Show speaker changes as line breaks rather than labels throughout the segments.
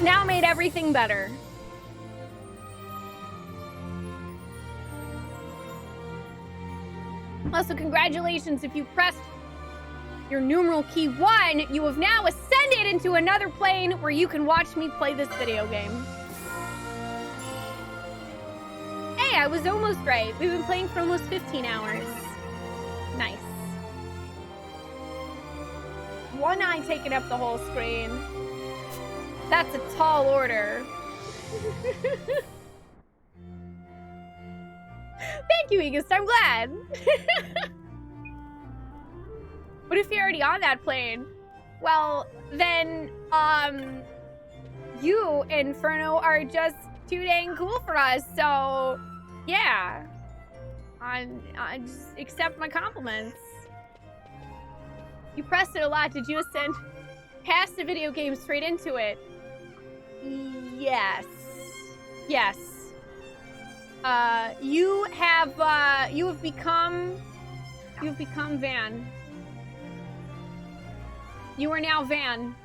now made everything better. Also, congratulations if you pressed your numeral key 1, you have now ascended into another plane where you can watch me play this video game. Hey, I was almost right. We've been playing for almost 15 hours. Nice. One eye taking up the whole screen. That's a tall order. Thank you, Aegis. I'm glad. What if you're already on that plane? Well, then, you, Inferno, are just too dang cool for us, so, yeah. I just accept my compliments. You pressed it a lot. Did you ascend past the video game straight into it? Yes. Yes. You have become Van. You are now Van.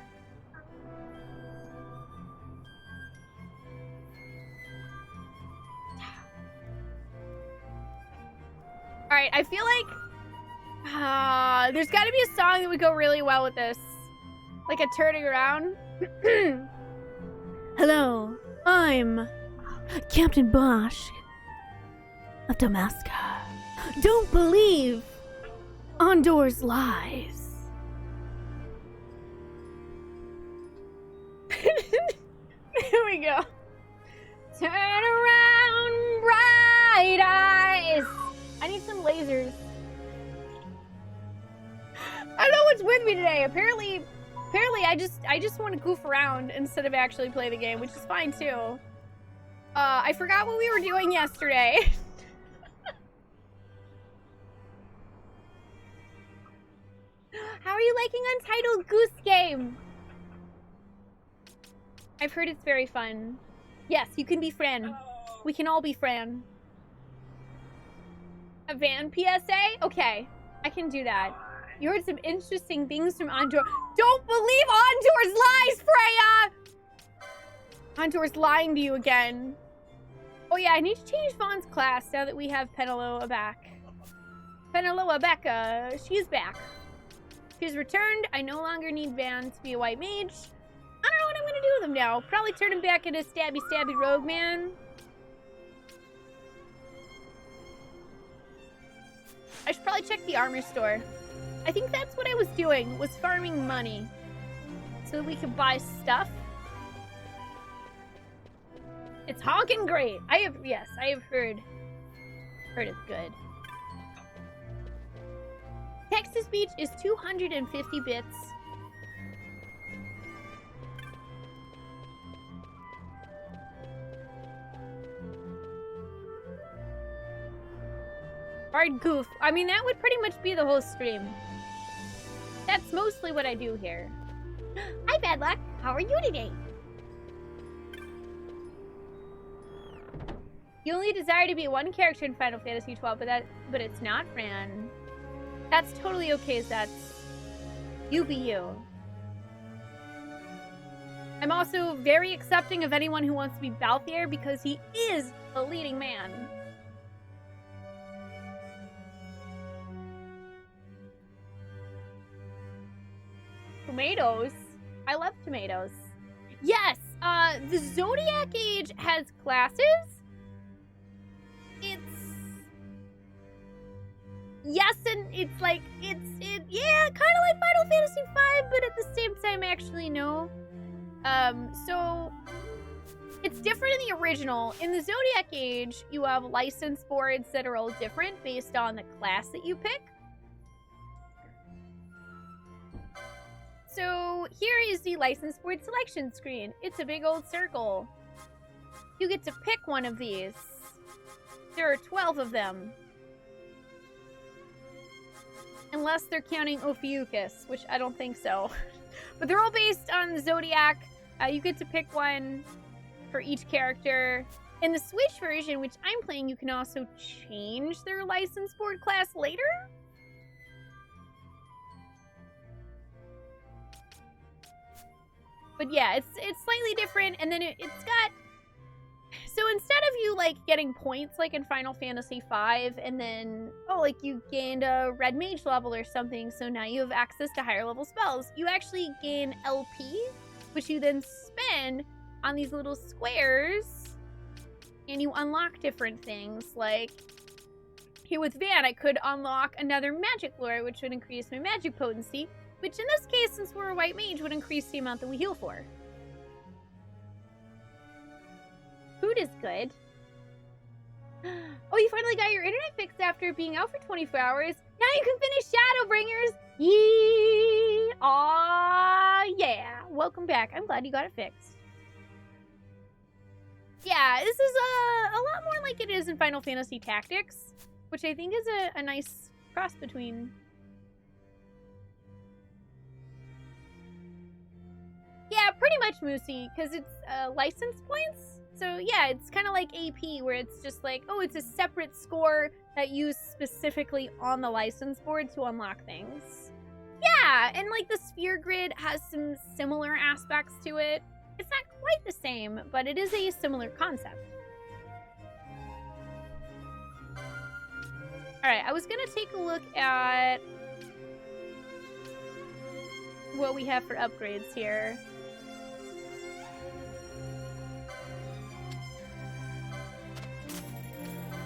All right, I feel like there's got to be a song that would go really well with this, like a turning around. Hello, I'm Captain Bosch of Damascus. Don't believe Ondore's lies. Here we go. Turn around, bright eyes. I need some lasers. I don't know what's with me today. Apparently I just want to goof around instead of actually play the game, which is fine too. I forgot what we were doing yesterday. How are you liking Untitled Goose Game? I've heard it's very fun. Yes, you can be Fran. We can all be Fran. A Van PSA? Okay, I can do that. You heard some interesting things from Ondore. Don't believe Ondore's lies, Freya! Ondore's lying to you again. Oh yeah, I need to change Vaughn's class now that we have Peneloa back. Peneloa Becca, she's back. She's returned. I no longer need Van to be a white mage. I don't know what I'm gonna do with him now. Probably turn him back into stabby rogue man. I should probably check the armor store. I think that's what I was doing, was farming money so that we could buy stuff. It's honking great. I have heard it's good. Text-to-speech is 250 bits. Hard goof. I mean, that would pretty much be the whole stream. That's mostly what I do here. Hi, Bad Luck. How are you today? You only desire to be one character in Final Fantasy XII, but it's not Fran. That's totally okay, that's... You be you. I'm also very accepting of anyone who wants to be Balthier because he is a leading man. Tomatoes? I love tomatoes. Yes, the Zodiac Age has classes. Yes, and it's like, yeah, kind of like Final Fantasy V, but at the same time, actually, no. So, it's different in the original. In the Zodiac Age, you have license boards that are all different based on the class that you pick. So, here is the license board selection screen. It's a big old circle. You get to pick one of these. There are 12 of them. Unless they're counting Ophiuchus, which I don't think so. But they're all based on the Zodiac. You get to pick one for each character. In the Switch version, which I'm playing, you can also change their license board class later. But yeah, it's slightly different, and then it's got... So instead of you, like, getting points, like in Final Fantasy V, and then, oh, like, you gained a red mage level or something, so now you have access to higher level spells, you actually gain LP, which you then spend on these little squares, and you unlock different things, like... Here with Van, I could unlock another magic lore, which would increase my magic potency, which in this case, since we're a white mage, would increase the amount that we heal for. Food is good. Oh, you finally got your internet fixed after being out for 24 hours. Now you can finish Shadowbringers. Yee! Aw, yeah. Welcome back. I'm glad you got it fixed. Yeah, this is a lot more like it is in Final Fantasy Tactics, which I think is a nice cross between. Yeah, pretty much Moosey, because it's license points. So yeah, it's kind of like AP, where it's just like, oh, it's a separate score that you specifically on the license board to unlock things. Yeah, and like the sphere grid has some similar aspects to it. It's not quite the same, but it is a similar concept. Alright, I was gonna take a look at what we have for upgrades here.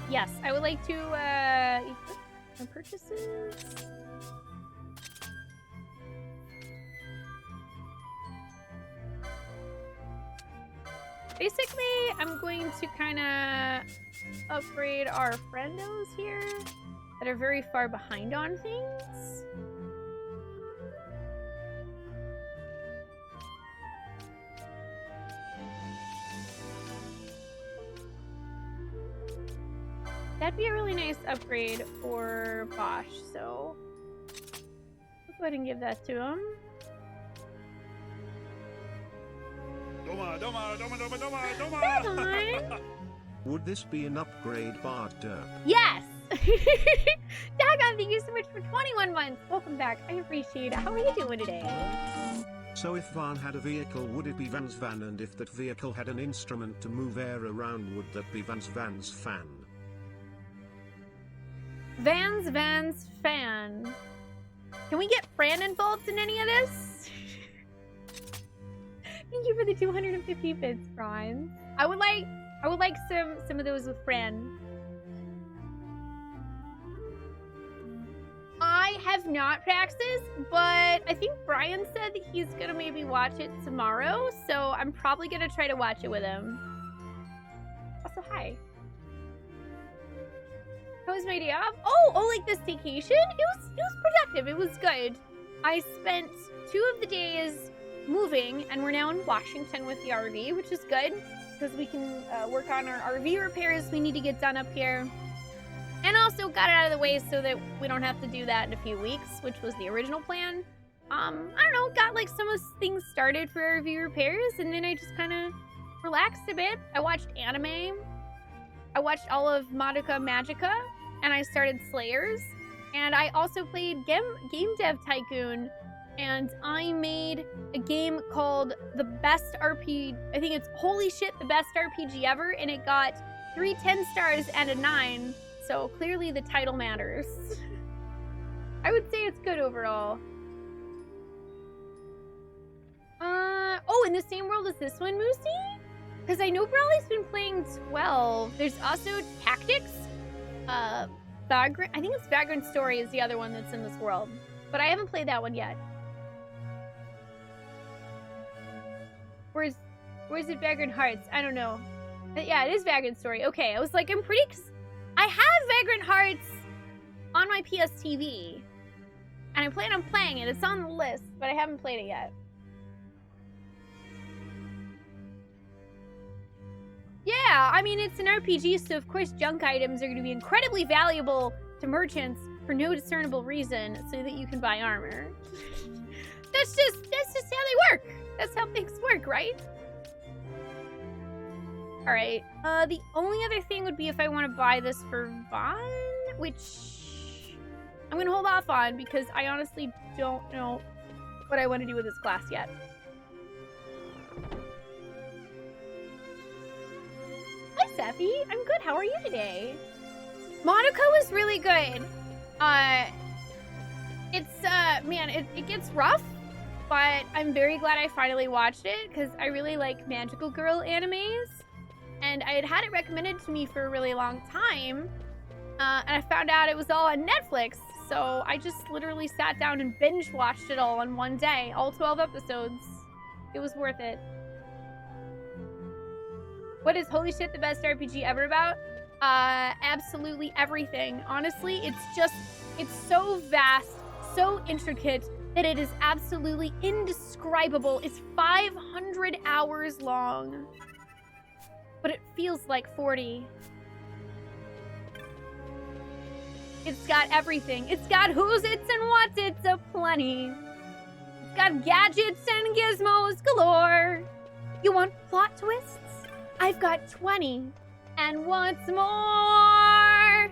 Yes, I would like to equip my purchases. Basically, I'm going to kind of upgrade our friendos here that are very far behind on things. That'd be a really nice upgrade for Bosch, so let's go ahead and give that to him.
Would this be an upgrade, Bart Derp?
Yes! Dagon, thank you so much for 21 months. Welcome back. I appreciate it. How are you doing today?
So if Van had a vehicle, would it be Van's van? And if that vehicle had an instrument to move air around, would that be Van's fan?
Van's fan. Can we get Fran involved in any of this? Thank you for the 250 bits, Fran. I would like some of those with Fran. I have not Praxis, but I think Brian said that he's gonna maybe watch it tomorrow, so I'm probably gonna try to watch it with him. Also, hi. How was my day off? Oh, like the staycation? It was productive. It was good. I spent 2 of the days moving, and we're now in Washington with the RV, which is good because we can work on our RV repairs we need to get done up here. And also got it out of the way so that we don't have to do that in a few weeks, which was the original plan. I don't know, got like some of things started for RV repairs, and then I just kind of relaxed a bit. I watched anime. I watched all of Madoka Magica, and I started Slayers. And I also played Game Dev Tycoon, and I made a game called The Best RPG. I think it's Holy Shit, the best RPG ever, and it got 3 10 stars and a 9. So clearly the title matters. I would say it's good overall. Oh, in the same world as this one, Moosey? Because I know Brawley's been playing 12. There's also Tactics. I think it's Vagrant Story is the other one that's in this world. But I haven't played that one yet. Where's it Vagrant Hearts? I don't know. Yeah, it is Vagrant Story. Okay, I was like, I have Vagrant Hearts on my PS TV. And I plan on playing it. It's on the list, but I haven't played it yet. Yeah, I mean, it's an RPG, so of course junk items are going to be incredibly valuable to merchants for no discernible reason so that you can buy armor. That's just how they work. That's how things work, right? Alright, the only other thing would be if I want to buy this for Vaughn, which I'm going to hold off on because I honestly don't know what I want to do with this class yet. Steffi. I'm good. How are you today? Monaco is really good. It's, man, it gets rough, but I'm very glad I finally watched it because I really like magical girl animes. And I had it recommended to me for a really long time. And I found out it was all on Netflix. So I just literally sat down and binge watched it all in one day. All 12 episodes. It was worth it. What is Holy Shit the best RPG ever about? Absolutely everything. Honestly, it's so vast, so intricate, that it is absolutely indescribable. It's 500 hours long. But it feels like 40. It's got everything. It's got who's its and what's its aplenty. It's got gadgets and gizmos galore. You want plot twists? I've got 20. And what's more?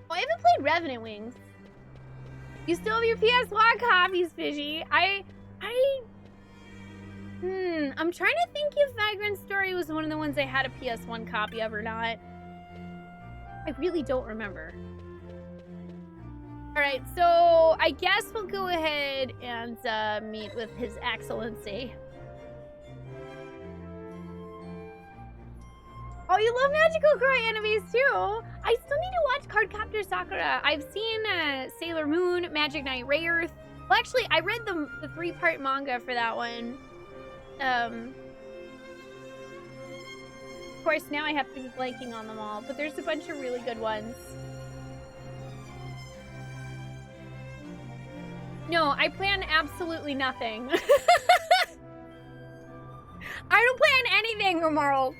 Oh, I haven't played Revenant Wings. You still have your PS1 copies, Fishy. I'm trying to think if Vagrant Story was one of the ones I had a PS1 copy of or not. I really don't remember. Alright, so I guess we'll go ahead and meet with His Excellency. Oh, you love magical girl animes too! I still need to watch Cardcaptor Sakura. I've seen Sailor Moon, Magic Knight Rayearth. Well, actually, I read the 3-part manga for that one. Of course, now I have to be blanking on them all, but there's a bunch of really good ones. No, I plan absolutely nothing. I don't plan anything, Romaro.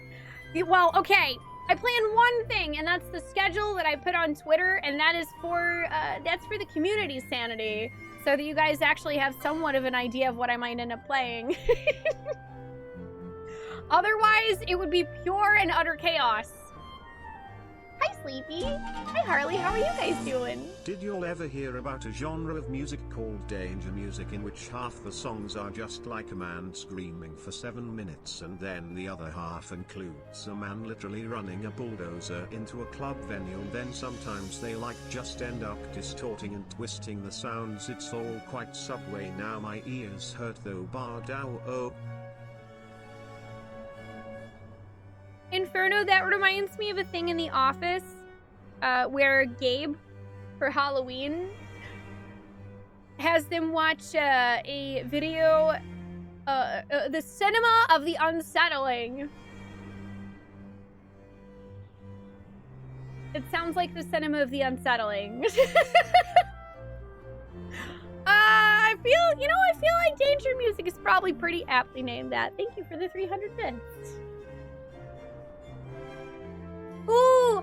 Well, okay, I plan one thing, and that's the schedule that I put on Twitter, and that is for, that's for the community's sanity. So that you guys actually have somewhat of an idea of what I might end up playing. Otherwise, it would be pure and utter chaos. Hi, Sleepy. Hi, Harley. How are you guys doing?
Did y'all ever hear about a genre of music called danger music, in which half the songs are just like a man screaming for 7 minutes and then the other half includes a man literally running a bulldozer into a club venue, and then sometimes they just end up distorting and twisting the sounds? It's all quite Subway now. My ears hurt though. Bardow. Oh.
Inferno, that reminds me of a thing in The Office where Gabe, for Halloween, has them watch a video, the cinema of the unsettling. It sounds like the cinema of the unsettling. I feel like danger music is probably pretty aptly named that. Thank you for the 300 bits. Ooh,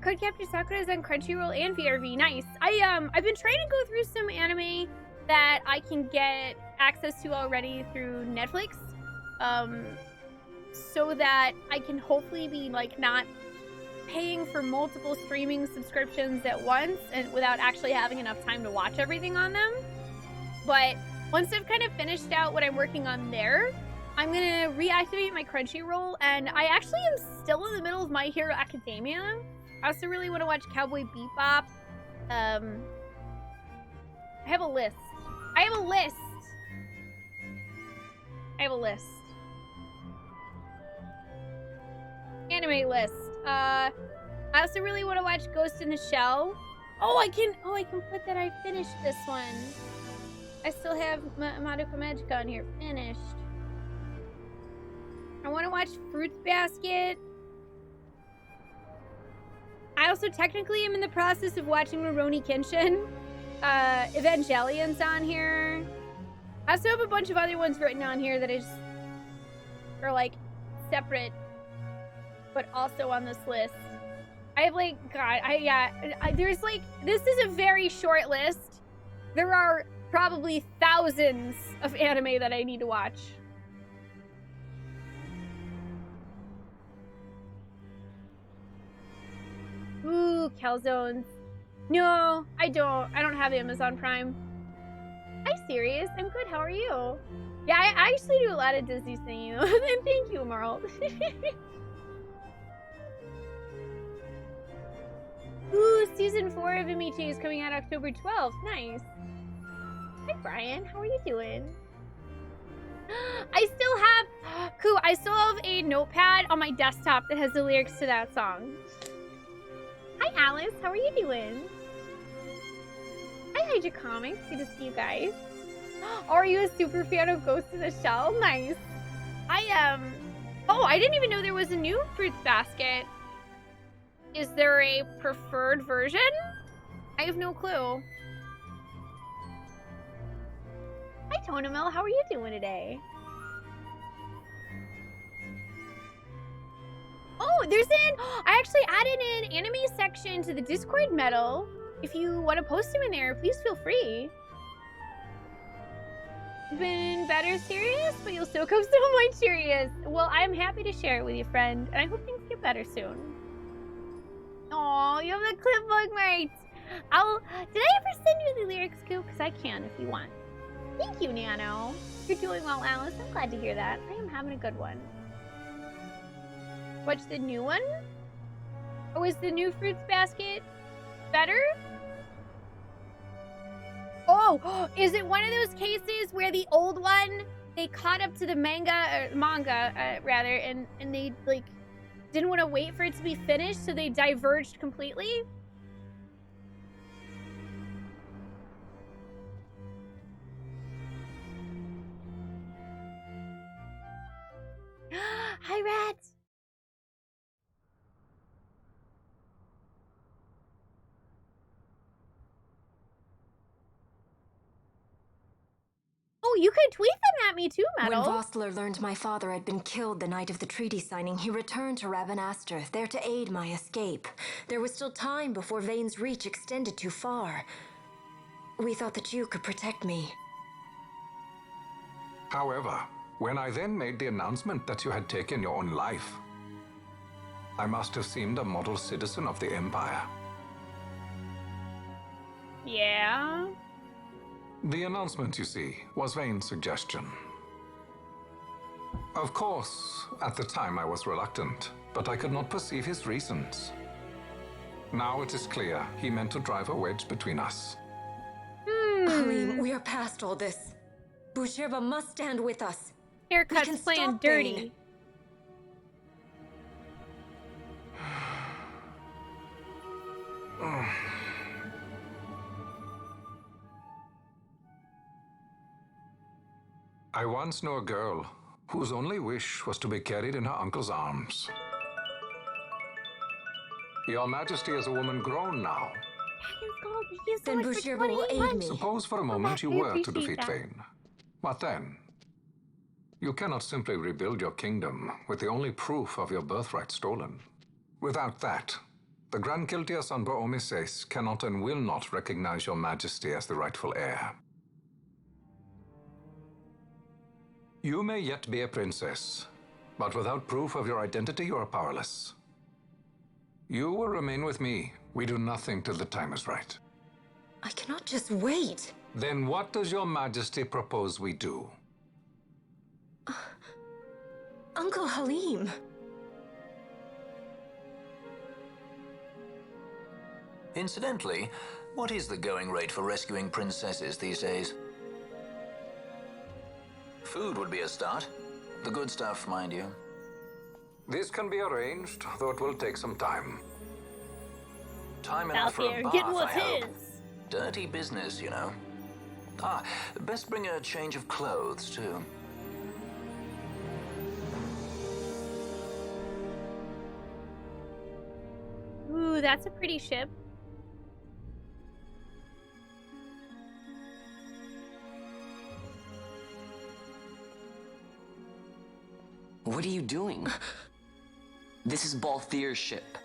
Cardcaptor Sakura is on Crunchyroll and VRV. Nice. I've been trying to go through some anime that I can get access to already through Netflix, so that I can hopefully be not paying for multiple streaming subscriptions at once and without actually having enough time to watch everything on them. But once I've kind of finished out what I'm working on there, I'm gonna reactivate my Crunchyroll, and I actually am still in the middle of My Hero Academia. I also really want to watch Cowboy Bebop. I have a list. Anime list. I also really want to watch Ghost in the Shell. I can put that I finished this one. I still have Madoka Magica on here. Finished. I want to watch Fruits Basket. I also technically am in the process of watching Rurouni Kenshin. Evangelion's on here. I also have a bunch of other ones written on here that are separate, but also on this list. I have this is a very short list. There are probably thousands of anime that I need to watch. Ooh, Calzones. No, I don't have Amazon Prime. Hi, Sirius. I'm good. How are you? Yeah, I actually do a lot of Disney singing. And thank you, Merle. Ooh, season 4 of MHA is coming out October 12th. Nice. Hi, Brian. How are you doing? I still have a notepad on my desktop that has the lyrics to that song. Hi, Alice. How are you doing? Hi, Hydra Comics. Good to see you guys. Are you a super fan of Ghost in the Shell? Nice. Oh, I didn't even know there was a new Fruits Basket. Is there a preferred version? I have no clue. Hi, Tonamel. How are you doing today? Oh, I actually added an anime section to the Discord medal. If you want to post them in there, please feel free. You've been better serious, but you'll still come so much serious. Well, I'm happy to share it with you, friend, and I hope things get better soon. Oh, you have the clip bookmarks. Did I ever send you the lyrics, Coop? Because I can if you want. Thank you, Nano. You're doing well, Alice. I'm glad to hear that. I am having a good one. What's the new one? Oh, is the new Fruits Basket better? Oh, is it one of those cases where the old one, they caught up to the manga, and they, like, didn't want to wait for it to be finished, so they diverged completely? Hi, Rats! Oh, you could tweet them at me too, Metal.
When Vossler learned my father had been killed the night of the treaty signing, he returned to Ravenastor, there to aid my escape. There was still time before Vane's reach extended too far. We thought that you could protect me.
However, when I then made the announcement that you had taken your own life, I must have seemed a model citizen of the Empire.
Yeah.
The announcement, you see, was Vane's suggestion. Of course, at the time I was reluctant, but I could not perceive his reasons. Now it is clear he meant to drive a wedge between us.
Halim, we are past all this. Boucherba must stand with us.
Haircut's playing dirty.
I once knew a girl whose only wish was to be carried in her uncle's arms. Your Majesty is a woman grown now.
Then Boucherba will aid me.
Suppose for a moment you were to defeat Vane. What then? You cannot simply rebuild your kingdom with the only proof of your birthright stolen. Without that, the Grand Kiltias on Boomises cannot and will not recognize your Majesty as the rightful heir. You may yet be a princess, but without proof of your identity, you are powerless. You will remain with me. We do nothing till the time is right.
I cannot just wait.
Then what does your Majesty propose we do?
Uncle Halim.
Incidentally, what is the going rate for rescuing princesses these days? Food would be a start. The good stuff, mind you.
This can be arranged, though it will take some time.
Time enough for a bath,
Get what's
I hope.
his.
Dirty business, you know. Best bring a change of clothes, too.
Ooh, that's a pretty ship.
What are you doing? This is Balthier's ship.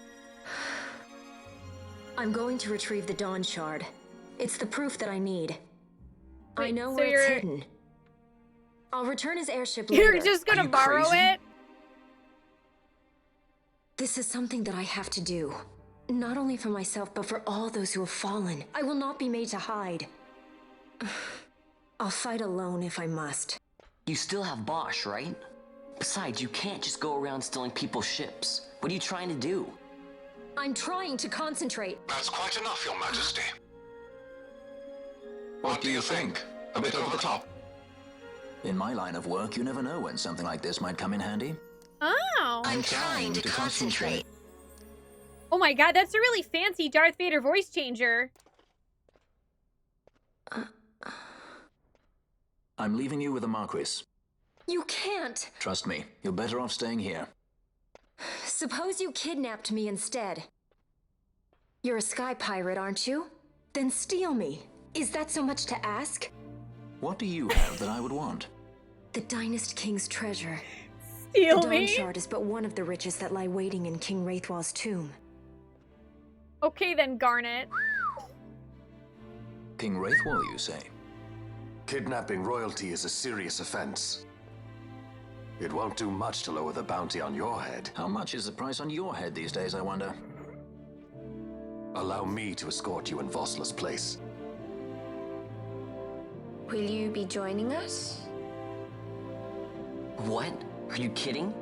I'm going to retrieve the Dawn Shard. It's the proof that I need. I
Wait,
know
so
where it's
you're-
hidden. I'll return his airship later.
You're just gonna
you
borrow
crazy?
it?
This is something that I have to do. Not only for myself, but for all those who have fallen. I will not be made to hide. I'll fight alone if I must.
You still have Bosch, right? Besides, you can't just go around stealing people's ships. What are you trying to do?
I'm trying to concentrate.
That's quite enough, Your Majesty. What do you think? A bit over the top?
In my line of work, you never know when something like this might come in handy.
Oh.
I'm trying to concentrate.
Oh my god, that's a really fancy Darth Vader voice changer.
I'm leaving you with the Marquis.
You can't.
Trust me, you're better off staying here.
Suppose you kidnapped me instead. You're a sky pirate, aren't you? Then steal me. Is that so much to ask?
What do you have that I would want?
The Dynast King's treasure.
Steal
The Dawn
me?
Shard is but one of the riches that lie waiting in King Wraithwall's tomb.
Okay then, Garnet.
King Wraithwall, you say?
Kidnapping royalty is a serious offense. It won't do much to lower the bounty on your head.
How much is the price on your head these days, I wonder?
Allow me to escort you in Vosla's place.
Will you be joining us?
What? Are you kidding?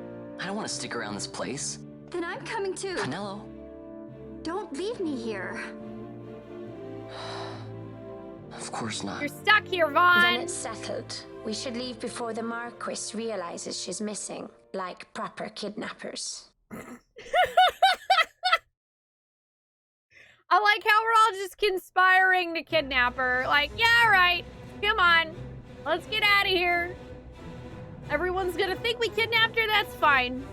I don't want to stick around this place.
Then I'm coming too.
Canelo.
Don't leave me here.
Of course not.
You're stuck here,
Then
Vaughn.
it's settled. We should leave before the Marquis realizes she's missing, like proper kidnappers.
I like how we're all just conspiring to kidnap her. Like, yeah, right. Come on. Let's get out of here. Everyone's gonna think we kidnapped her. That's fine.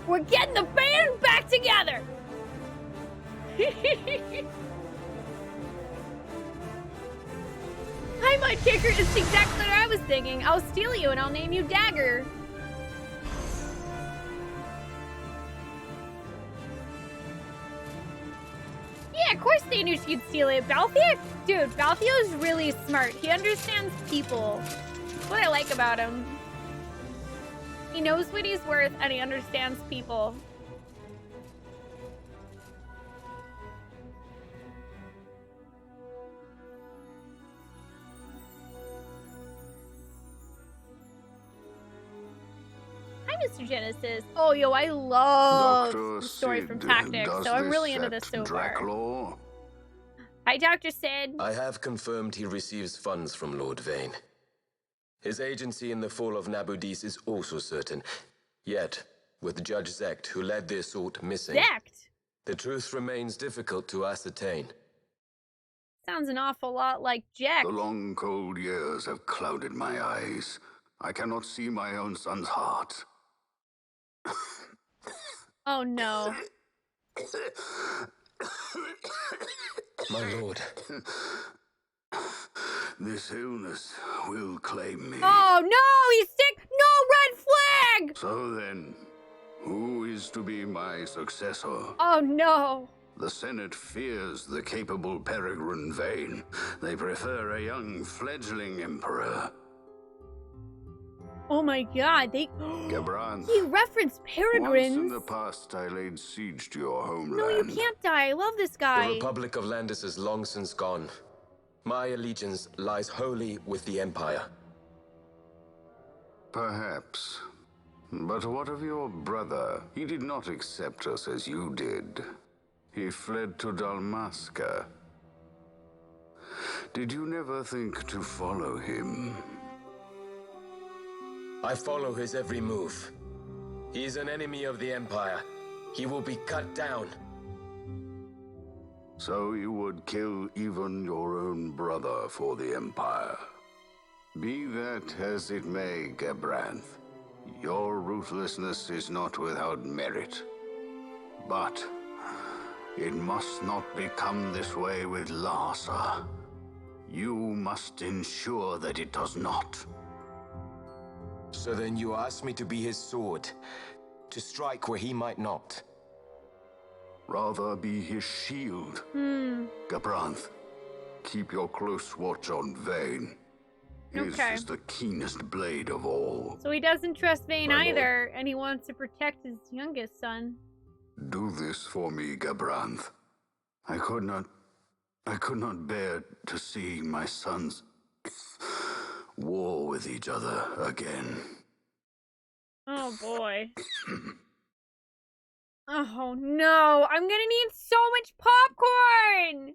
We're getting the band back together. Hi, Mudkicker. It's exactly what I was thinking. I'll steal you and I'll name you Dagger. Yeah, of course they knew she'd steal it. Balthea, dude, Balthea's really smart. He understands people. That's what I like about him. He knows what he's worth and he understands people. Hi, Mr. Genesis. Oh, yo, I love the story from Tactics, so I'm really into this so far. Hi, Dr. Sid.
I have confirmed he receives funds from Lord Vane. His agency in the fall of Nabudis is also certain. Yet, with Judge Zekt, who led the assault, missing,
Zekt?
the truth remains difficult to ascertain.
Sounds an awful lot like Jack.
The long, cold years have clouded my eyes. I cannot see my own son's heart.
Oh, no.
My lord.
This illness will claim me.
Oh, no! He's sick! No, red flag!
So then, who is to be my successor?
Oh, no.
The Senate fears the capable Peregrine Vane. They prefer a young fledgling emperor.
Oh my god, they...
Gabranth,
He referenced
once
Peregrines.
in the past I laid siege to your homeland.
No, you can't die. I love this guy.
The Republic of Landis is long since gone. My allegiance lies wholly with the Empire.
Perhaps. But what of your brother? He did not accept us as you did. He fled to Dalmasca. Did you never think to follow him?
I follow his every move. He is an enemy of the Empire. He will be cut down.
So you would kill even your own brother for the Empire. Be that as it may, Gabranth, your ruthlessness is not without merit. But it must not become this way with Larsa. You must ensure that it does not.
So then you ask me to be his sword, to strike where he might not.
Rather be his shield. Gabranth, keep your close watch on Vane. His
Okay.
is the keenest blade of all.
So he doesn't trust Vane
My lord.
either, and he wants to protect his youngest son.
Do this for me, Gabranth. I could not I could not bear to see my sons war with each other again.
Oh boy. Oh no, I'm gonna need so much popcorn!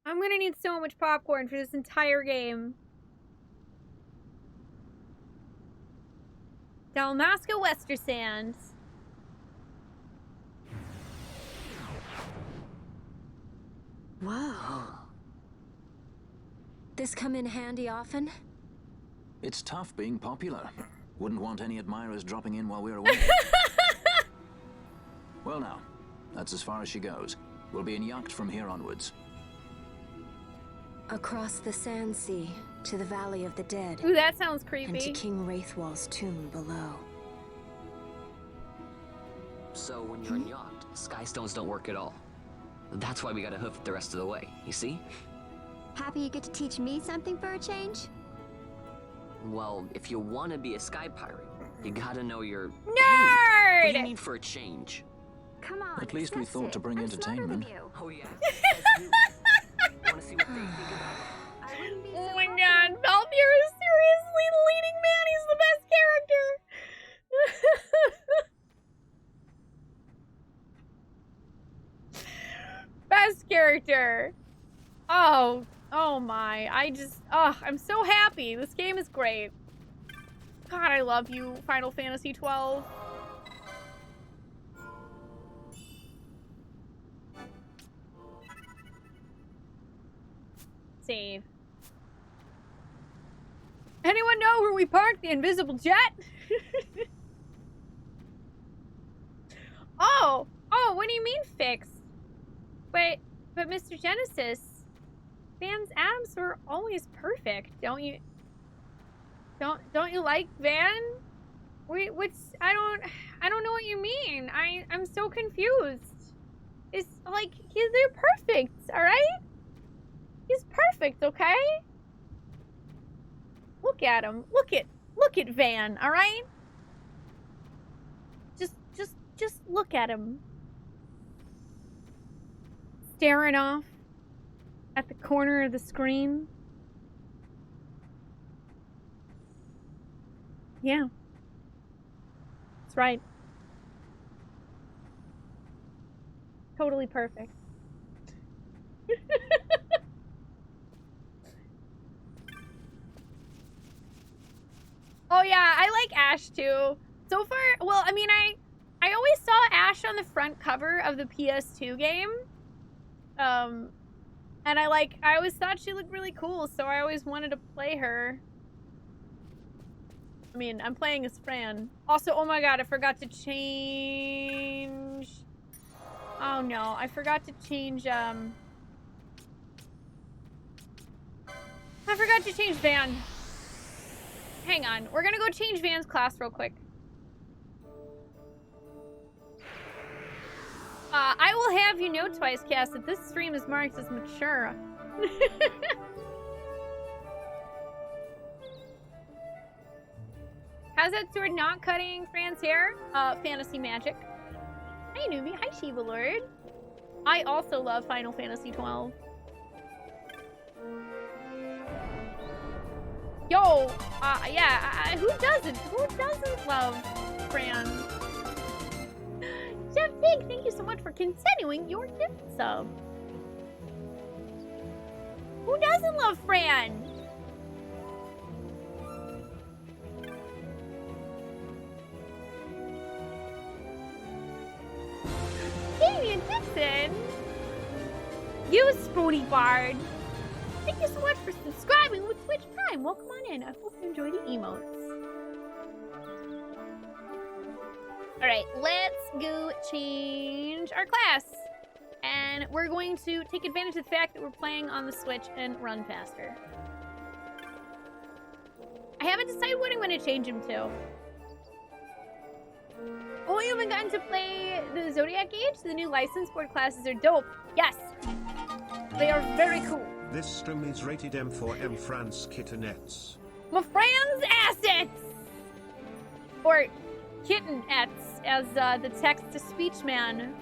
I'm gonna need so much popcorn for this entire game. Dalmasca Wester Sands.
Whoa. This come in handy often?
It's tough being popular. Wouldn't want any admirers dropping in while we're away. Well now, that's as far as she goes. We'll be in yacht from here onwards.
Across the Sand Sea, to the Valley of the Dead.
Ooh, that sounds creepy.
And to King Wraithwall's tomb below.
So when you're in yacht, skystones don't work at all. That's why we gotta hoof it the rest of the way, you see?
Happy you get to teach me something for a change?
Well, if you want to be a sky pirate, you gotta know your...
Nerd!
Hey, what do you mean for a change?
Come on,
At least we thought to bring entertainment.
Oh yeah? Want to see what they think about it?
Oh my god, Valmir is seriously the leading man. He's the best character. Best character. Oh my. I'm so happy. This game is great. God, I love you, Final Fantasy XII. Save. Anyone know where we parked the invisible jet? Oh, what do you mean fixed? But Mr. Genesis, Van's abs were always perfect. Don't you like Van? I don't know what you mean. I'm so confused. It's like they're perfect, all right? He's perfect, okay? Look at him. Look at Van, all right? Just look at him. Staring off at the corner of the screen. Yeah. That's right. Totally perfect. Oh yeah, I like Ash too. So far, well, I mean, I always saw Ash on the front cover of the PS2 game. And I always thought she looked really cool, so I always wanted to play her. I mean, I'm playing as Fran. Also, oh my god, I forgot to change... Oh no, I forgot to change, I forgot to change Van. Hang on, we're gonna go change Van's class real quick. I will have you know, Twice Cast, that this stream is marked as mature. How's that sword not cutting Fran's hair? Fantasy magic. Hi, newbie. Hi, Shiva Lord. I also love Final Fantasy XII. Yo, yeah, who doesn't? Who doesn't love Fran? Jeff Pig, thank you so much for continuing your gift sub. Who doesn't love Fran? Damian Dixon! You Spoonee Bard! Thank you so much for subscribing with Twitch Prime. Welcome on in. I hope you enjoy the emotes. Alright, let's go change our class. And we're going to take advantage of the fact that we're playing on the Switch and run faster. I haven't decided what I'm going to change him to. Oh, you haven't gotten to play the Zodiac Age? The new license board classes are dope. Yes! They are very cool.
This stream is rated M for M France Kittenettes.
My friend's assets! Or kittenettes, as the text-to-speech man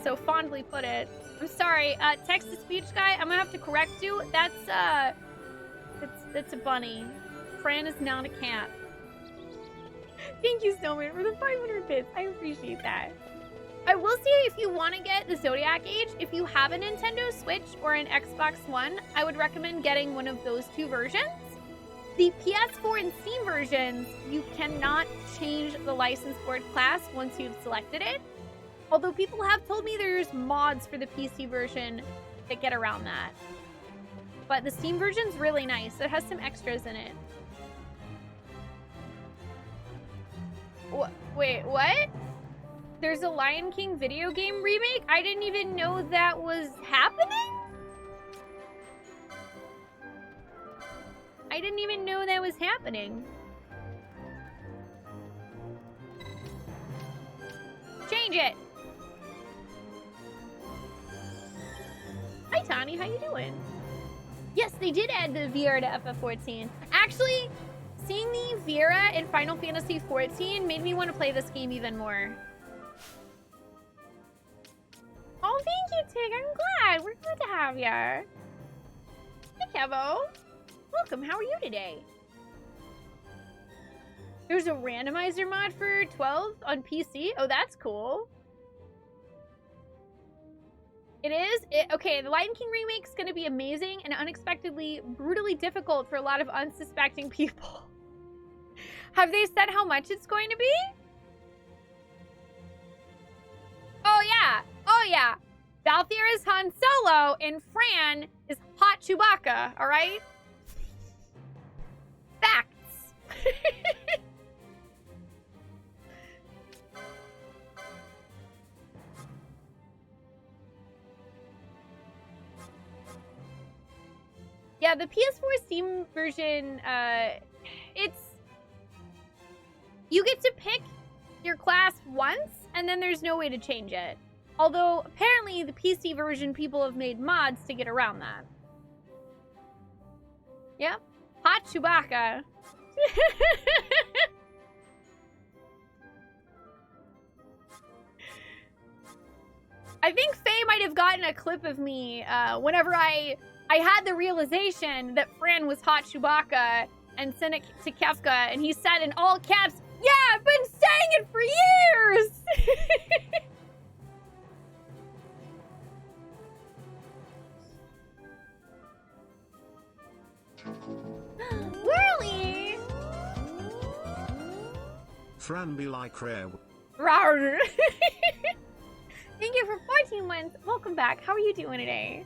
so fondly put it. I'm sorry, text-to-speech guy, I'm gonna have to correct you. That's a bunny. Fran is not a cat. Thank you, Snowman, for the 500 bits. I appreciate that. I will say, if you want to get the Zodiac Age, if you have a Nintendo Switch or an Xbox One, I would recommend getting one of those two versions. The PS4 and Steam versions, you cannot change the license board class once you've selected it. Although people have told me there's mods for the PC version that get around that. But the Steam version's really nice. It has some extras in it. Wait, what? There's a Lion King video game remake? I didn't even know that was happening? I didn't even know that was happening. Change it. Hi, Tani. How you doing? Yes, they did add the Viera to FF14. Actually, seeing the Viera in Final Fantasy XIV made me want to play this game even more. Oh, thank you, Tig. I'm glad. We're glad to have you. Hi, Kevo. Welcome. How are you today? There's a randomizer mod for 12 on PC. Oh, that's cool. It is? Okay, the Lion King remake's going to be amazing and unexpectedly brutally difficult for a lot of unsuspecting people. Have they said how much it's going to be? Oh, yeah. Oh, yeah. Balthier is Han Solo and Fran is Hot Chewbacca, all right? Facts. Yeah, the PS4 Steam version, it's... You get to pick your class once, and then there's no way to change it. Although, apparently, the PC version, people have made mods to get around that. Yep. Hot Chewbacca. I think Faye might have gotten a clip of me whenever I had the realization that Fran was Hot Chewbacca and sent it to Kefka, and he said in all caps, "Yeah, I've been saying it for years!" Whirly!
Fran be like rare.
Rawr. Thank you for 14 months. Welcome back. How are you doing today?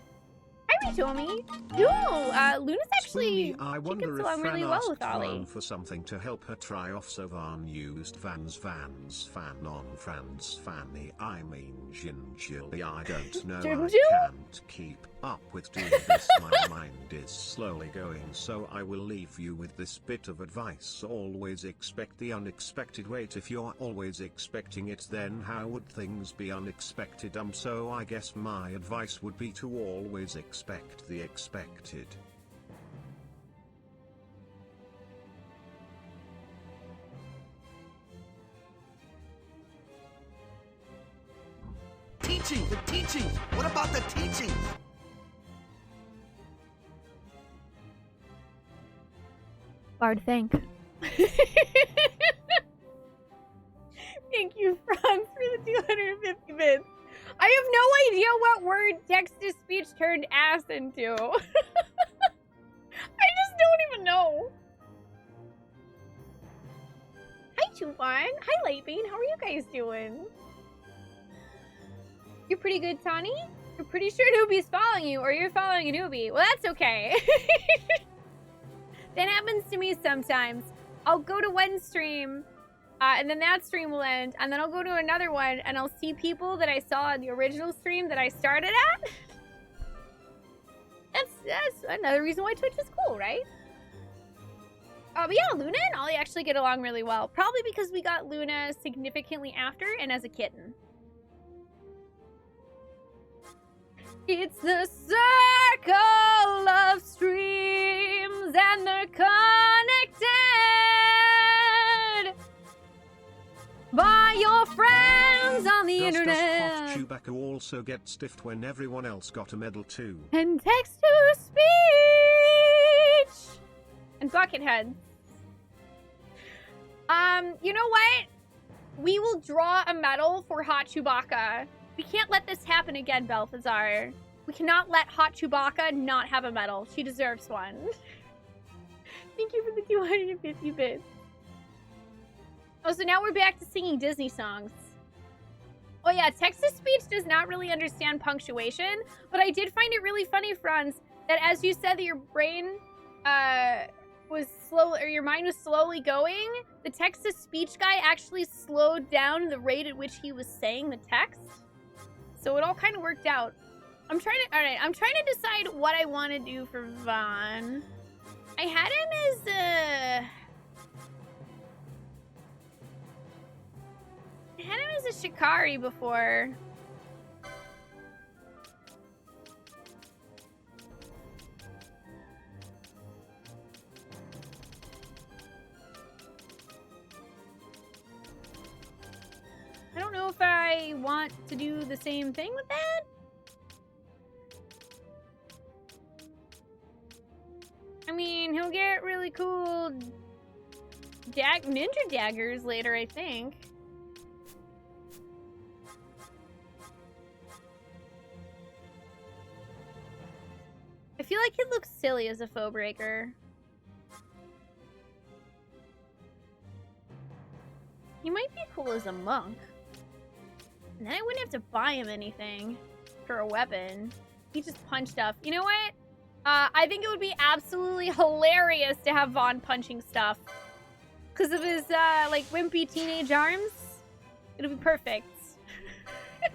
Hi, Ritomi. Ooh, Luna's actually
Spoonee, I wonder if
Fran really well with Ollie.
Fran for something to help her try off so Van used Vans fan on Fran's Fanny. I mean gingerly. I don't know. I can't keep up with doing this. My mind is slowly going, so I will leave you with this bit of advice. Always expect the unexpected. Wait, if you're always expecting it, then how would things be unexpected? So I guess my advice would be to always expect the expected.
Teaching, the teachings. What about the teachings?
Bard, thank. Thank you, Franz, for the 250 bits. I have no idea what word text-to-speech turned ass into. I just don't even know. Hi, Chuan. Hi, Lightbean. How are you guys doing? You're pretty good, Tani? You're pretty sure Noobie's following you, or you're following a Noobie. Well, that's okay. That happens to me sometimes. I'll go to one stream, and then that stream will end, and then I'll go to another one, and I'll see people that I saw in the original stream that I started at. That's another reason why Twitch is cool, right? But yeah, Luna and Ollie actually get along really well. Probably because we got Luna significantly after and as a kitten. It's the circle of streams and they're connected by your friends on the internet.
Chewbacca also gets stiffed when everyone else got a medal too.
And text-to-speech! And Buckethead. You know what? We will draw a medal for Hot Chewbacca. We can't let this happen again, Balthazar. We cannot let Hot Chewbacca not have a medal. She deserves one. Thank you for the 250 bits. Oh, so now we're back to singing Disney songs. Oh yeah, text-to-speech does not really understand punctuation, but I did find it really funny, Franz, that as you said that your brain was slow, or your mind was slowly going, the text-to-speech guy actually slowed down the rate at which he was saying the text. So it all kind of worked out. I'm trying to decide what I want to do for Vaughn. I had him as a Shikari before. I don't know if I want to do the same thing with that. I mean, he'll get really cool ninja daggers later, I think. I feel like he looks silly as a foe breaker. He might be cool as a monk. And then I wouldn't have to buy him anything for a weapon. He just punched stuff. You know what? I think it would be absolutely hilarious to have Vaughn punching stuff. Because of his, like, wimpy teenage arms. It'll be perfect. Hi,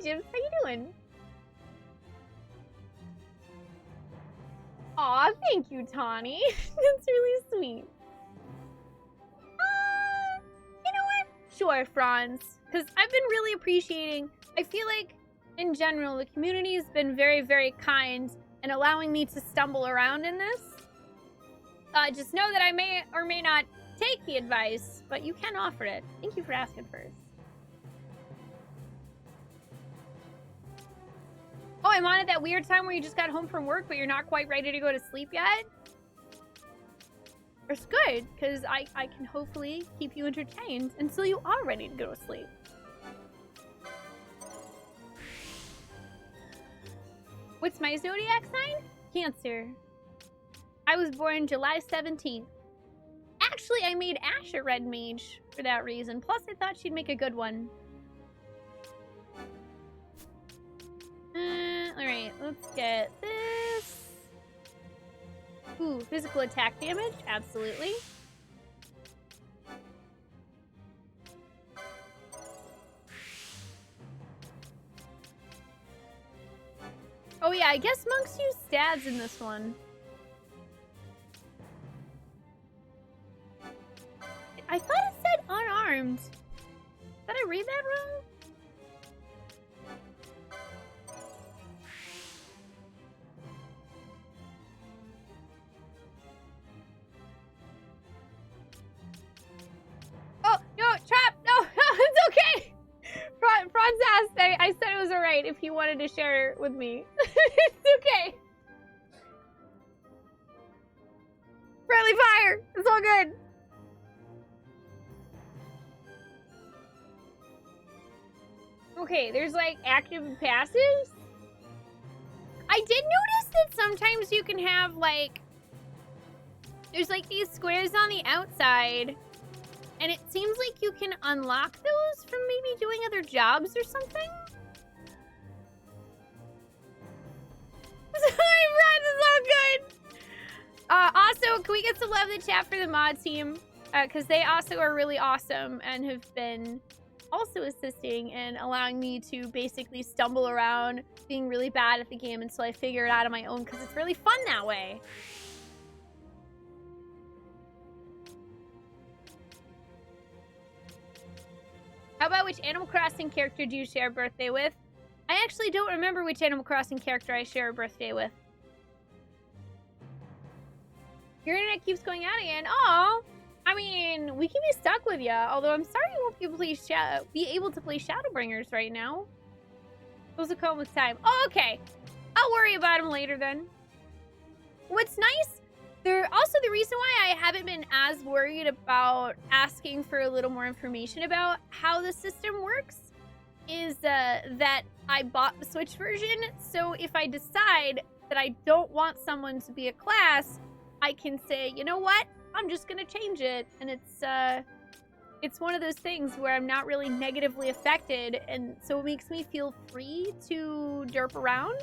Jim. How you doing? Aw, thank you, Tawny. That's really sweet. You know what? Sure, Franz. Because I've been really appreciating... I feel like, in general, the community has been very, very kind in allowing me to stumble around in this. Just know that I may or may not take the advice, but you can offer it. Thank you for asking first. Oh, I'm on at that weird time where you just got home from work, but you're not quite ready to go to sleep yet? It's good, because I can hopefully keep you entertained until you are ready to go to sleep. What's my zodiac sign? Cancer. I was born July 17th. Actually, I made Ash a red mage for that reason. Plus, I thought she'd make a good one. Alright, let's get this. Ooh, physical attack damage? Absolutely. Oh yeah, I guess monks use stabs in this one. I thought it said unarmed. Did I read that wrong? Oh, no, Trap! No, it's okay! Franz asked, I said it was alright if he wanted to share with me. It's okay. Friendly fire! It's all good. Okay, there's like active and passives. I did notice that sometimes you can have like, there's like these squares on the outside, and it seems like you can unlock those from maybe doing other jobs or something. Sorry, Brad, it's all good. Also, can we get some love in the chat for the mod team? Because they also are really awesome and have been also assisting in allowing me to basically stumble around being really bad at the game until I figure it out on my own, because it's really fun that way. How about which Animal Crossing character do you share a birthday with? I actually don't remember which Animal Crossing character I share a birthday with. Your internet keeps going out again. Aw. I mean, we can be stuck with you. Although I'm sorry you won't be able to play Shadowbringers right now. Those will come with time. Oh, okay. I'll worry about them later then. What's nice, also the reason why I haven't been as worried about asking for a little more information about how the system works is that I bought the Switch version. So if I decide that I don't want someone to be a class, I can say, you know what? I'm just gonna change it. And it's one of those things where I'm not really negatively affected, and so it makes me feel free to derp around.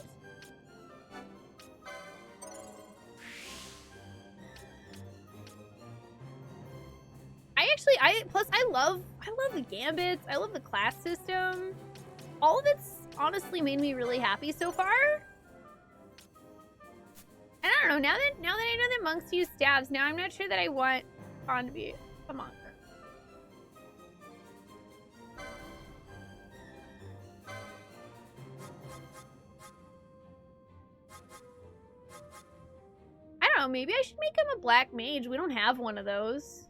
I love the gambits. I love the class system. All of it's honestly made me really happy so far. And I don't know, now that I know that monks use staves, now I'm not sure that I want Vaughn to be a monk. I don't know, maybe I should make him a black mage. We don't have one of those.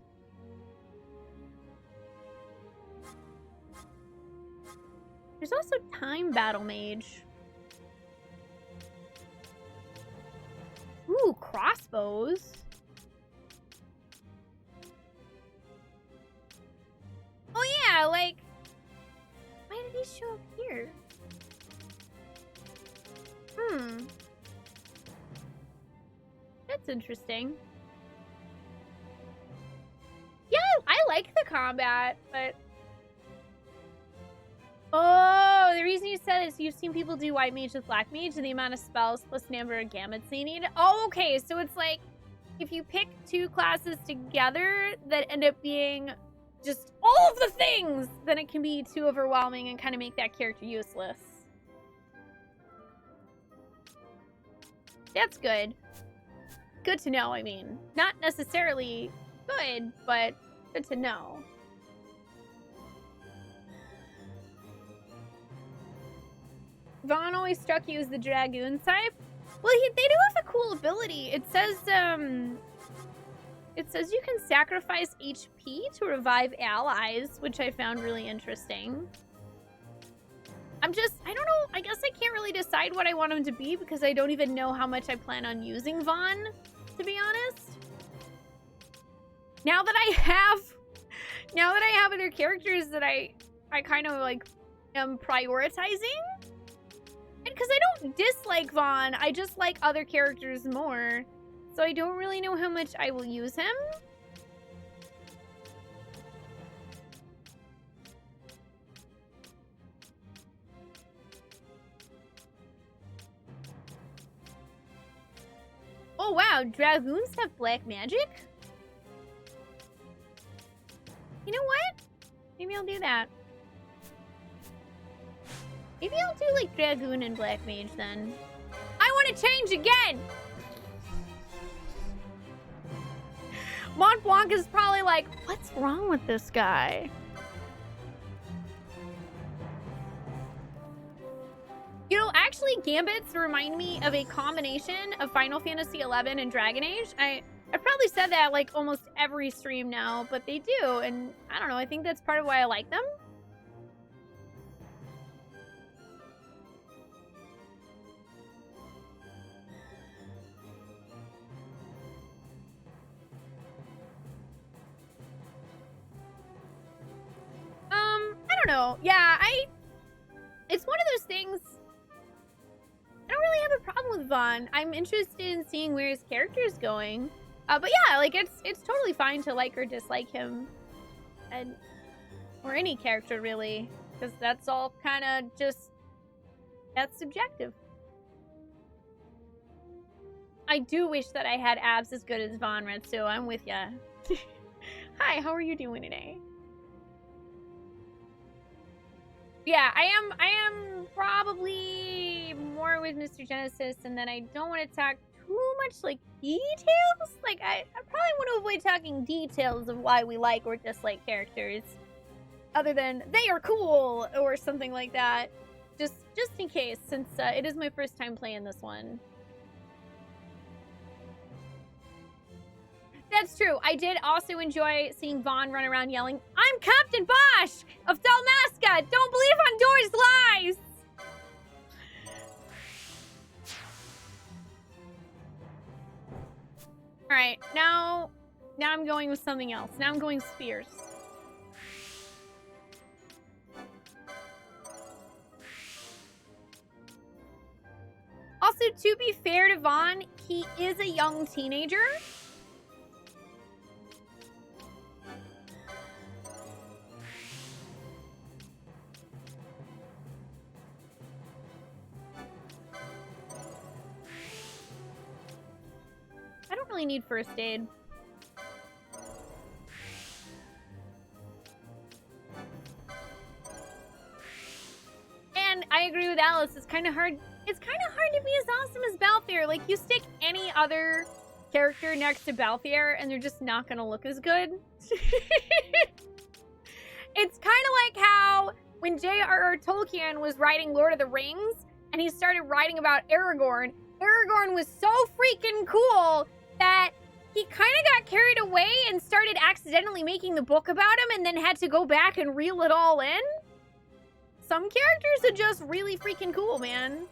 There's also time battle mage. Ooh, crossbows. Oh yeah, like, why did he show up here? That's interesting. Yeah, I like the combat, but... Oh, the reason you said is you've seen people do white mage with black mage and the amount of spells plus the number of gamuts they need. Oh, okay, so it's like if you pick two classes together that end up being just all of the things, then it can be too overwhelming and kind of make that character useless. That's good. Good to know, I mean. Not necessarily good, but good to know. Vaughn always struck you as the Dragoon type. Well, they do have a cool ability. It says you can sacrifice HP to revive allies, which I found really interesting. I don't know. I guess I can't really decide what I want him to be because I don't even know how much I plan on using Vaughn, to be honest. Now that I have other characters that I kind of like am prioritizing. Because I don't dislike Vaughn, I just like other characters more. So I don't really know how much I will use him. Oh wow, Dragoons have black magic? You know what? Maybe I'll do that. Maybe I'll do like Dragoon and Black Mage then. I want to change again! Mont Blanc is probably like, what's wrong with this guy? You know, actually, Gambits remind me of a combination of Final Fantasy XI and Dragon Age. I've probably said that like almost every stream now, but they do, and I don't know, I think that's part of why I like them. I don't know. Yeah, it's one of those things. I don't really have a problem with Vaughn. I'm interested in seeing where his character is going. But yeah, like it's totally fine to like or dislike him, or any character really, because that's all kind of that's subjective. I do wish that I had abs as good as Vaughn Red, so I'm with ya. Hi, how are you doing today? Yeah, I am probably more with Mr. Genesis, and then I don't want to talk too much like details. Like I probably want to avoid talking details of why we like or dislike characters, other than they are cool or something like that. Just in case, since it is my first time playing this one. That's true. I did also enjoy seeing Vaughn run around yelling, "I'm Captain Bosch of Dalmasca! Don't believe Ondore's lies!" Alright, now I'm going with something else. Now I'm going spears. Also, to be fair to Vaughn, he is a young teenager. I don't really need first aid. And I agree with Alice, it's kind of hard. It's kind of hard to be as awesome as Balthier. Like, you stick any other character next to Balthier and they're just not gonna look as good. It's kind of like how when J.R.R. Tolkien was writing Lord of the Rings and he started writing about Aragorn, Aragorn was so freaking cool that he kind of got carried away and started accidentally making the book about him and then had to go back and reel it all in. Some characters are just really freaking cool, man.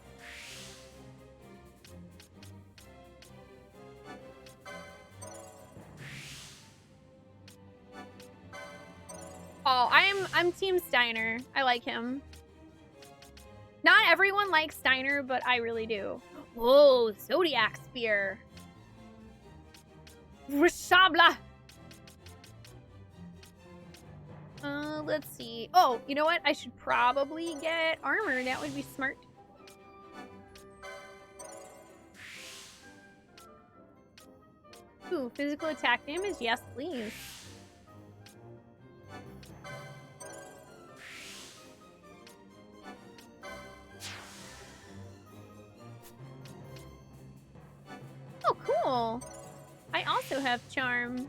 Oh, I'm Team Steiner. I like him. Not everyone likes Steiner, but I really do. Whoa, Zodiac Spear. Rishabla. Let's see. Oh, you know what? I should probably get armor. That would be smart. Ooh, physical attack damage? Yes, please. Oh, cool. I also have charm.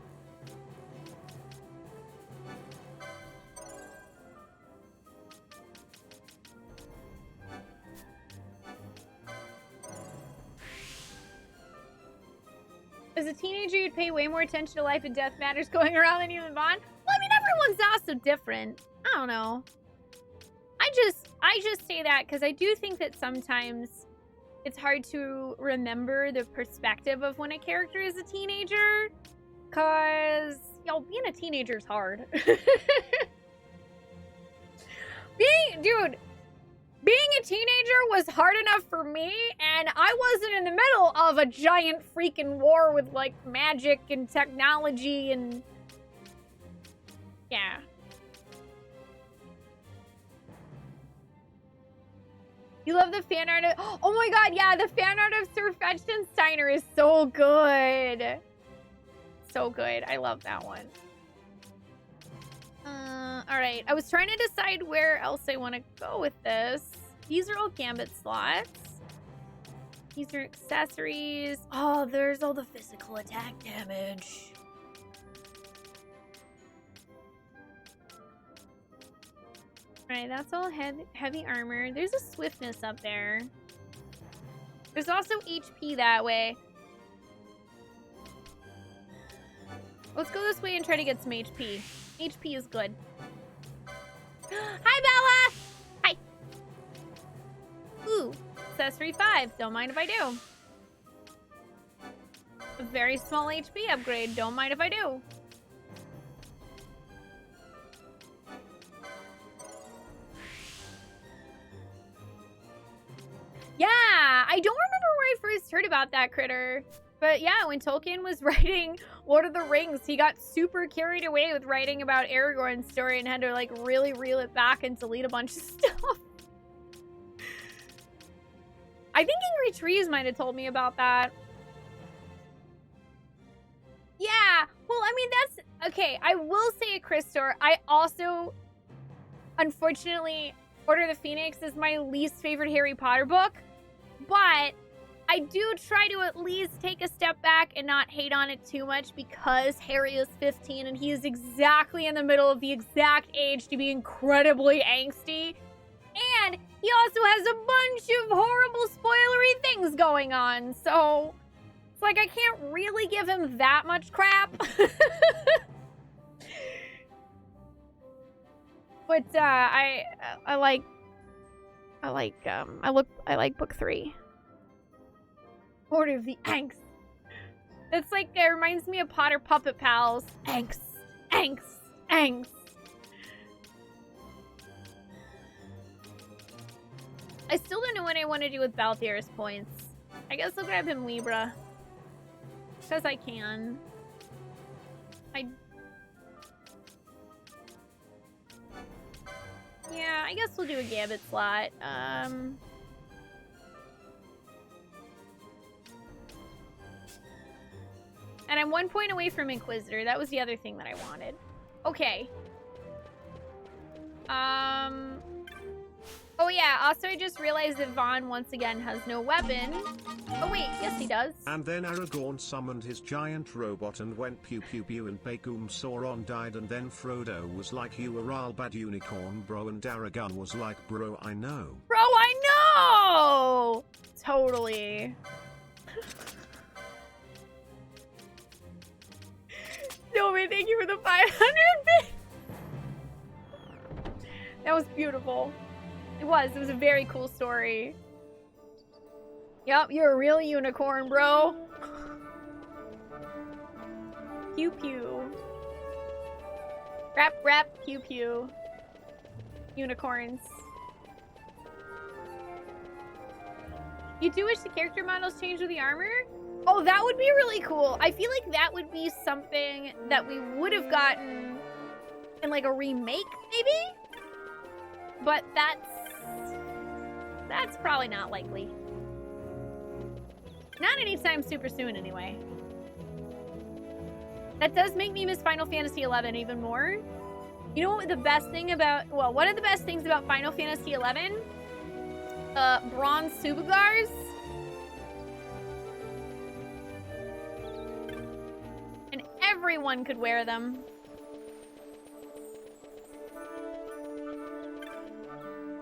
As a teenager, you'd pay way more attention to life and death matters going around than you and Vaughn. Well, I mean, everyone's also different. I don't know. I just say that because I do think that sometimes it's hard to remember the perspective of when a character is a teenager. Because, yo, being a teenager is hard. Being a teenager was hard enough for me, and I wasn't in the middle of a giant freaking war with, like, magic and technology and... Yeah. You love the fan art of... Oh my god, yeah, the fan art of Sir Fetchtonsteiner is so good. So good. I love that one. Alright. I was trying to decide where else I want to go with this. These are all gambit slots. These are accessories. Oh, there's all the physical attack damage. Alright, that's all heavy armor. There's a swiftness up there. There's also HP that way. Let's go this way and try to get some HP. HP is good. Hi, Bella! Hi! Ooh, accessory 5. Don't mind if I do. A very small HP upgrade. Don't mind if I do. Yeah, I don't remember where I first heard about that critter. But yeah, when Tolkien was writing Lord of the Rings, he got super carried away with writing about Aragorn's story and had to like really reel it back and delete a bunch of stuff. I think Angry Trees might have told me about that. Yeah, well, I mean, that's... Okay, I will say, Christor, I also, unfortunately, Order of the Phoenix is my least favorite Harry Potter book, but I do try to at least take a step back and not hate on it too much because Harry is 15 and he is exactly in the middle of the exact age to be incredibly angsty. And he also has a bunch of horrible spoilery things going on. So It's like I can't really give him that much crap. But I like book 3. Order of the Angst. It's like, it reminds me of Potter Puppet Pals. Angst, angst, angst. I still don't know what I want to do with Balthier's points. I guess I'll grab him Libra. Because I can. Yeah, I guess we'll do a Gambit slot. And I'm 1 point away from Inquisitor. That was the other thing that I wanted. Okay. Oh yeah, also I just realized that Vaughn once again has no weapon. Oh wait, yes he does.
And then Aragorn summoned his giant robot and went pew pew pew, and Begum Sauron died, and then Frodo was like, you were all bad unicorn bro, and Aragorn was like, bro I know.
Bro I know! Totally. Nomi, thank you for the 500 bits. That was beautiful. It was a very cool story. Yup, you're a real unicorn, bro. Pew pew. Rap rap pew pew. Unicorns. You do wish the character models changed with the armor? Oh, that would be really cool. I feel like that would be something that we would have gotten in like a remake, maybe? But that's probably not likely. Not anytime super soon, anyway. That does make me miss Final Fantasy XI even more. You know what the best thing about... Well, one of the best things about Final Fantasy XI? Bronze Subugars. And everyone could wear them.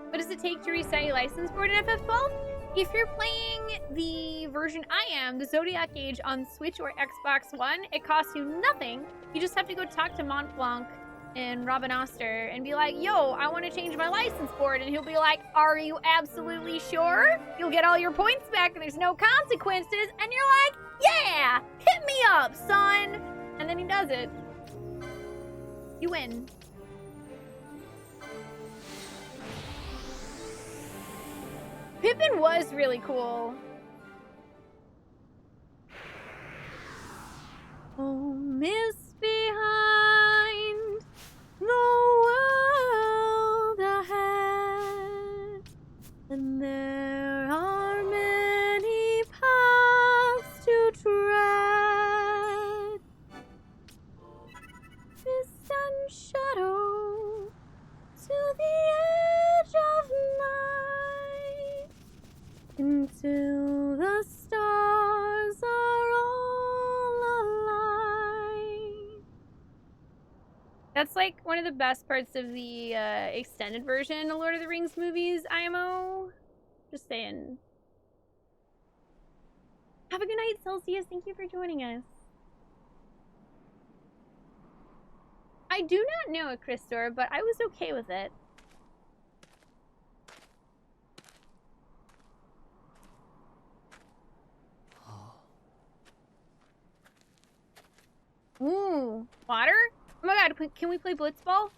What does it take to reset your license board in FF12? If you're playing the version I am, the Zodiac Age on Switch or Xbox One, it costs you nothing. You just have to go talk to Mont Blanc and Robin Oster and be like, yo, I want to change my license board. And he'll be like, are you absolutely sure? You'll get all your points back and there's no consequences. And you're like, yeah, hit me up, son. And then he does it. You win. Pippin was really cool. Oh, miss behind the world ahead, and there are many paths to tread. Mist and shadow to the edge of night, until the stars are all aligned. That's like one of the best parts of the extended version of Lord of the Rings movies, IMO. Just saying. Have a good night, Celsius. Thank you for joining us. I do not know a Christor, but I was okay with it. Ooh, water? Oh my god, can we play Blitzball?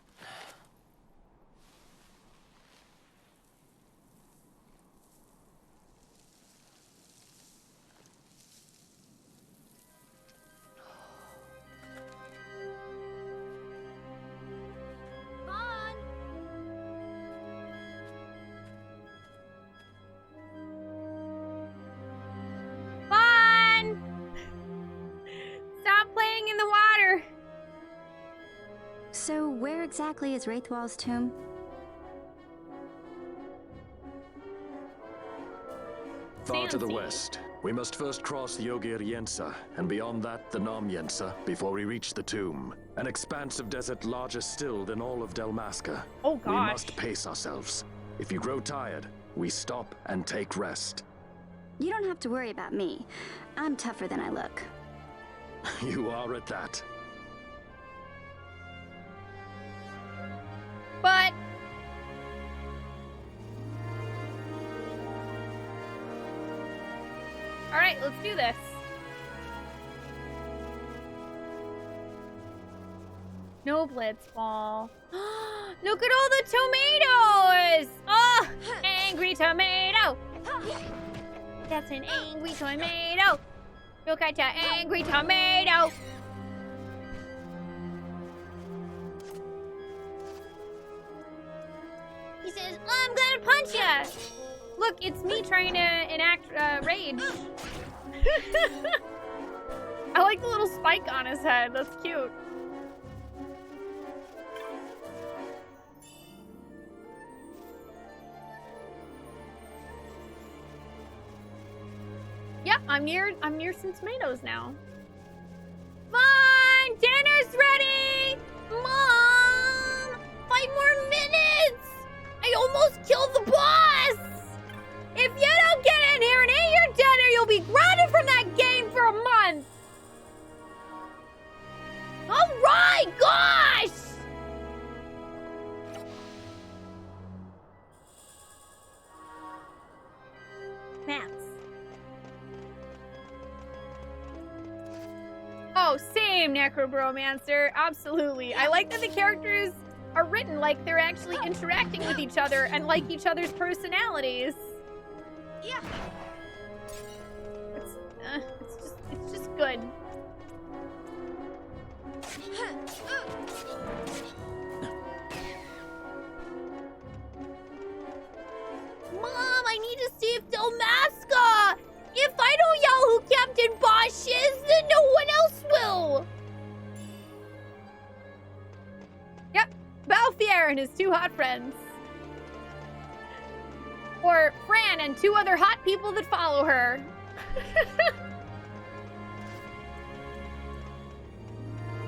So, where exactly is Wraithwall's tomb?
Far to the west. We must first cross the Yogir Yensa, and beyond that, the Nam Yensa, before we reach the tomb. An expanse of desert larger still than all of Delmasca.
Oh gosh.
We must pace ourselves. If you grow tired, we stop and take rest.
You don't have to worry about me. I'm tougher than I look.
You are at that.
But all right, let's do this. No blitzball. Look at all the tomatoes! Oh, angry tomato! That's an angry tomato! Look at that angry tomato! He says, I'm gonna punch ya! Look, it's me trying to enact rage. I like the little spike on his head. That's cute. Yep, I'm near some tomatoes now. Fine, dinner's ready! Mom! 5 more minutes! I almost killed the boss! If you don't get in here and eat your dinner, you'll be grounded from that game for a month! Alright, gosh! Maps. Oh, same, Necrobromancer. Absolutely. I like that the characters are written like they're actually interacting with each other and like each other's personalities. Yeah. It's just good. Mom, I need to see if Dalmasca! If I don't yell who Captain Bosch is, then no one else will! Yep, Balthier and his 2 hot friends. Or Fran and 2 other hot people that follow her.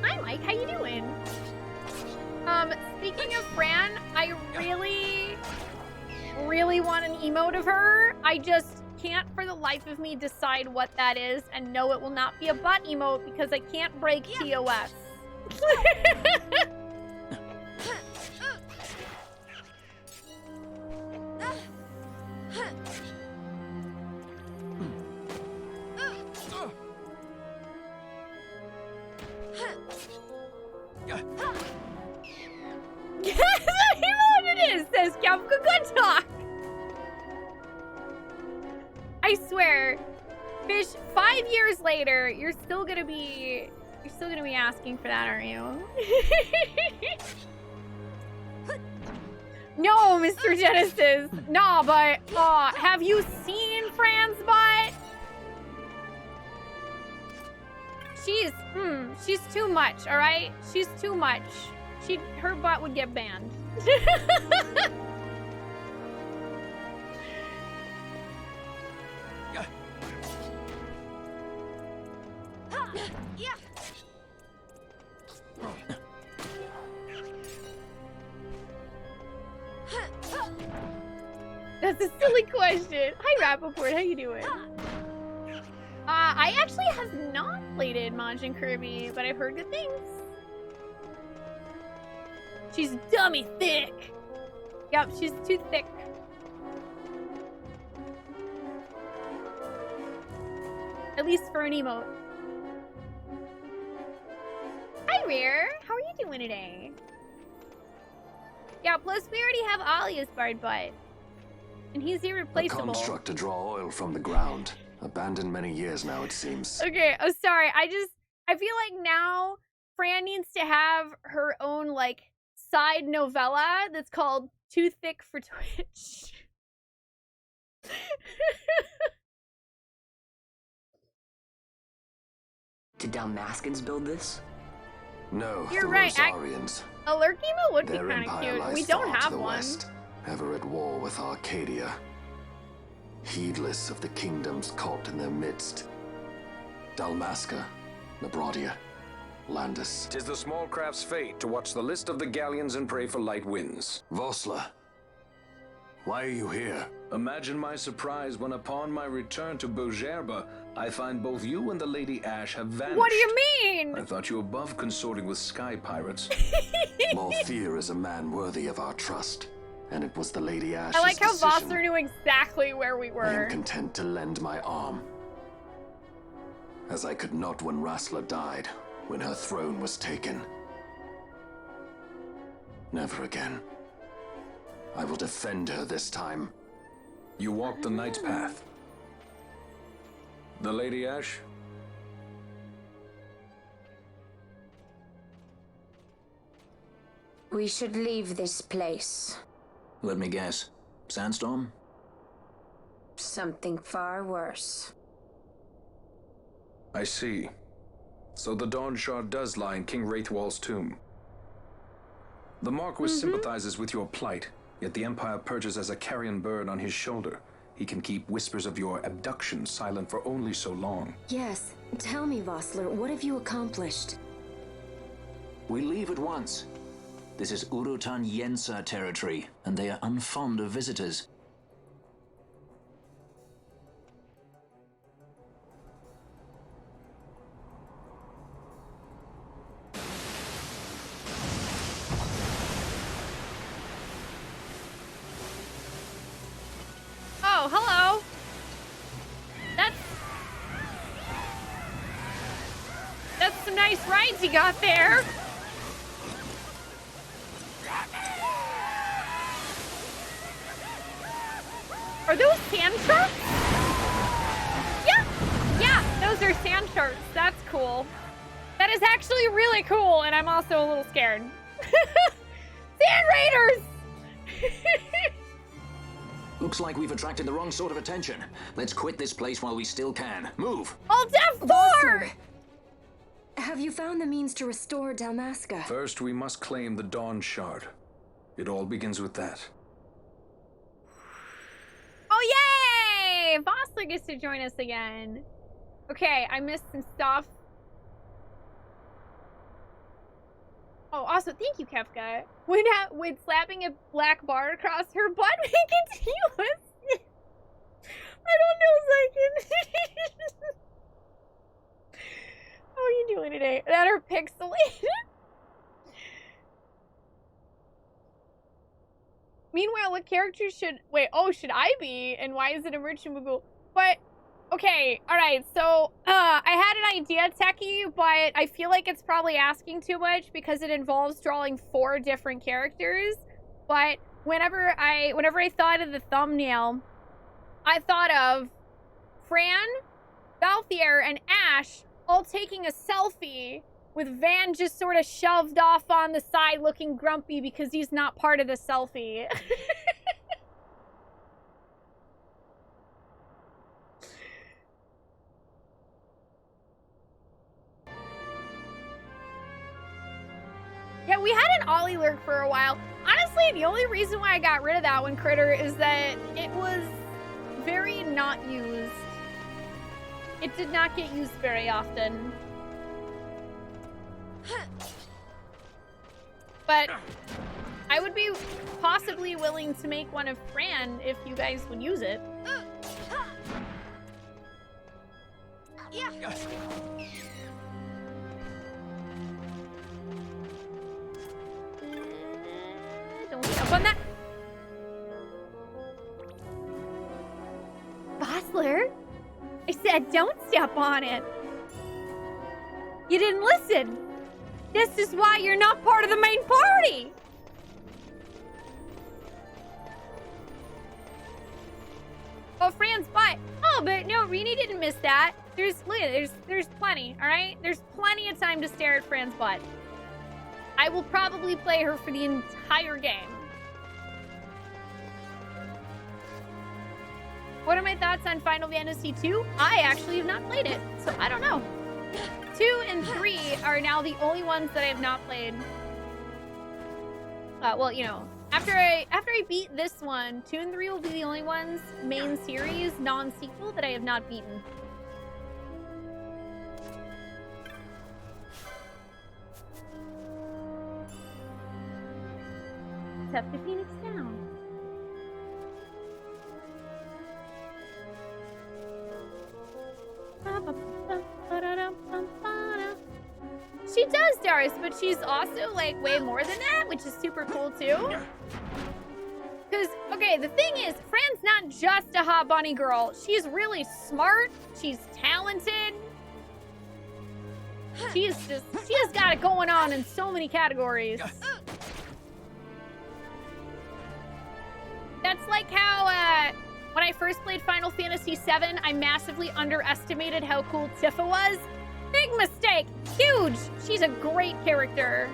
Hi, Mike. How you doing? Speaking of Fran, I really want an emote of her. I just can't for the life of me decide what that is, and no, it will not be a butt emote because I can't break TOS. Yes, I know what it is, says Kafka. Good talk. I swear, Fish, 5 years later, you're still gonna be asking for that, aren't you? No, Mr. Genesis. No, but have you seen Fran's butt? She's too much, all right? She's too much. Her butt would get banned. That's a silly question. Hi, Rappaport. How you doing? I actually have not played Majin Kirby, but I've heard good things. She's dummy thick. Yep, she's too thick. At least for an emote. Hi, Rare. How are you doing today? Yeah, plus we already have Alia's Bard Butt. And he's irreplaceable.
A construct to draw oil from the ground. Abandoned many years now, it seems.
Okay, oh, sorry. I feel like now Fran needs to have her own, like, side novella that's called Too Thick for Twitch.
Did Dalmascans build this?
No,
You're
the
right.
Rosarians.
A Lurkimo would be
Their
kind of
empire
cute.
lies
We don't
far to
have
the
one.
west, ever at war with Arcadia. Heedless of the kingdoms caught in their midst. Dalmasca, Nabrodia, Landis.
'Tis the small craft's fate to watch the list of the galleons and pray for light winds.
Vosla.
Why are you here? Imagine my surprise when upon my return to Beaugerbe, I find both you and the Lady Ash have vanished.
What do you mean?
I thought you above consorting with sky pirates.
Malthier is a man worthy of our trust, and it was the Lady Ash's
I like how
decision.
Vossler knew exactly where we
I
were.
am content to lend my arm, as I could not when Rassler died, when her throne was taken. Never again. I will defend her this time.
You walked the Knight's path. The Lady Ash?
We should leave this place.
Let me guess. Sandstorm?
Something far worse.
I see. So the Dawn Shard does lie in King Wraithwall's tomb. The Marquis sympathizes with your plight, yet the Empire perches as a carrion bird on his shoulder. He can keep whispers of your abduction silent for only so long.
Yes. Tell me, Vossler, what have you accomplished?
We leave at once. This is Urutan Yensa territory, and they are unfond of visitors.
Oh, hello. That's some nice rides you got there. Are those sand sharks? Yeah, those are sand sharks. That's cool. That is actually really cool, and I'm also a little scared. Sand raiders!
Looks like we've attracted the wrong sort of attention. Let's quit this place while we still can. Move!
Alt F4!
Have you found the means to restore Dalmasca?
First, we must claim the Dawn Shard. It all begins with that.
Oh, yay! Vossler gets to join us again. Okay, I missed some stuff. Oh, also, thank you, Kefka. Would slapping a black bar across her butt make it continuous? I don't know if I can. How are you doing today? That are pixelated? Meanwhile, what character should should I be? And why is it a merchant Google? But okay, all right. So I had an idea, Techie, but I feel like it's probably asking too much because it involves drawing 4 different characters. But whenever I thought of the thumbnail, I thought of Fran, Balthier, and Ash all taking a selfie with Van just sort of shoved off on the side looking grumpy because he's not part of the selfie. Yeah, we had an Ollie lurk for a while. Honestly, the only reason why I got rid of that one critter is that it was very not used. It did not get used very often. But I would be possibly willing to make one of Fran if you guys would use it. Don't step on that. Vossler, I said don't step on it. You didn't listen. This is why you're not part of the main party. Oh, Fran's butt. Oh, but no, Rini didn't miss that. Look at it, there's plenty, all right? There's plenty of time to stare at Fran's butt. I will probably play her for the entire game. What are my thoughts on Final Fantasy II? I actually have not played it, so I don't know. 2 and 3 are now the only ones that I have not played. Well, you know, after I beat this one, 2 and 3 will be the only ones, main series, non-sequel, that I have not beaten. Tough to Phoenix down. course, but she's also like way more than that, which is super cool too. Because, okay, the thing is, Fran's not just a hot bunny girl. She's really smart. She's talented. She has got it going on in so many categories. That's like how, when I first played Final Fantasy VII, I massively underestimated how cool Tifa was. Big mistake. Huge. She's a great character.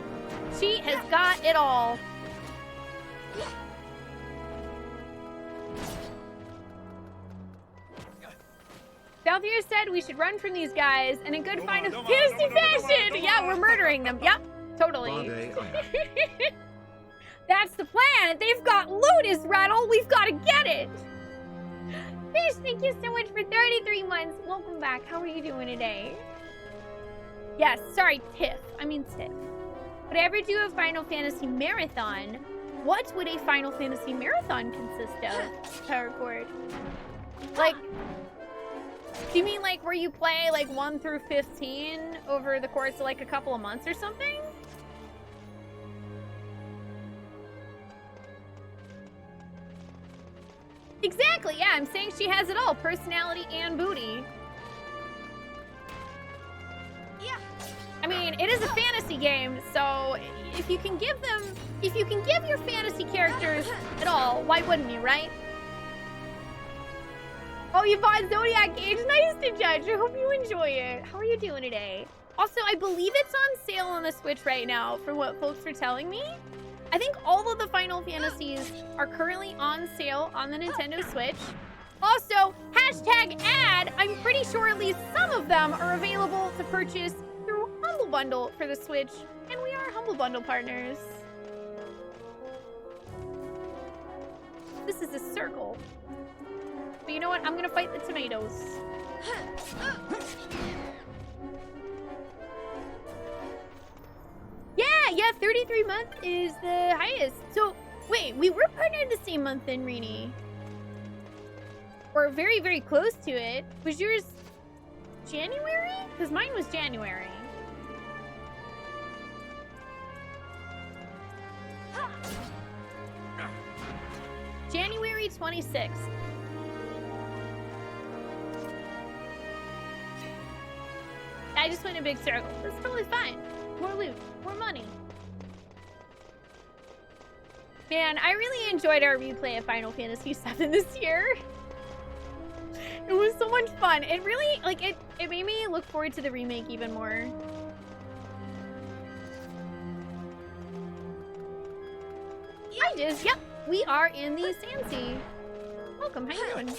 She has got it all. Valthier said we should run from these guys in a good Final Fantasy fashion. Yeah, we're murdering them. Yep, totally. That's the plan. They've got Lotus Rattle. We've got to get it. Fish, thank you so much for 33 months. Welcome back. How are you doing today? Yes, sorry, Tiff. I mean Tiff. Would I ever do a Final Fantasy marathon? What would a Final Fantasy marathon consist of? Power Chord. Like, do you mean like where you play like 1 through 15 over the course of like a couple of months or something? Exactly, yeah, I'm saying she has it all, personality and booty. Yeah. I mean, it is a fantasy game, so if you can give your fantasy characters it all, why wouldn't you, right? Oh, you bought Zodiac Age? Nice to judge. I hope you enjoy it. How are you doing today? Also, I believe it's on sale on the Switch right now, for what folks are telling me. I think all of the Final Fantasies are currently on sale on the Nintendo Switch. Also, hashtag ad, I'm pretty sure at least some of them are available to purchase through Humble Bundle for the Switch, and we are Humble Bundle partners. This is a circle. But you know what? I'm gonna fight the tomatoes. Yeah, 33 month is the highest. So, wait, we were partnered the same month then, Rini. Or very, very close to it. Was yours January? Because mine was January. January 26th. I just went in a big circle. That's totally fine. More loot, more money. Man, I really enjoyed our replay of Final Fantasy VII this year. It was so much fun. It really, like, it made me look forward to the remake even more. Hi, Diz. Yep, we are in the Sandsea. Welcome, how you doing?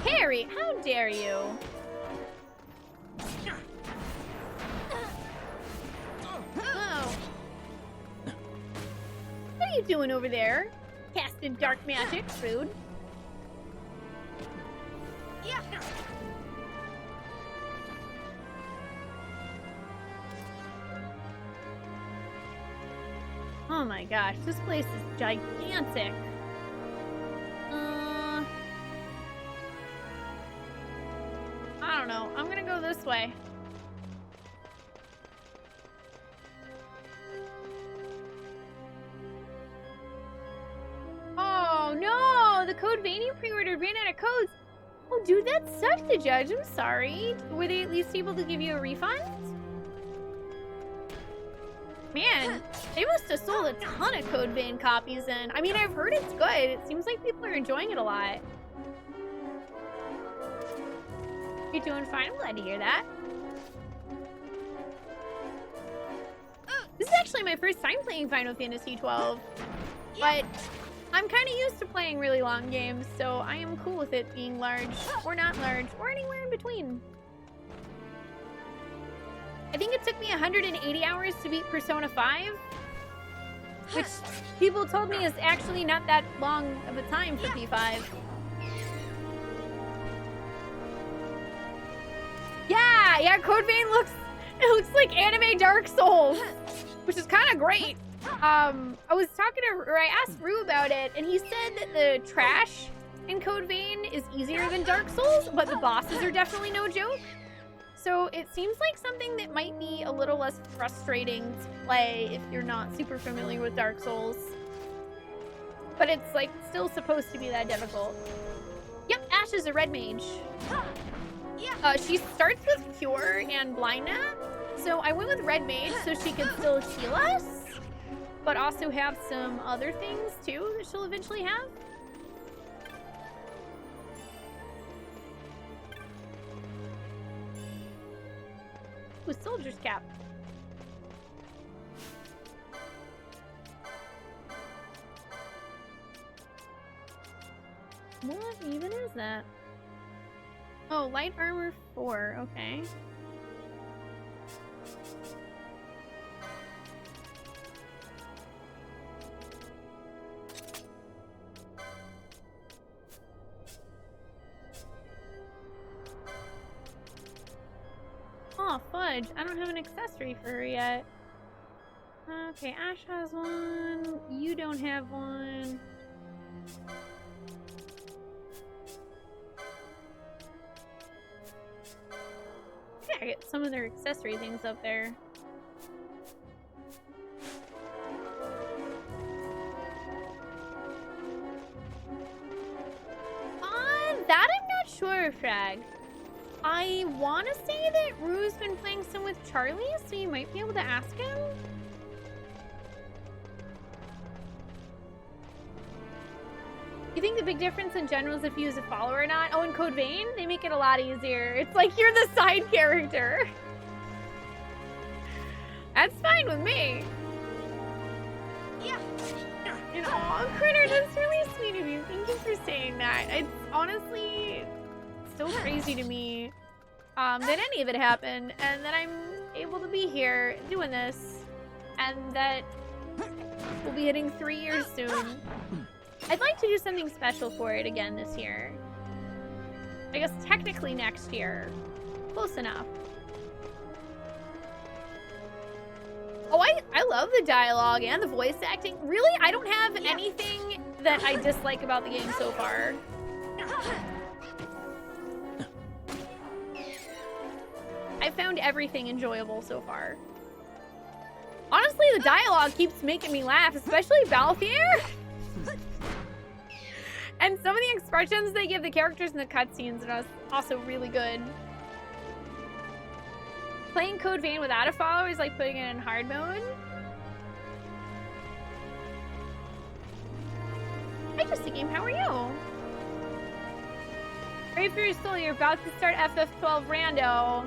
Harry, how dare you? Oh. What are you doing over there? Casting dark magic, rude. Oh my gosh, this place is gigantic. I don't know. I'm gonna go this way. Oh no! The Code Vein you pre-ordered ran out of codes. Oh dude, that sucks to judge. I'm sorry. Were they at least able to give you a refund? Man, they must have sold a ton of Code Vein copies then. I mean, I've heard it's good. It seems like people are enjoying it a lot. You're doing fine. I'm glad to hear that. This is actually my first time playing Final Fantasy XII, but I'm kind of used to playing really long games, so I am cool with it being large, or not large, or anywhere in between. I think it took me 180 hours to beat Persona 5, which people told me is actually not that long of a time for P5. Yeah, Code Vein looks like anime Dark Souls, which is kind of great. I was talking to, or I asked Rue about it, and he said that the trash in Code Vein is easier than Dark Souls, but the bosses are definitely no joke. So it seems like something that might be a little less frustrating to play if you're not super familiar with Dark Souls. But it's like still supposed to be that difficult. Yep, Ash is a red mage. She starts with Cure and Blindness, so I went with red mage so she can still heal us, but also have some other things too that she'll eventually have. Ooh, soldier's cap. What even is that? Oh, light armor 4, okay. Oh, fudge. I don't have an accessory for her yet. Okay, Ash has one. You don't have one. I get some of their accessory things up there. That I'm not sure, Frag. I want to say that Rue's been playing some with Charlie, so you might be able to ask him. You think the big difference in general is if you use a follower or not? Oh, in Code Vein, they make it a lot easier. It's like you're the side character. That's fine with me. Yeah. You know, aw, Critter, that's really sweet of you. Thank you for saying that. It's honestly still crazy to me that any of it happened, and that I'm able to be here doing this, and that we'll be hitting 3 years soon. I'd like to do something special for it again this year. I guess technically next year. Close enough. Oh, I love the dialogue and the voice acting. Really, I don't have anything that I dislike about the game so far. I found everything enjoyable so far. Honestly, the dialogue keeps making me laugh, especially Balthier. And some of the expressions they give the characters in the cutscenes are also really good. Playing Code Vein without a follower is like putting it in hard mode. Hi, Just a Game, how are you? Brave for your soul, you're about to start FF12 Rando.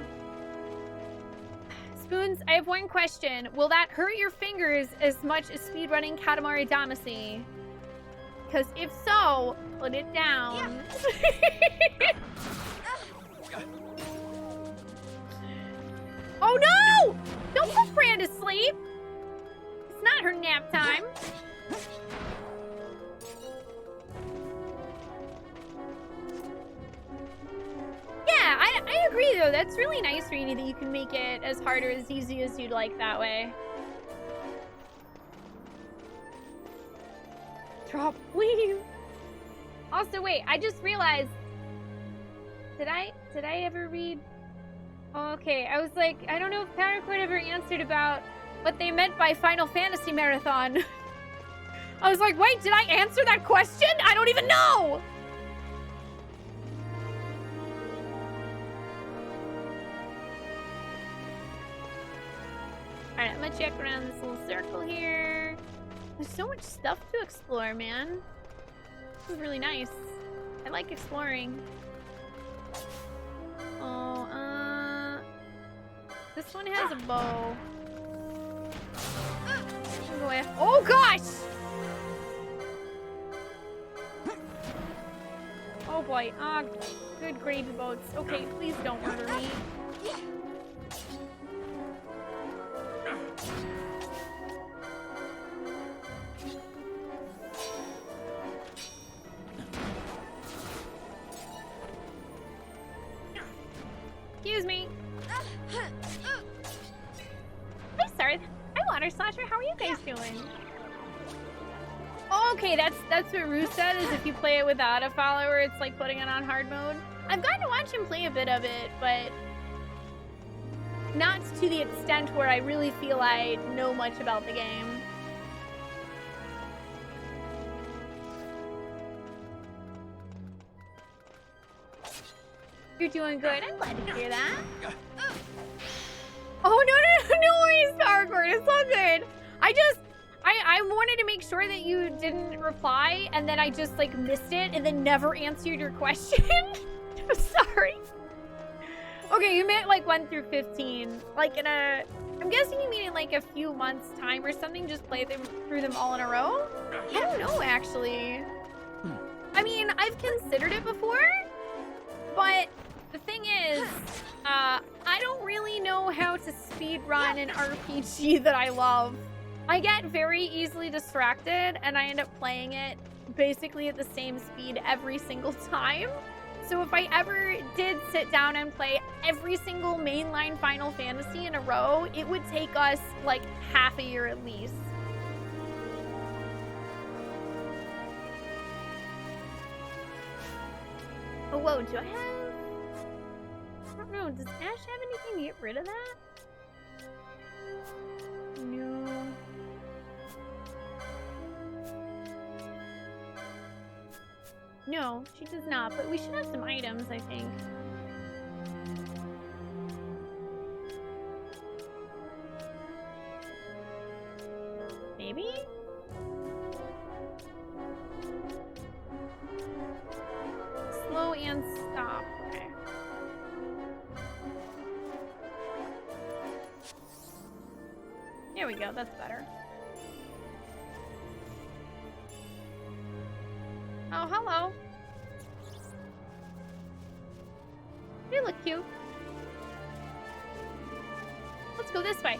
Spoons, I have one question. Will that hurt your fingers as much as speedrunning Katamari Damacy? Because if so, put it down. Yeah. Oh no! Don't put Fran to sleep! It's not her nap time. Yeah, I agree though. That's really nice, Rini, that you can make it as hard or as easy as you'd like that way. Drop, please. Also, wait, I just realized. Did I ever read? Oh, okay, I was like, I don't know if PowerCode ever answered about what they meant by Final Fantasy Marathon. I was like, wait, did I answer that question? I don't even know! Alright, I'm gonna check around this little circle here. There's so much stuff to explore, man. This is really nice. I like exploring. Oh, this one has a bow. Oh gosh! Oh boy. Ah, good gravy boats. Okay, please don't murder me. Excuse me. Hey, sir. Hi, Water Slasher. How are you guys doing? Oh, Oh, okay, that's what Rue said, is if you play it without a follower, it's like putting it on hard mode. I've gotten to watch him play a bit of it, but not to the extent where I really feel I know much about the game. You're doing good. I'm glad to hear that. Oh, no worries, PowerCord. It's all good. I wanted to make sure that you didn't reply, and then I just, like, missed it and then never answered your question. I'm sorry. Okay, you meant, like, 1 through 15. Like, I'm guessing you mean in, like, a few months' time or something, just play through them all in a row? I don't know, actually. I mean, I've considered it before, but the thing is, I don't really know how to speedrun an RPG that I love. I get very easily distracted, and I end up playing it basically at the same speed every single time. So if I ever did sit down and play every single mainline Final Fantasy in a row, it would take us like half a year at least. Oh, whoa, do I have... I don't know, does Ash have anything to get rid of that? No. No, she does not, but we should have some items, I think. Maybe? Slow and stop. Okay. There we go, that's better. Oh, hello. You look cute. Let's go this way.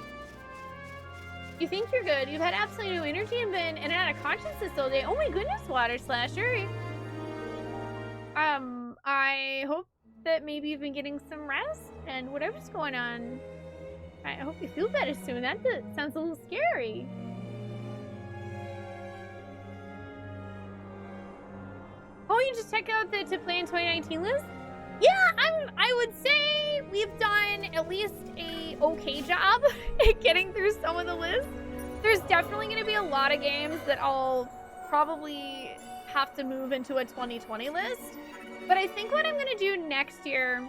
You think you're good. You've had absolutely no energy and been in and out of consciousness all day. Oh my goodness, Water Slasher. I hope that maybe you've been getting some rest and whatever's going on. I hope you feel better soon. That sounds a little scary. Oh, you just checked out the To Play in 2019 list? Yeah, I would say we've done at least a okay job at getting through some of the lists. There's definitely going to be a lot of games that I'll probably have to move into a 2020 list. But I think what I'm going to do next year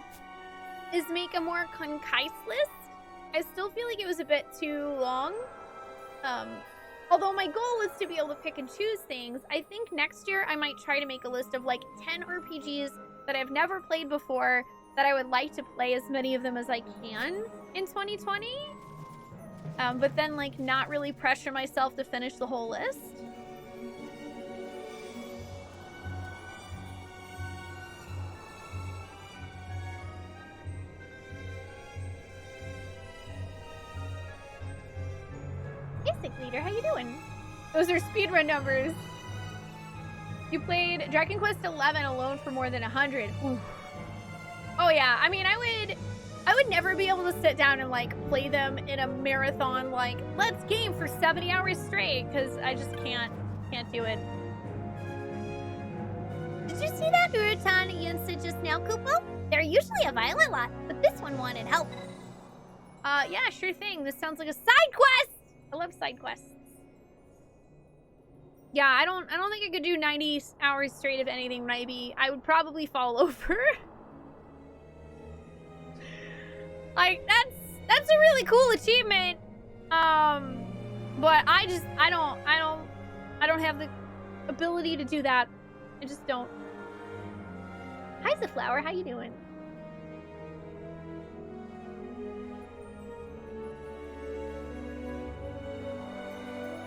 is make a more concise list. I still feel like it was a bit too long. Although my goal is to be able to pick and choose things, I think next year I might try to make a list of like 10 RPGs that I've never played before that I would like to play as many of them as I can in 2020. But then like not really pressure myself to finish the whole list. Basic Leader, how you doing? Those are speedrun numbers. You played Dragon Quest XI alone for more than 100. Ooh. Oh yeah, I mean, I would never be able to sit down and like play them in a marathon, like let's game for 70 hours straight, because I just can't do it.
Did you see that Urutan Yunsa just now, Kupo? They're usually a violent lot, but this one wanted help.
Yeah, sure thing. This sounds like a side quest. I love side quests. Yeah, I don't think I could do 90 hours straight of anything, maybe. I would probably fall over. Like, that's a really cool achievement. But I don't have the ability to do that. I just don't. Hi, Zaflower, how you doing?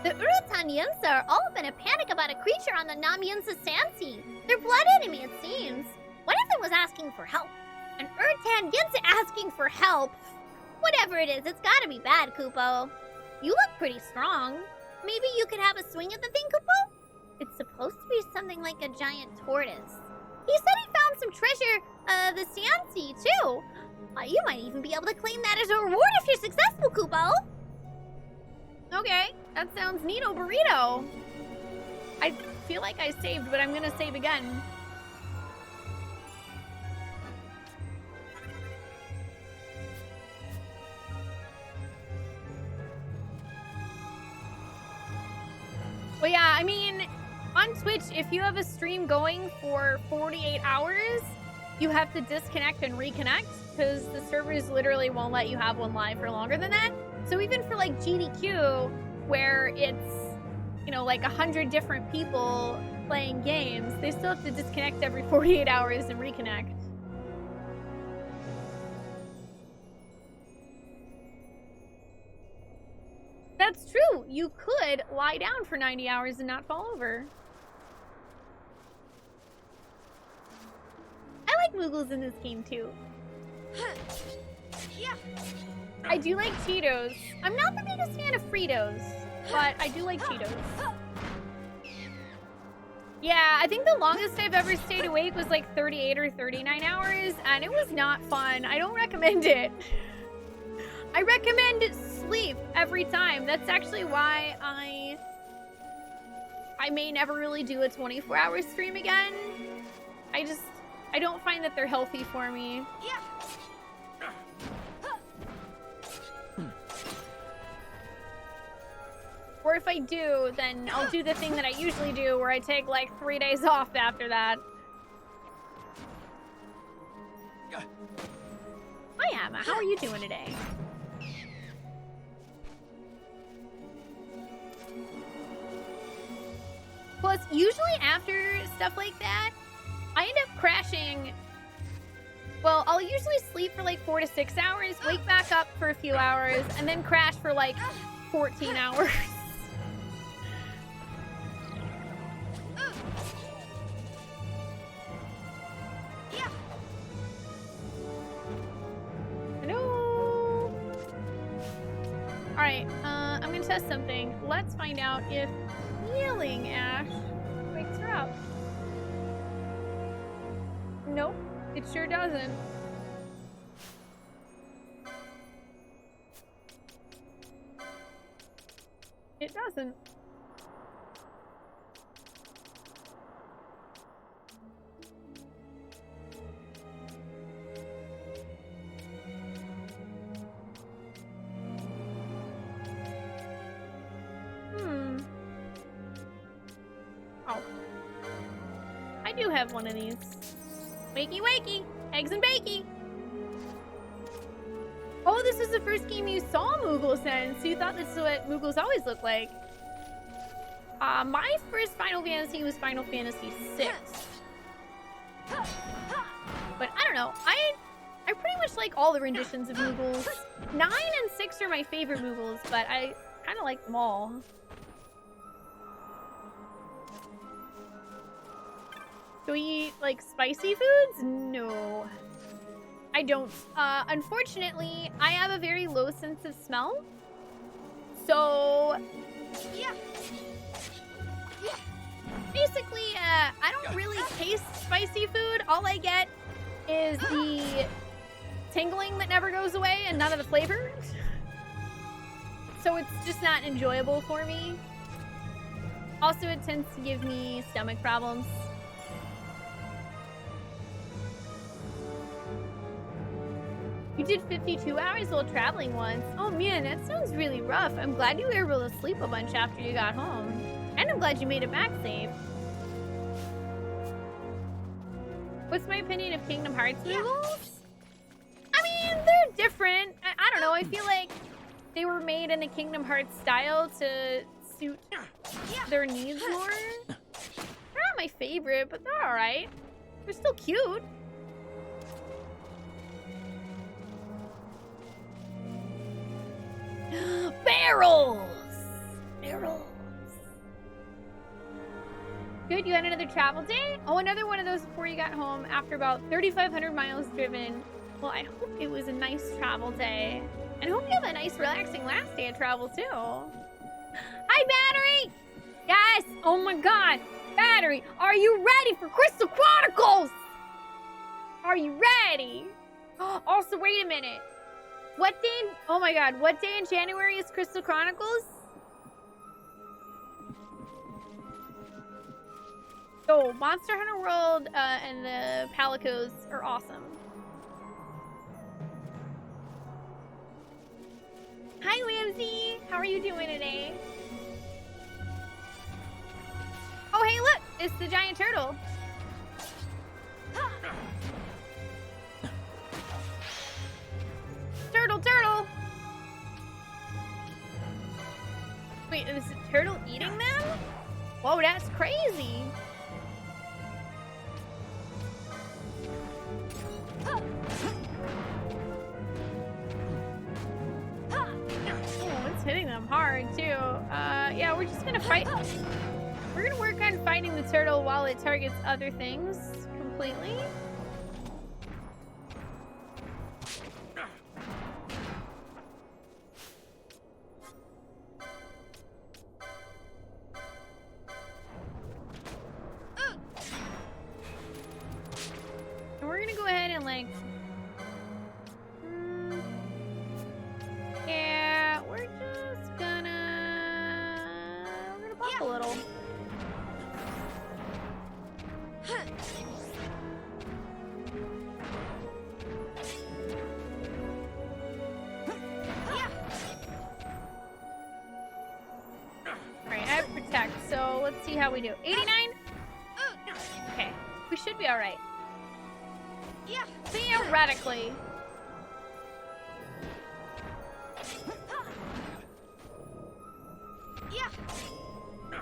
The Urutan Yunsa are all up in a panic about a creature on the Nam Yunsa Sansi. They're blood enemy, it seems. One of them was asking for help. An Urutan Yunsa asking for help? Whatever it is, it's gotta be bad, Kupo. You look pretty strong. Maybe you could have a swing at the thing, Kupo? It's supposed to be something like a giant tortoise. He said he found some treasure, the Sansi, too. You might even be able to claim that as a reward if you're successful, Kupo.
Okay, that sounds neato burrito. I feel like I saved, but I'm gonna save again. Well, yeah, I mean, on Twitch, if you have a stream going for 48 hours, you have to disconnect and reconnect because the servers literally won't let you have one live for longer than that. So even for like GDQ, where it's, you know, like 100 different people playing games, they still have to disconnect every 48 hours and reconnect. That's true. You could lie down for 90 hours and not fall over. I like Moogles in this game too. I do like Cheetos. I'm not the biggest fan of Fritos, but I do like Cheetos. Yeah, I think the longest I've ever stayed awake was like 38 or 39 hours, and it was not fun. I don't recommend it. I recommend sleep every time. That's actually why I may never really do a 24-hour stream again. I don't find that they're healthy for me. Or if I do, then I'll do the thing that I usually do where I take like 3 days off after that. Hi, Emma. How are you doing today? Plus, usually after stuff like that, I end up crashing. Well, I'll usually sleep for like 4 to 6 hours, wake back up for a few hours, and then crash for like 14 hours. Hello? Alright, I'm gonna test something. Let's find out if healing Ash wakes her up. Nope, it sure doesn't. It doesn't. Oh. I do have one of these. Wakey wakey! Eggs and bakey! Oh, this is the first game you saw Moogles in, so you thought this is what Moogles always look like. My first Final Fantasy was Final Fantasy VI. But I don't know, I pretty much like all the renditions of Moogles. 9 and 6 are my favorite Moogles, but I kind of like them all. Do we eat, like, spicy foods? No. I don't. Unfortunately, I have a very low sense of smell. So, basically, I don't really taste spicy food. All I get is the tingling that never goes away and none of the flavor. So it's just not enjoyable for me. Also, it tends to give me stomach problems. You did 52 hours while traveling once. Oh man, that sounds really rough. I'm glad you were able to sleep a bunch after you got home. And I'm glad you made it back safe. What's my opinion of Kingdom Hearts Moogles? I mean, they're different. I don't know, I feel like they were made in a Kingdom Hearts style to suit their needs more. They're not my favorite, but they're alright. They're still cute. Barrels! Barrels. Good, you had another travel day? Oh, another one of those before you got home after about 3,500 miles driven. Well, I hope it was a nice travel day. And I hope you have a nice, relaxing last day of travel, too. Hi, Battery! Guys, oh my god. Battery, are you ready for Crystal Chronicles? Are you ready? Also, wait a minute. What day, oh my god, what day in January is Crystal Chronicles? Oh, Monster Hunter World and the Palicos are awesome. Hi, Wamsy. How are you doing today? Oh, hey, look. It's the giant turtle. Turtle, turtle. Wait, is the turtle eating them? Whoa, that's crazy. Oh, it's hitting them hard too. Yeah, we're just gonna fight. We're gonna work on fighting the turtle while it targets other things completely. And we're gonna go ahead and like, yeah, we're gonna pop a little. Alright, I have protect, so let's see how we do. 89? Okay, we should be alright. Yeah, theoretically.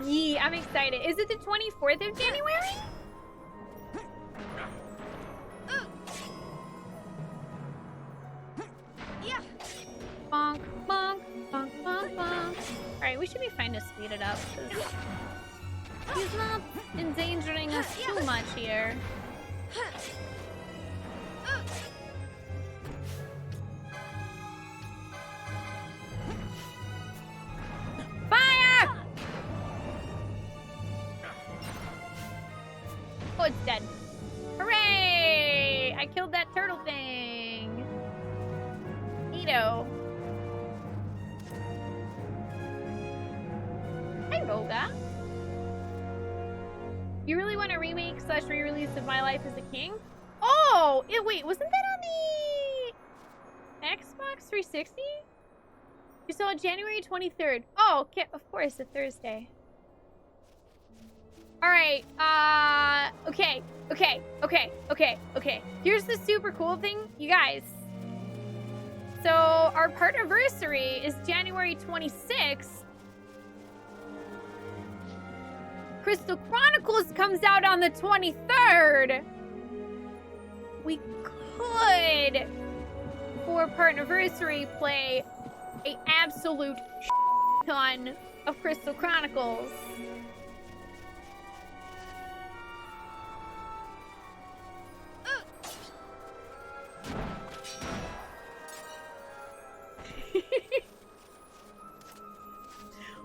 Yeah, I'm excited. Is it the 24th of January? Bonk, bonk, bonk, bonk, bonk. Alright, we should be fine to speed it up, because he's not endangering us too much here. Fire! Oh, it's dead. Hooray! I killed that turtle thing. Neato. Hi, Roga. You really want a remake / re-release of My Life as a King? Oh! Wait, wasn't that on the Xbox 360? You saw it January 23rd. Oh, okay, of course, a Thursday. Alright, okay. Here's the super cool thing, you guys. So, our partnerversary is January 26th. Crystal Chronicles comes out on the 23rd. We could, for partnerversary, play an absolute ton of Crystal Chronicles.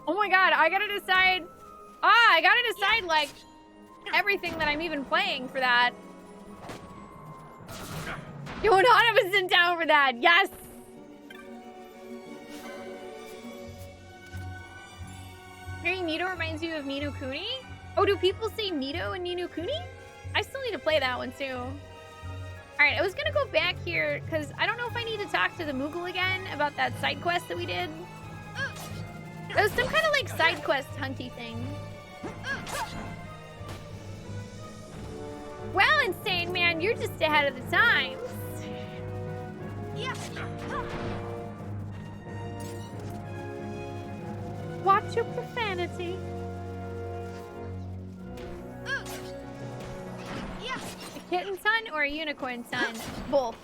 Oh my god, I gotta decide. I gotta decide, like, everything that I'm even playing for that. You're 100% down for that, yes! Hearing Nito reminds you of Ni no Kuni? Oh, do people say Nito and Ni no Kuni? I still need to play that one, too. Alright, I was gonna go back here, because I don't know if I need to talk to the Moogle again about that side quest that we did. It was some kind of, like, side quest hunty thing. Well, Insane Man, you're just ahead of the times. Watch your profanity. A kitten son or a unicorn son? Both.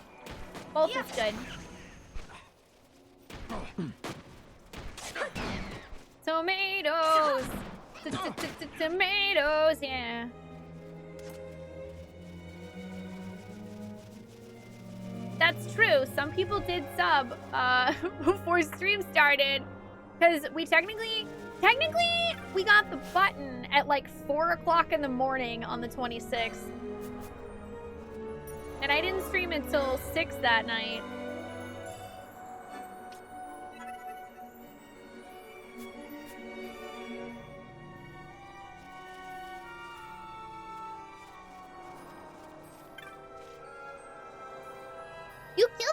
Both is good. Tomatoes! Tomatoes, yeah. That's true. Some people did sub before stream started. Because we technically we got the button at like 4 o'clock in the morning on the 26th. And I didn't stream until 6 that night.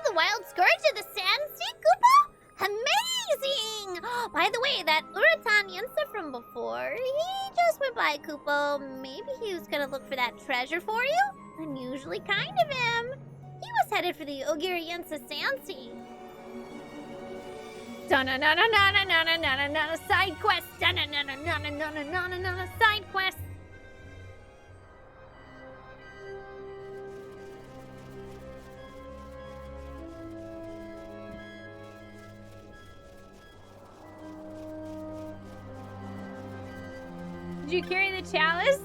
the wild scourge of the Sand Sea, Kupo? Amazing! By the way, that Urutan Yensa from before, he just went by, Kupo. Maybe he was gonna look for that treasure for you? Unusually kind of him. He was headed for the Ogir Yensa Sand Sea. Side quest. Side quest.
Did you carry the chalice?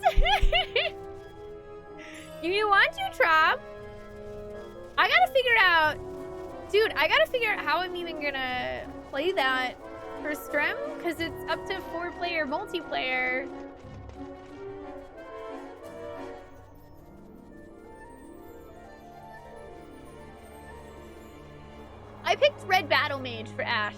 You want to, Trop? I gotta figure out... Dude, I gotta figure out how I'm even gonna play that for Strem, because it's up to 4-player multiplayer. I picked Red Battle Mage for Ash.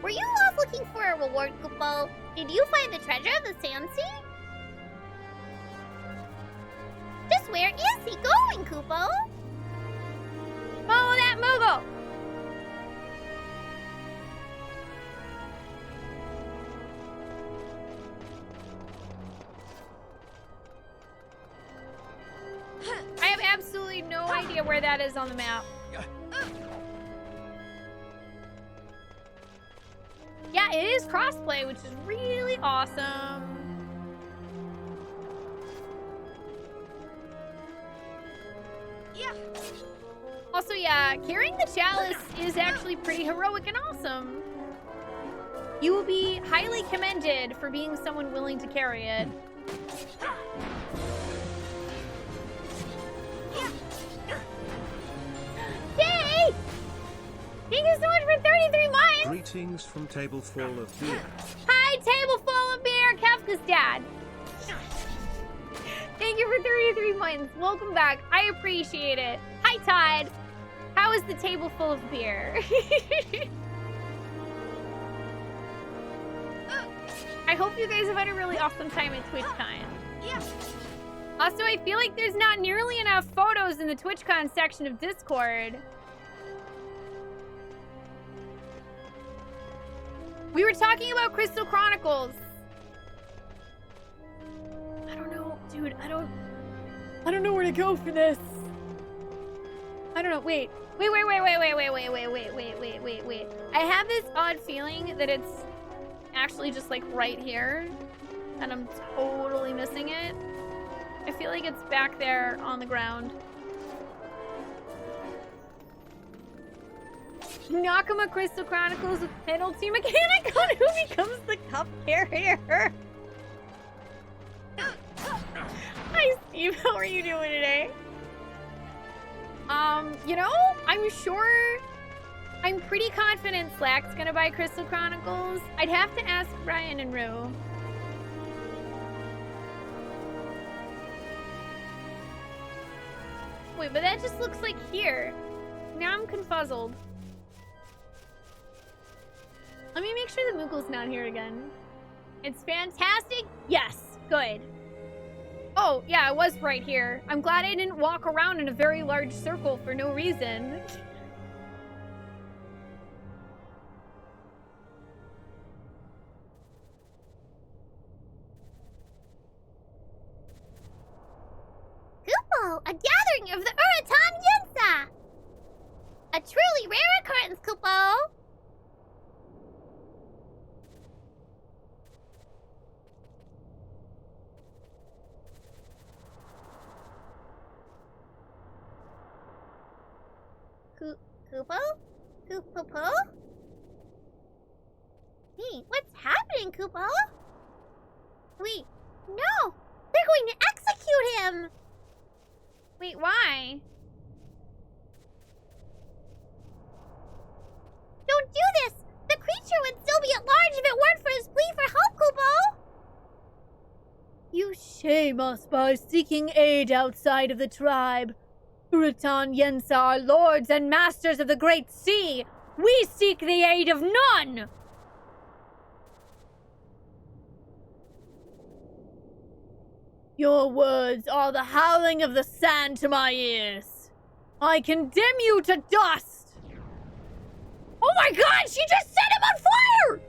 Were you off looking for a reward, Kupo? Did you find the treasure of the Sand Sea? Just where is he going, Kupo?
Follow that Moogle! I have absolutely no idea where that is on the map. Yeah, it is crossplay, which is really awesome. Yeah. Also, yeah, carrying the chalice is actually pretty heroic and awesome. You will be highly commended for being someone willing to carry it. Yay! Thank you so much for 33 months!
Greetings from Table Full of Beer.
Hi, Table Full of Beer, Kafka's dad. Thank you for 33 months. Welcome back. I appreciate it. Hi, Todd. How is the table full of beer? I hope you guys have had a really awesome time at TwitchCon. Yeah. Also, I feel like there's not nearly enough photos in the TwitchCon section of Discord. We were talking about Crystal Chronicles. I don't know, dude. I don't know where to go for this. I don't know. Wait. I have this odd feeling that it's actually just like right here, and I'm totally missing it. I feel like it's back there on the ground. Nakama Crystal Chronicles with penalty mechanic on who becomes the cup carrier. Hi, Steve. How are you doing today? You know, I'm pretty confident Slack's gonna buy Crystal Chronicles. I'd have to ask Brian and Rue. Wait, but that just looks like here. Now I'm confuzzled. Let me make sure the Moogle's not here again. It's fantastic. Yes, good. Oh, yeah, it was right here. I'm glad I didn't walk around in a very large circle for no reason.
Kupo, a gathering of the Urutan Yensa! A truly rare occurrence, Kupo! Kupo? Kupo? Hey, what's happening, Kupo? Wait, no! They're going to execute him!
Wait, why?
Don't do this! The creature would still be at large if it weren't for his plea for help, Kupo!
You shame us by seeking aid outside of the tribe. Urutan Yensa are lords and masters of the Great Sea. We seek the aid of none! Your words are the howling of the sand to my ears. I condemn you to dust. Oh my god, she just set him on fire!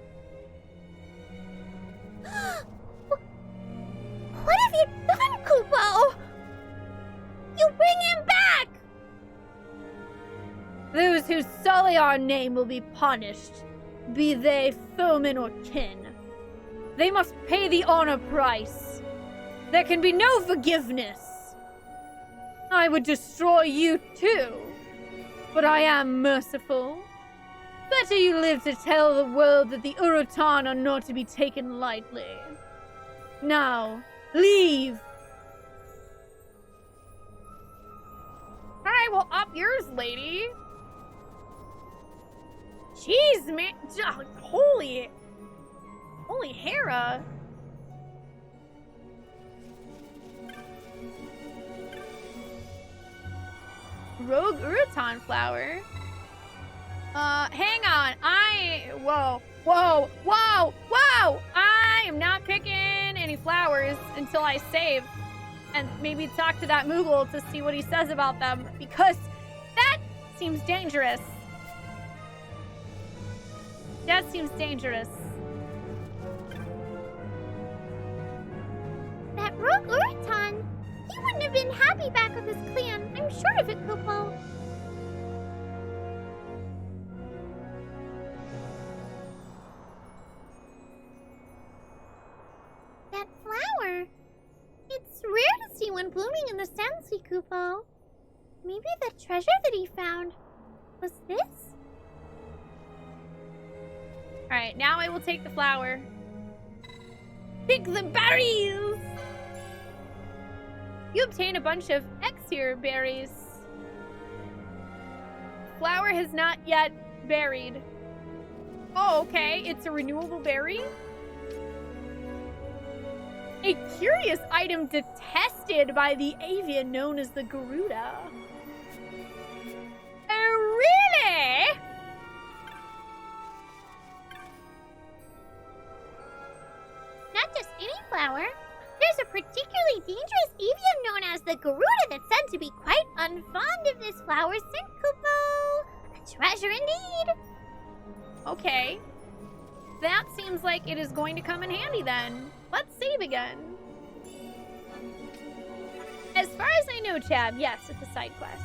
What have you done, Kupo? You bring him back!
Those who sully our name will be punished, be they foemen or kin. They must pay the honor price. There can be no forgiveness. I would destroy you too, but I am merciful. Better you live to tell the world that the Urutan are not to be taken lightly. Now, leave. Alright, well, up yours, lady. Jeez, man. Holy Hera. Rogue Urutan flower. Hang on. Whoa. I am not picking any flowers until I save and maybe talk to that Moogle to see what he says about them, because that seems dangerous. That seems dangerous.
That rogue Urutan, he wouldn't have been happy back with his clan. I'm sure of it, Kupo. That flower. It's rare to see one blooming in the Sansi, Kupo. Maybe the treasure that he found was this?
Alright, now I will take the flower. Pick the berries! You obtain a bunch of Exir berries. Flower has not yet berried. Oh, okay. It's a renewable berry? A curious item detested by the avian known as the Garuda. Oh, really?
Not just any flower. There's a particularly dangerous avian known as the Garuda that's said to be quite unfond of this flower's scent, Kupo. A treasure indeed.
Okay. That seems like it is going to come in handy then. Let's save again. As far as I know, Chab, yes, it's a side quest.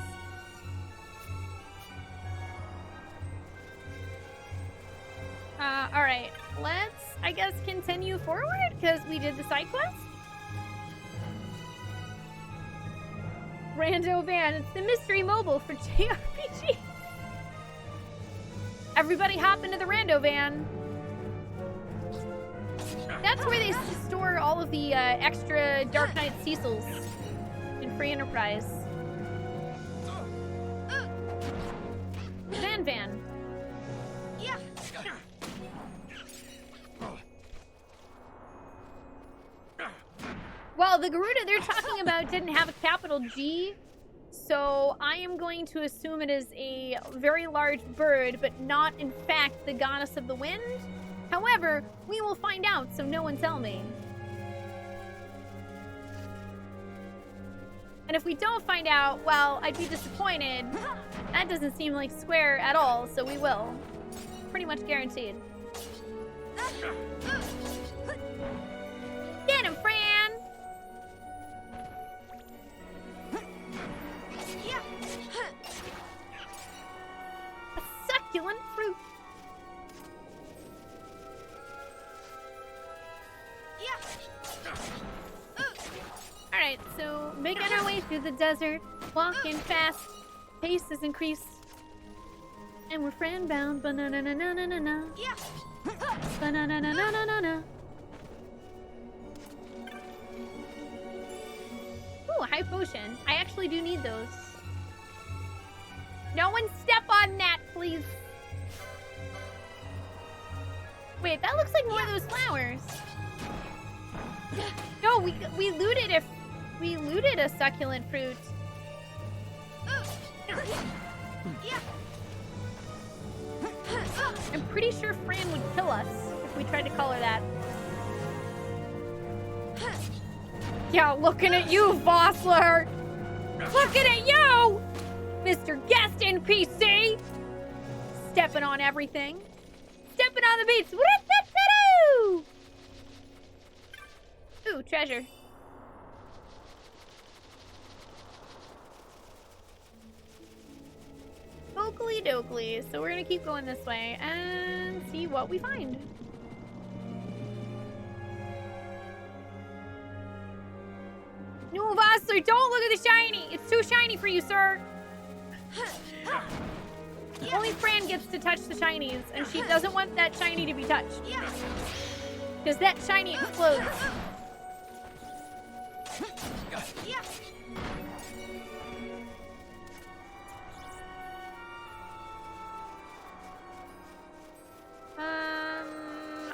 Alright. Let's, I guess, continue forward because we did the side quest. Rando van, it's the mystery mobile for JRPG. Everybody hop into the Rando van. That's where they store all of the extra Dark Knight Cecils in Free Enterprise. Van.
Yeah.
Well, the Garuda they're talking about didn't have a capital G, so I am going to assume it is a very large bird, but not, in fact, the goddess of the wind. However, we will find out, so no one tell me. And if we don't find out, well, I'd be disappointed. That doesn't seem like square at all, so we will. Pretty much guaranteed. Get him, Fran! A succulent fruit. Alright, so making our way through the desert, walking fast, pace is increased, and we're friend bound. Ba-na-na-na-na-na-na. Ba-na-na-na-na-na-na. Ooh, a high potion. I actually do need those. No one step on that, please. Wait, that looks like more of those flowers. No, we looted a succulent fruit. I'm pretty sure Fran would kill us if we tried to call her that. Yeah, looking at you, Vossler. Looking at you, Mr. Guest NPC. Stepping on everything. Stepping on the beats. Ooh, treasure. Oakley dokley. So we're gonna keep going this way and see what we find. No, Vossler, don't look at the shiny. It's too shiny for you, sir. Only Fran gets to touch the shinies, and she doesn't want that shiny to be touched. Because that shiny explodes.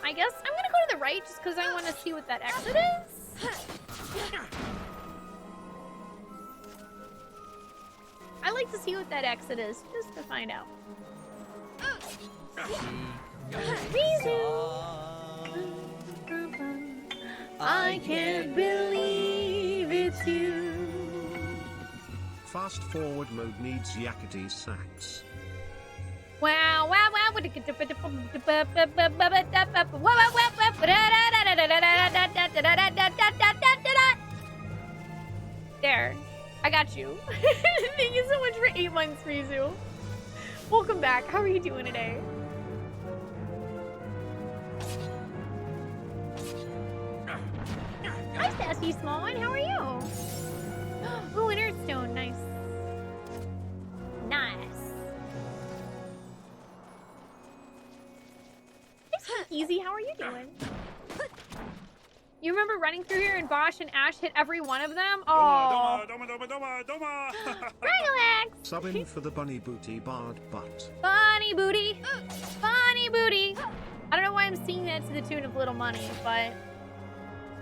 I guess I'm gonna go to the right just because I want to see what that exit is. I like to see what that exit is, just to find out. I can't believe it's you.
Fast forward mode needs Yakety sax.
Wow, wow, wow. There. I got you. Thank you so much for 8 months, Rizu. Welcome back. How are you doing today? Hi, Sassy Small One. How are you? Ooh, an Earthstone. Nice. Nice. Easy, how are you doing? You remember running through here and Bosch and Ash hit every one of them? Oh. Regalax!
Subbing for the bunny booty barred butt.
Bunny booty. Bunny booty. I don't know why I'm singing that to the tune of Little Money, but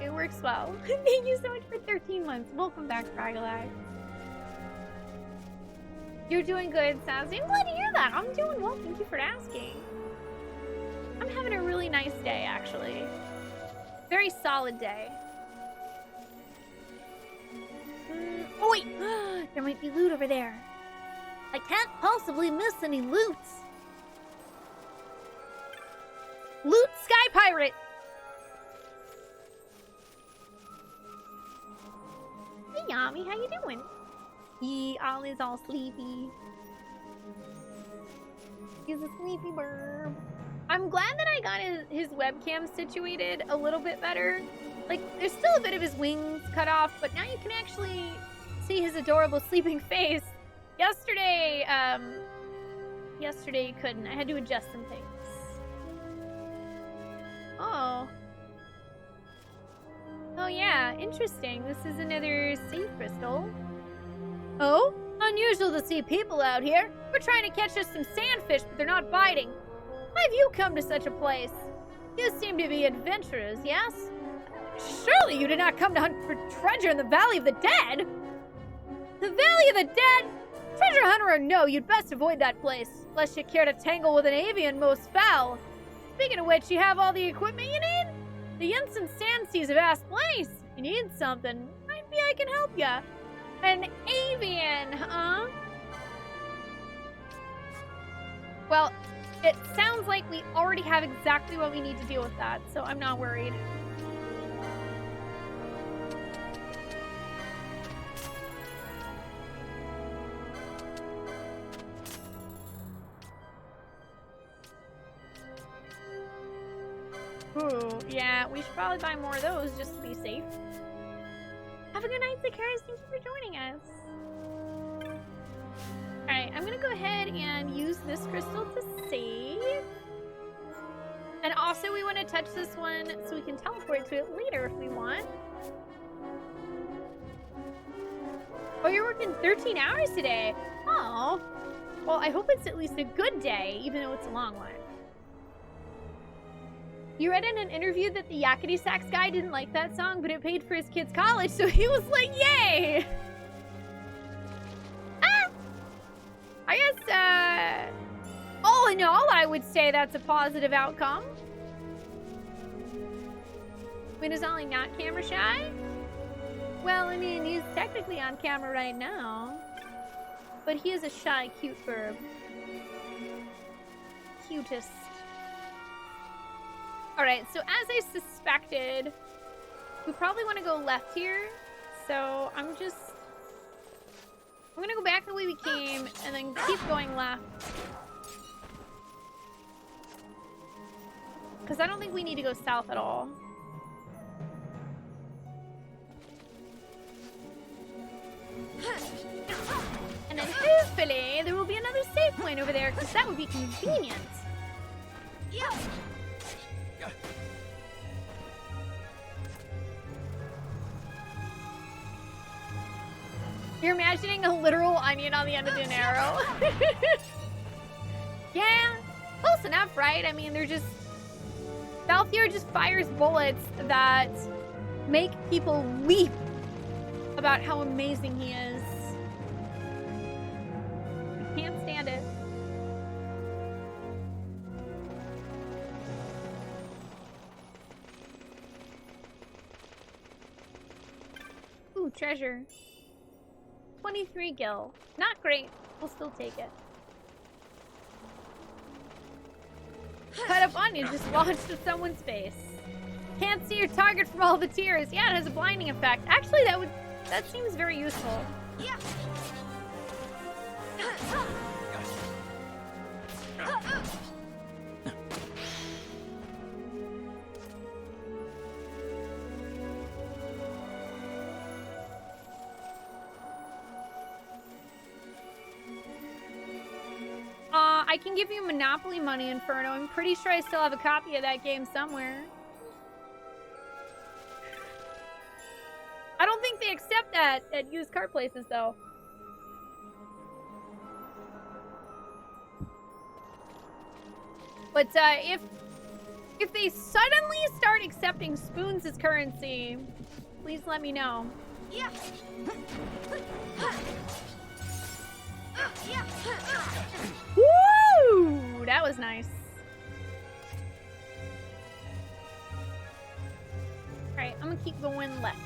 it works well. Thank you so much for 13 months. Welcome back, Regalax. You're doing good, Sassy. I'm glad to hear that. I'm doing well. Thank you for asking. I'm having a really nice day, actually. Very solid day. Oh, wait. There might be loot over there. I can't possibly miss any loot. Loot Sky Pirate. Hey, Yami. How you doing? He is all sleepy. He's a sleepy burb. I'm glad that I got his webcam situated a little bit better. Like, there's still a bit of his wings cut off, but now you can actually see his adorable sleeping face. Yesterday you couldn't. I had to adjust some things. Oh. Oh yeah, interesting. This is another sea crystal. Oh? Unusual to see people out here. We're trying to catch us some sandfish, but they're not biting. Why have you come to such a place? You seem to be adventurers, yes? Surely you did not come to hunt for treasure in the Valley of the Dead? The Valley of the Dead? Treasure hunter or no, you'd best avoid that place, lest you care to tangle with an avian most foul. Speaking of which, you have all the equipment you need? The Yensen Sandsea's a vast place. If you need something, maybe I can help ya. An avian, huh? Well, it sounds like we already have exactly what we need to deal with that, so I'm not worried. Ooh, yeah, we should probably buy more of those just to be safe. Have a good night, Zacchaeus. Thank you for joining us. Alright, I'm gonna go ahead and use this crystal to save. And also we want to touch this one so we can teleport to it later if we want. Oh, you're working 13 hours today. Oh. Well, I hope it's at least a good day, even though it's a long one. You read in an interview that the Yakety Sax guy didn't like that song, but it paid for his kid's college, so he was like, yay! I guess, all in all, I would say that's a positive outcome. I mean, is Ollie not camera shy? Well, I mean, he's technically on camera right now. But he is a shy, cute bird. Cutest. Alright, so as I suspected, we probably want to go left here. So I'm gonna go back the way we came and then keep going left. Because I don't think we need to go south at all. And then hopefully there will be another save point over there, because that would be convenient. Yeah. You're imagining a literal onion on the end of an arrow. Yeah, close enough, right? I mean, they're just... Balthier just fires bullets that make people leap about how amazing he is. I can't stand it. Ooh, treasure. 23 gil. Not great. We'll still take it. Cut up onion just launched at someone's face. Can't see your target from all the tears. Yeah, it has a blinding effect. Actually, that seems very useful. Yeah. I can give you Monopoly money, Inferno. I'm pretty sure I still have a copy of that game somewhere. I don't think they accept that at used car places, though. But if they suddenly start accepting spoons as currency, please let me know. Yeah. Woo! That was nice. Alright, I'm gonna keep going left.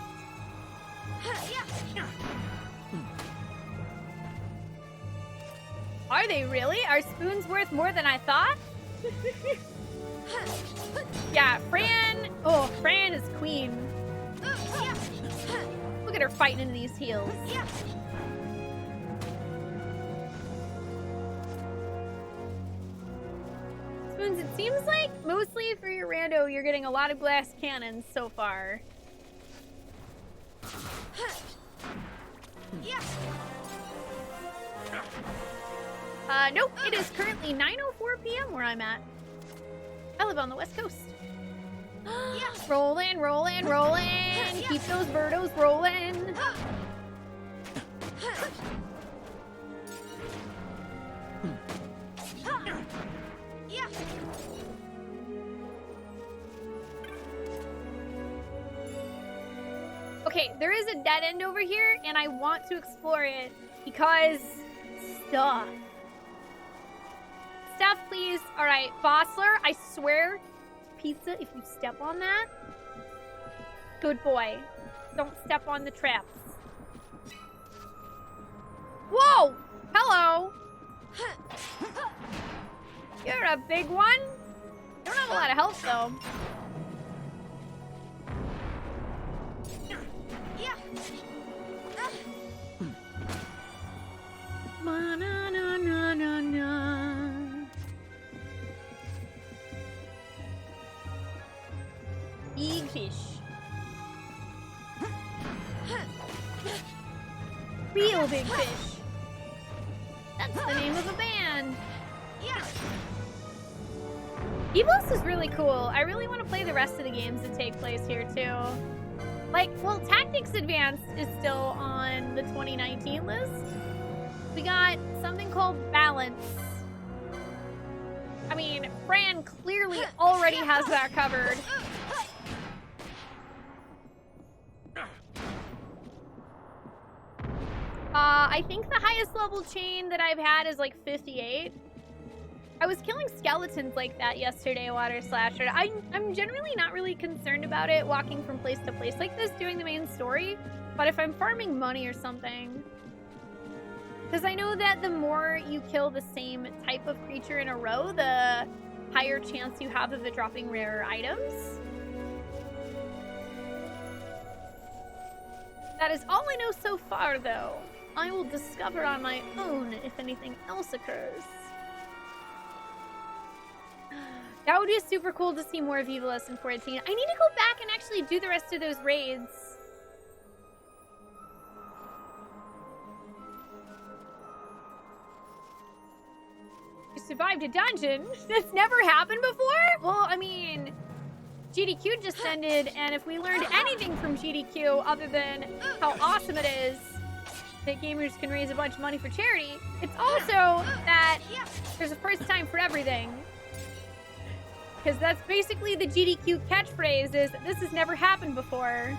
Are they really? Are spoons worth more than I thought? Yeah, Fran... Oh, Fran is queen. Look at her fighting into these heels. Spoons, it seems like mostly for your rando, you're getting a lot of glass cannons so far. Nope, it is currently 9:04 p.m. where I'm at. I live on the West Coast. Rolling, rolling, rolling. Keep those birdos rolling. Okay, there is a dead end over here, and I want to explore it because stuff. Stuff, please. All right, Bossler, I swear, pizza, if you step on that, good boy. Don't step on the traps. Whoa! Hello! You're a big one. You don't have a lot of health, though. Big fish. Real big fish. That's the name of a band. Evos is really cool. I really want to play the rest of the games that take place here too. Like, well, Tactics Advanced is still on the 2019 list. We got something called Balance. I mean, Fran clearly already has that covered. I think the highest level chain that I've had is like 58. I was killing skeletons like that yesterday, Water Slasher. I'm generally not really concerned about it walking from place to place like this, doing the main story. But if I'm farming money or something... Because I know that the more you kill the same type of creature in a row, the higher chance you have of it dropping rarer items. That is all I know so far, though. I will discover on my own if anything else occurs. That would be super cool to see more of Evil Lesson 14. I need to go back and actually do the rest of those raids. You survived a dungeon? That's never happened before? Well, I mean, GDQ just ended, and if we learned anything from GDQ other than how awesome it is that gamers can raise a bunch of money for charity, it's also that there's a first time for everything. Because that's basically the GDQ catchphrase, is this has never happened before.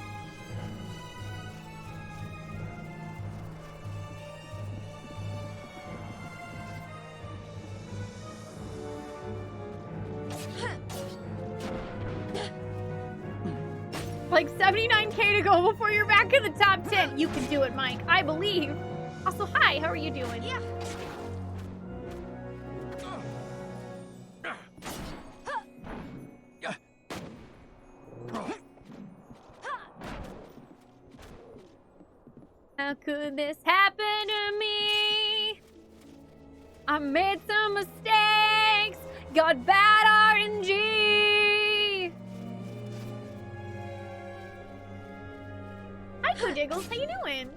Like 79K to go before you're back in the top 10. You can do it, Mike. I believe. Also, hi, how are you doing? Yeah. How could this happen to me? I made some mistakes, got bad RNG. Hi, Codiggles, how you doing?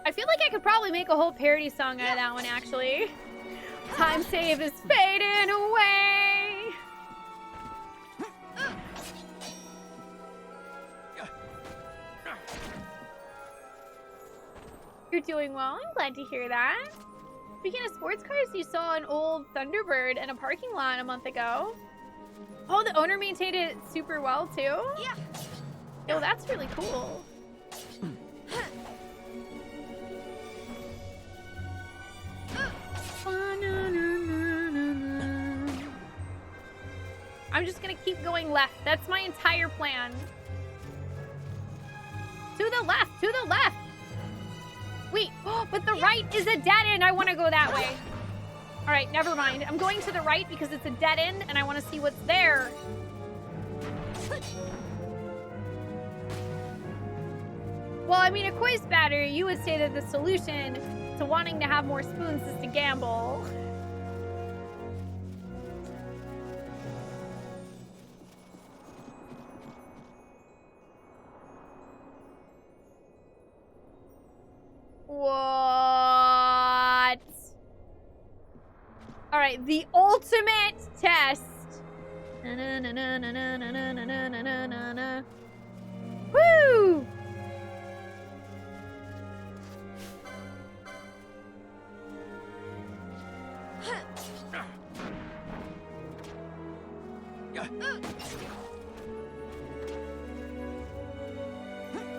I feel like I could probably make a whole parody song out of that one, actually. Time save is fading away. You're doing well. I'm glad to hear that. Speaking of sports cars, you saw an old Thunderbird in a parking lot a month ago. Oh, the owner maintained it super well, too? Yeah. Oh, that's really cool. I'm just gonna keep going left. That's my entire plan. To the left, to the left. Wait, oh, but the right is a dead end. I want to go that way. All right, never mind. I'm going to the right because it's a dead end and I want to see what's there. Well, I mean, a quiz battery, you would say that the solution to wanting to have more spoons is to gamble. What? All right, the ultimate test. Woo!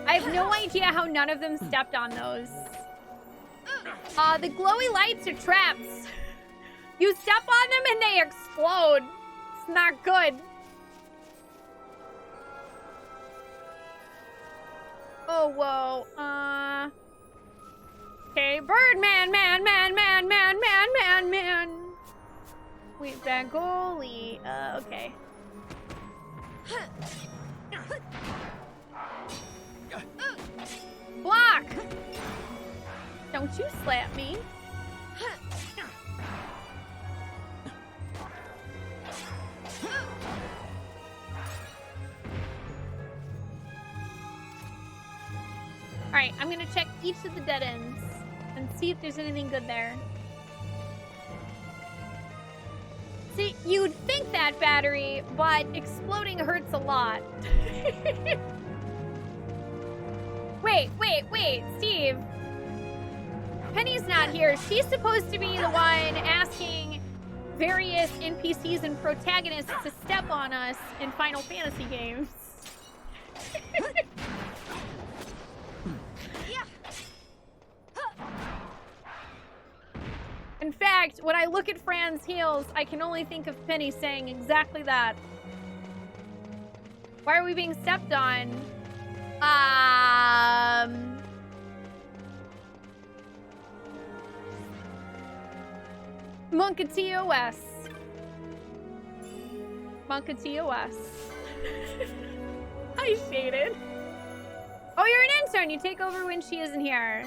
I have no idea how none of them stepped on those. The glowy lights are traps. You step on them and they explode. It's not good. Oh, whoa. Okay, Birdman, man. Wait, that goalie. Okay. Block! Don't you slap me. Alright, I'm gonna check each of the dead ends and see if there's anything good there. See, you'd think that, battery, but exploding hurts a lot. Wait, Steve. Penny's not here. She's supposed to be the one asking various NPCs and protagonists to step on us in Final Fantasy games. In fact, when I look at Fran's heels, I can only think of Penny saying exactly that. Why are we being stepped on? Monkattos. Monkattos. Hi, Shaded. Oh, you're an intern. You take over when she isn't here.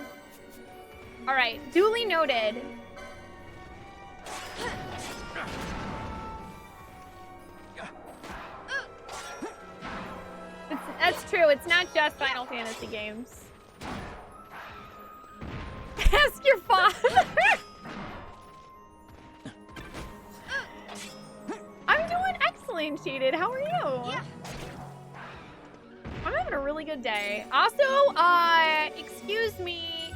All right, duly noted. That's true. It's not just Final Fantasy games. Ask your father. I'm doing excellent, Shaded. How are you? I'm having a really good day. Also, excuse me.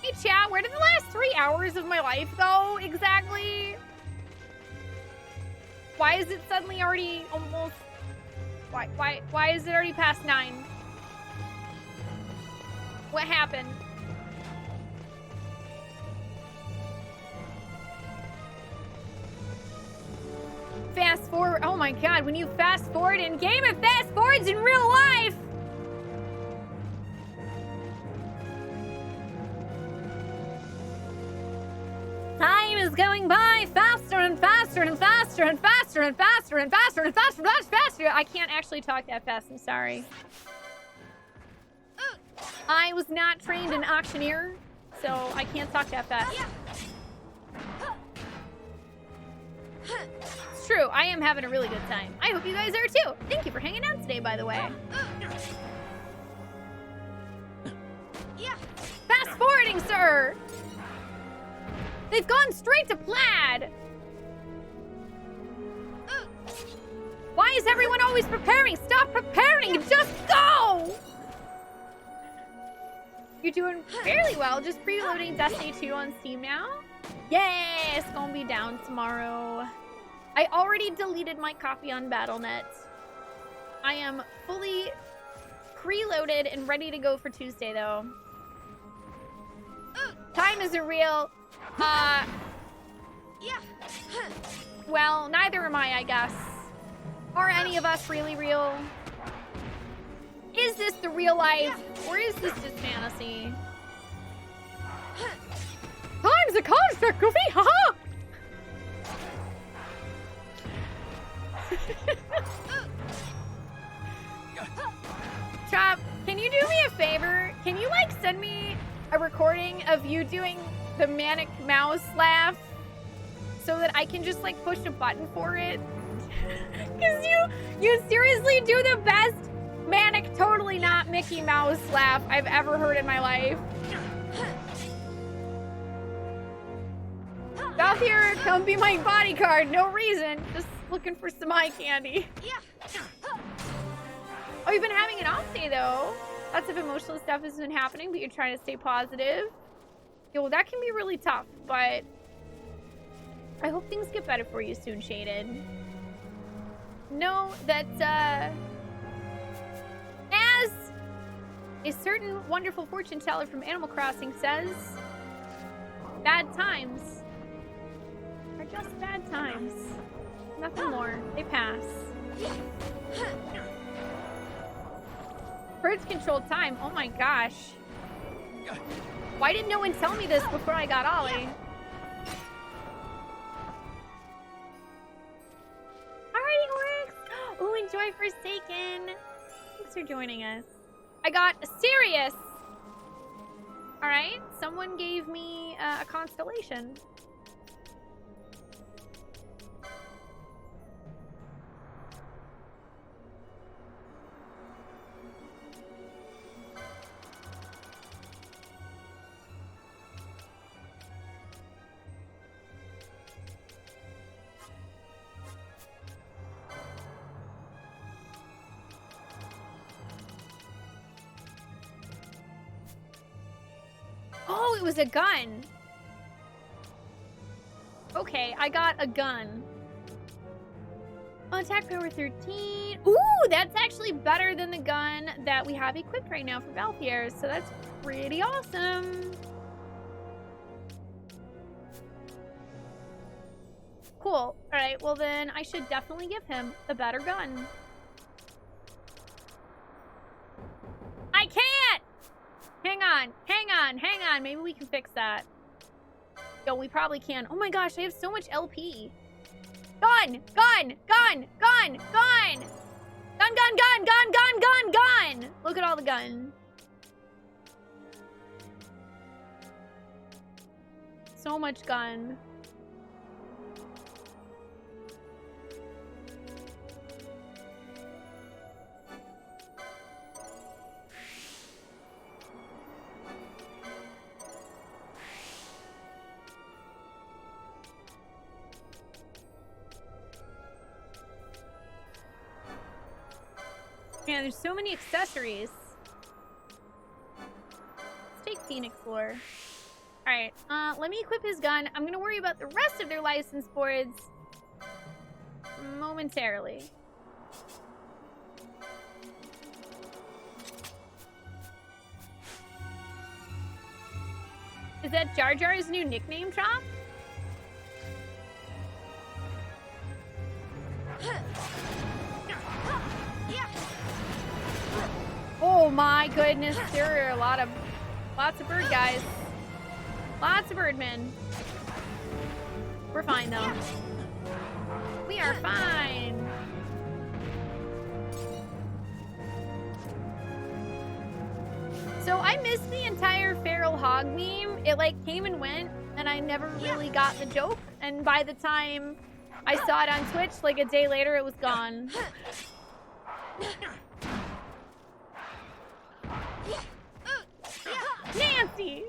Hey, chat, where did the last 3 hours of my life go exactly? Why is it suddenly already almost... Why is it already past 9? What happened? Fast forward. Oh my god, when you fast forward in game, it fast forwards in real life! Time is going by faster and faster and faster and faster and faster and faster and faster and faster. I can't actually talk that fast, I'm sorry. I was not trained in auctioneer, so I can't talk that fast. It's true, I am having a really good time. I hope you guys are too. Thank you for hanging out today, by the way. Fast forwarding, sir! They've gone straight to plaid! Why is everyone always preparing? Stop preparing and just go! You're doing fairly well. Just preloading Destiny 2 on Steam now. Yay! It's gonna be down tomorrow. I already deleted my copy on Battle.net. I am fully preloaded and ready to go for Tuesday, though. Time isn't real. Well, neither am I guess. Are any of us really real? Is this the real life, or is this just fantasy? Time's a construct, Goofy! Haha! Chop, can you do me a favor? Can you, like, send me a recording of you doing the manic mouse laugh so that I can just, like, push a button for it? Because you seriously do the best manic, totally not Mickey Mouse laugh I've ever heard in my life. Out here, come be my bodyguard. No reason. Just looking for some eye candy. Oh, you've been having an off day, though. Lots of emotional stuff has been happening, but you're trying to stay positive. Yo, that can be really tough, but I hope things get better for you soon, Shaded. Know that, as a certain wonderful fortune teller from Animal Crossing says, bad times are just bad times. Nothing more. They pass. Birds control time. Oh my gosh. Why didn't no one tell me this before I got Ollie? Alrighty, Oryx. Oh, enjoy Forsaken. Thanks for joining us. I got Sirius. Alright, someone gave me a constellation. Oh, it was a gun. Okay, I got a gun. Attack power 13. Ooh, that's actually better than the gun that we have equipped right now for Valpierre, so that's pretty awesome. Cool. All right, well then I should definitely give him the better gun. I can't! Hang on. Maybe we can fix that. Yo, we probably can. Oh my gosh, I have so much LP. Gun! Look at all the gun. So much gun. Man, there's so many accessories. Let's take Phoenix Lore. Alright, let me equip his gun. I'm gonna worry about the rest of their license boards momentarily. Is that Jar Jar's new nickname, Chomp? Oh my goodness, there are lots of bird guys. Lots of birdmen. We're fine though. We are fine. So I missed the entire feral hog meme. It like came and went and I never really got the joke. And by the time I saw it on Twitch, like a day later, it was gone. Nancy!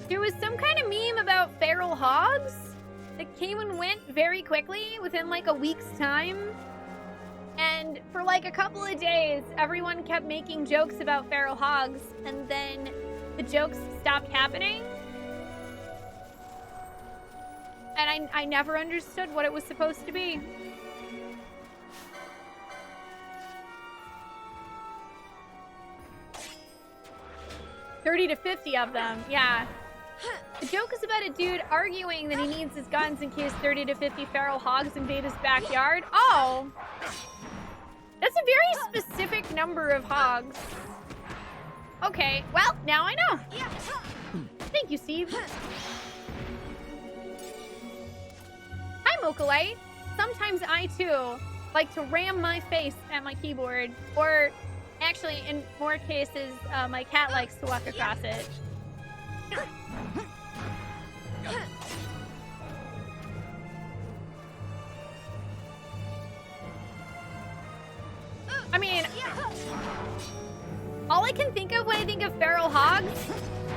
There was some kind of meme about feral hogs that came and went very quickly within like a week's time. And for like a couple of days, everyone kept making jokes about feral hogs, and then the jokes stopped happening. And I never understood what it was supposed to be. $30 to $50 of them, yeah. The joke is about a dude arguing that he needs his guns in case 30 to 50 feral hogs invade his backyard. Oh! That's a very specific number of hogs. Okay, well, now I know. Thank you, Steve. Hi, Mokolite. Sometimes I, too, like to ram my face at my keyboard. Or, actually, in more cases, my cat likes to walk across it. I mean, all I can think of when I think of feral hogs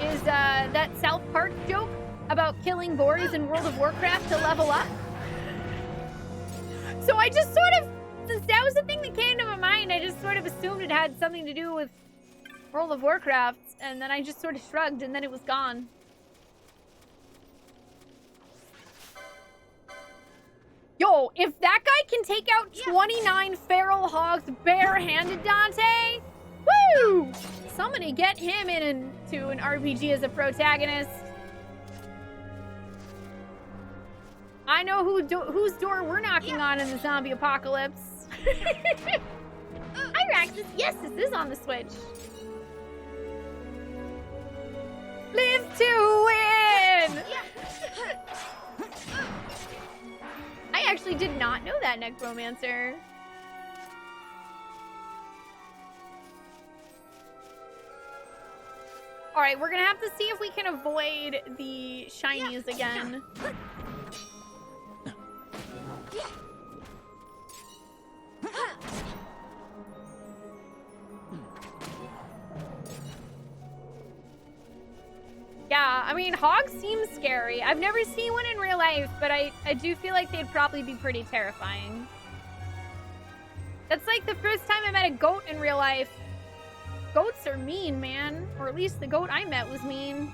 is that South Park joke about killing boars in World of Warcraft to level up. So I just sort of, since that was the thing that came to my mind, I just sort of assumed it had something to do with World of Warcraft, and then I just sort of shrugged, and then it was gone. Yo, if that guy can take out 29 feral hogs barehanded, Dante, woo! Somebody get him into an RPG as a protagonist. I know whose door we're knocking on in the zombie apocalypse. Hi, Raxus. Yes, this is on the Switch. Live to win! I actually did not know that, Necromancer. Alright, we're gonna have to see if we can avoid the shinies again. Yeah, I mean, hogs seem scary. I've never seen one in real life, but I do feel like they'd probably be pretty terrifying. That's like the first time I met a goat in real life. Goats are mean, man. Or at least the goat I met was mean.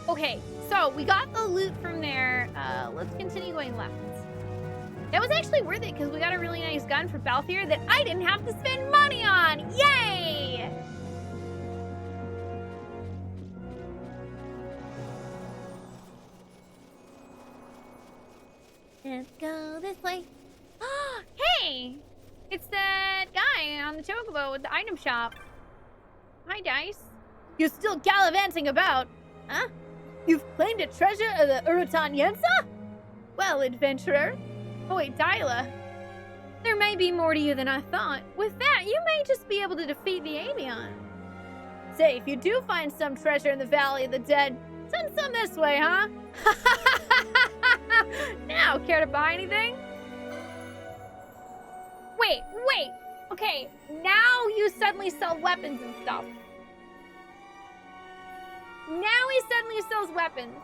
Okay, so we got the loot from there. Let's continue going left. That was actually worth it because we got a really nice gun for Balthier that I didn't have to spend money on. Yay!
Let's go this way.
Hey! It's that guy on the chocobo with the item shop. Hi, Dice. You're still gallivanting about, huh? You've claimed a treasure of the Urutan Yensa? Well, adventurer. Oh wait, Dyla. There may be more to you than I thought. With that, you may just be able to defeat the Avion. Say, if you do find some treasure in the Valley of the Dead, send some this way, huh? Now, care to buy anything? Wait. Okay, now you suddenly sell weapons and stuff. Now he suddenly sells weapons.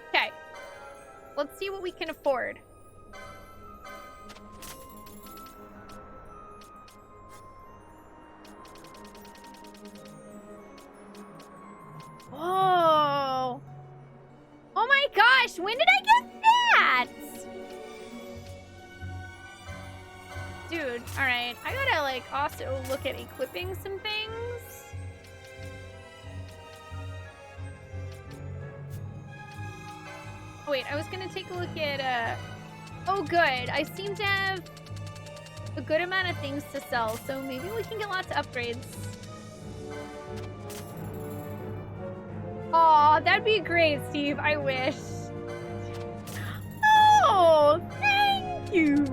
Okay. Let's see what we can afford. Oh. Oh my gosh, when did I get that? Dude, alright. I gotta, like, also look at equipping some things. Oh, wait, I was gonna take a look at, oh, good. I seem to have a good amount of things to sell, so maybe we can get lots of upgrades. Aw, that'd be great, Steve. I wish. Oh, thank you.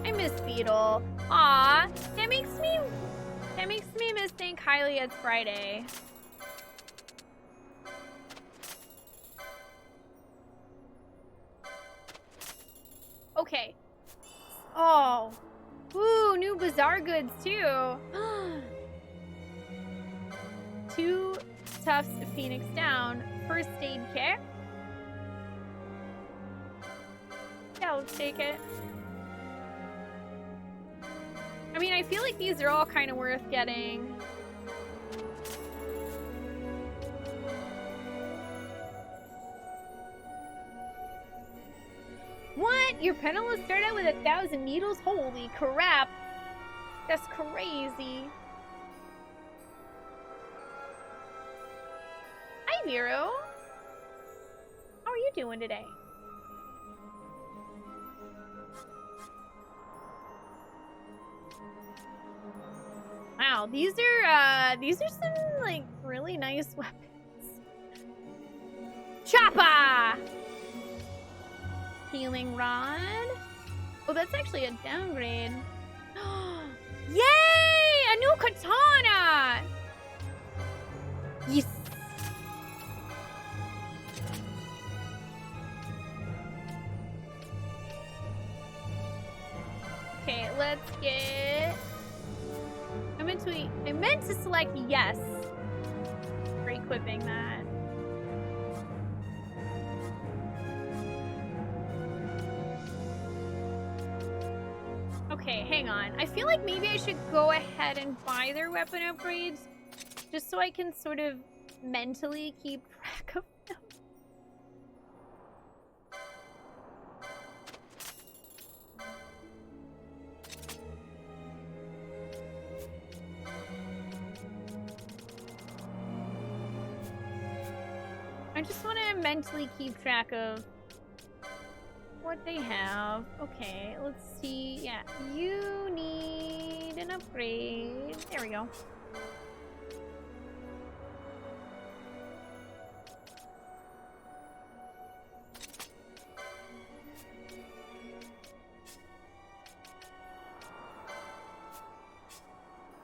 I miss Beetle. Aw, that makes me misthink highly it's Friday. Okay. Oh. Ooh, new bazaar goods too. 2 Tufts of Phoenix down. First aid kit. Yeah, let's take it. I mean, I feel like these are all kind of worth getting. What? Your penniless started out with 1,000 needles? Holy crap. That's crazy. Hi, Vero. How are you doing today? Wow, these are some, like, really nice weapons. Choppa! Healing rod. Oh, that's actually a downgrade. Yay! A new katana! Yes. Okay, let's get... I meant to select yes for equipping that. Okay, hang on. I feel like maybe I should go ahead and buy their weapon upgrades just so I can sort of mentally keep track of them. I just want to mentally keep track of what they have. Okay, let's see. Yeah, you need an upgrade. There we go.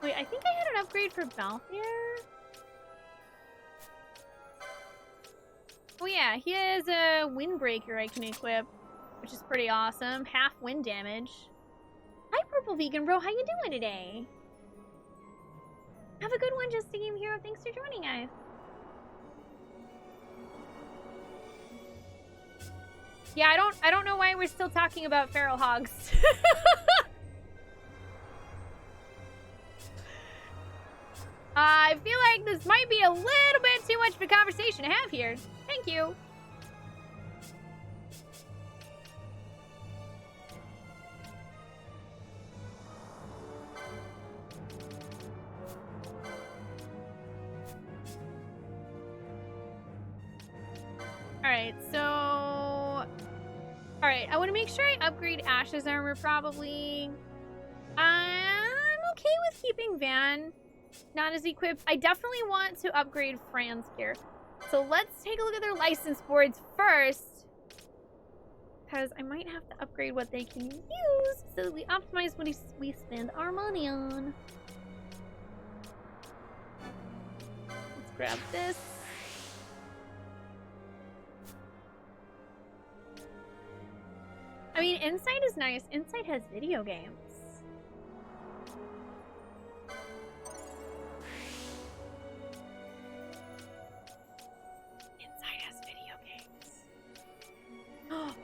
Wait, I think I had an upgrade for Balthier. Oh yeah, he has a windbreaker I can equip, which is pretty awesome. Half wind damage. Hi, Purple Vegan Bro. How you doing today? Have a good one, Just a Game Hero. Thanks for joining us. Yeah, I don't know why we're still talking about feral hogs. I feel like this might be a little bit too much of a conversation to have here. Thank you. Alright, so... Alright, I want to make sure I upgrade Ash's armor, probably. I'm okay with keeping Van not as equipped. I definitely want to upgrade Fran's gear. So let's take a look at their license boards first. Because I might have to upgrade what they can use so that we optimize what we spend our money on. Let's grab this. I mean, Insight is nice. Insight has video games. Insight has video games.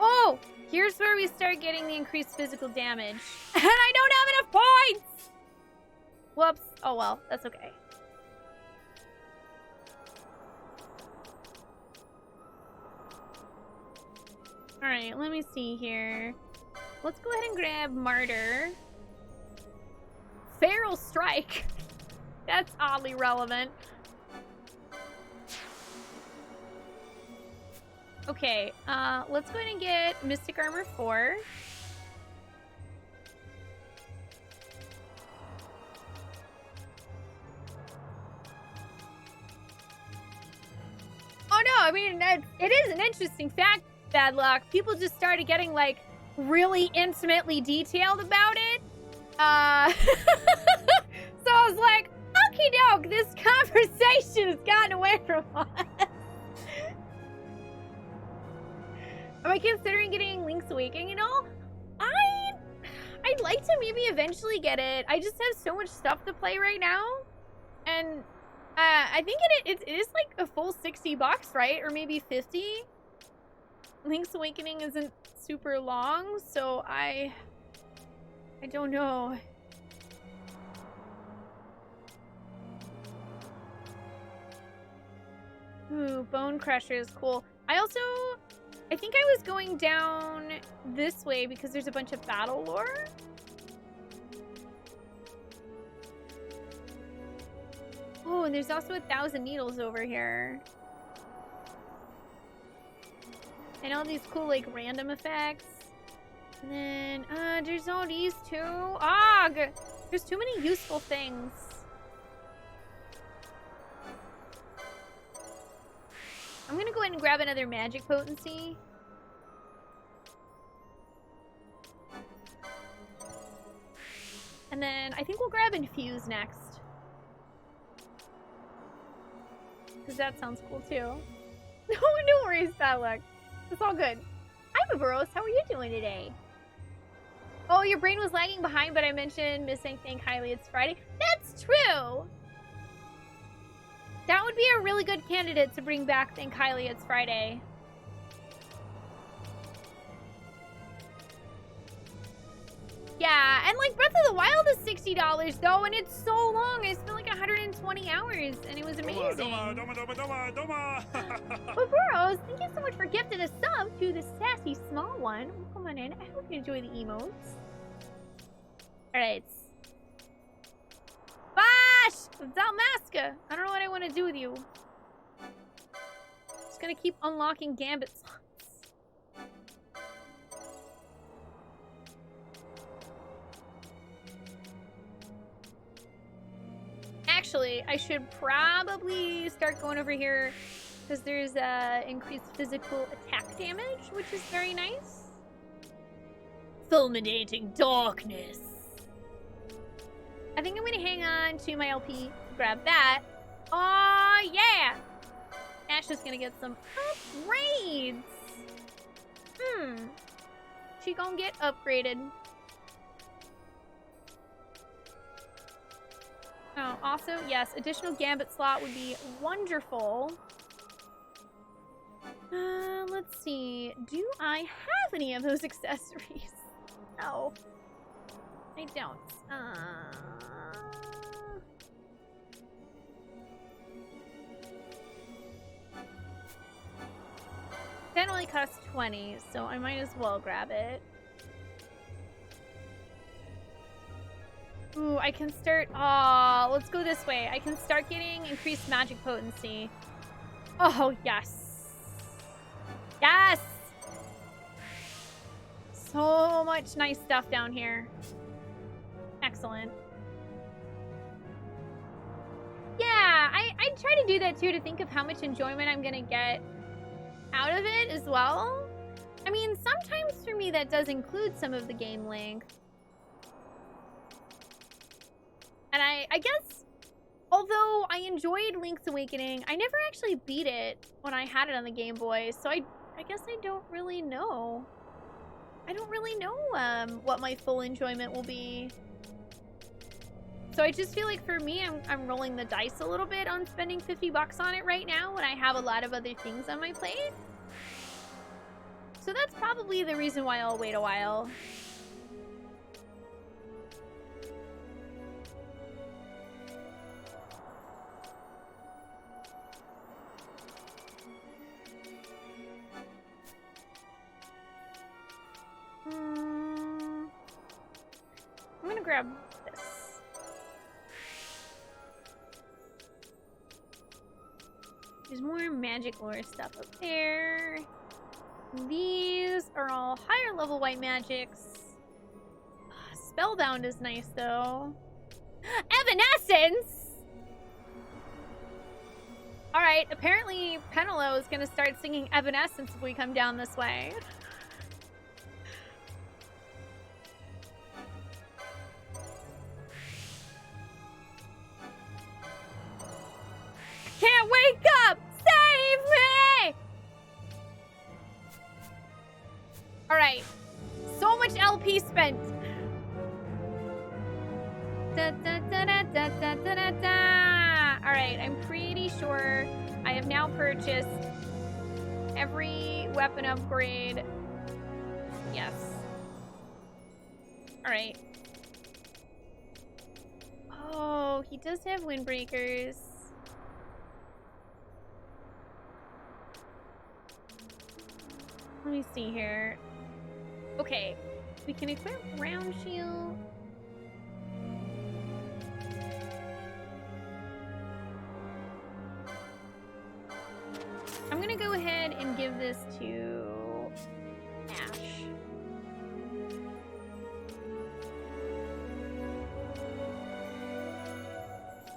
Oh! Here's where we start getting the increased physical damage. And I don't have enough points! Whoops. Oh well, that's okay. Alright, let me see here. Let's go ahead and grab Martyr. Feral Strike. That's oddly relevant. Okay, let's go ahead and get Mystic Armor 4. Oh no, I mean, it is an interesting fact. Bad luck. People just started getting like really intimately detailed about it. So I was like, okie doke, this conversation has gotten away from us. Am I considering getting Link's Awakening? You know, I'd like to maybe eventually get it. I just have so much stuff to play right now, and I think it is like a full $60, right? Or maybe 50. Link's Awakening isn't super long, so I don't know. Ooh, Bone Crusher is cool. I think I was going down this way because there's a bunch of battle lore. Oh, and there's also 1,000 needles over here. And all these cool, like, random effects. And then, there's all these too. Ugh! There's too many useful things. I'm gonna go ahead and grab another magic potency. And then I think we'll grab Infuse next. Because that sounds cool too. No worries, bad luck. It's all good. Hi, Baburos. How are you doing today? Oh, your brain was lagging behind, but I mentioned missing Thank Highly It's Friday. That's true! That would be a really good candidate to bring back Thank Highly It's Friday. Yeah, and like Breath of the Wild is $60 though, and it's so long. I spent like 120 hours, and it was amazing. Baburos, thank you so much for gifting a sub to the sassy small one. Come on in. I hope you enjoy the emotes. Alright. Bash! Dalmasca! I don't know what I want to do with you. Just gonna keep unlocking Gambit slots. Actually, I should probably start going over here because there's increased physical attack damage, which is very nice. Fulminating darkness. I think I'm gonna hang on to my LP, grab that. Oh yeah! Ash is gonna get some upgrades. She gonna get upgraded. Oh, also, yes, additional Gambit slot would be wonderful. Let's see. Do I have any of those accessories? No. I don't. That only costs 20, so I might as well grab it. Ooh, I can start... Aw, let's go this way. I can start getting increased magic potency. Oh, yes. Yes! So much nice stuff down here. Excellent. Yeah, I try to do that too, to think of how much enjoyment I'm gonna get out of it as well. I mean, sometimes for me that does include some of the game length. And I guess, although I enjoyed Link's Awakening, I never actually beat it when I had it on the Game Boy, so I guess I don't really know. I don't really know what my full enjoyment will be. So I just feel like for me, I'm rolling the dice a little bit on spending 50 bucks on it right now when I have a lot of other things on my plate. So that's probably the reason why I'll wait a while. I'm gonna grab this. There's more magic lore stuff up there. These are all higher level white magics. Spellbound is nice though. Evanescence! Alright, apparently Penelo is gonna start singing Evanescence if we come down this way. Can't wake up! Save me! Alright. So much LP spent. Alright, I'm pretty sure I have now purchased every weapon upgrade. Yes. Alright. Oh, he does have windbreakers. Let me see here. Okay, we can equip round shield. I'm gonna go ahead and give this to Ash.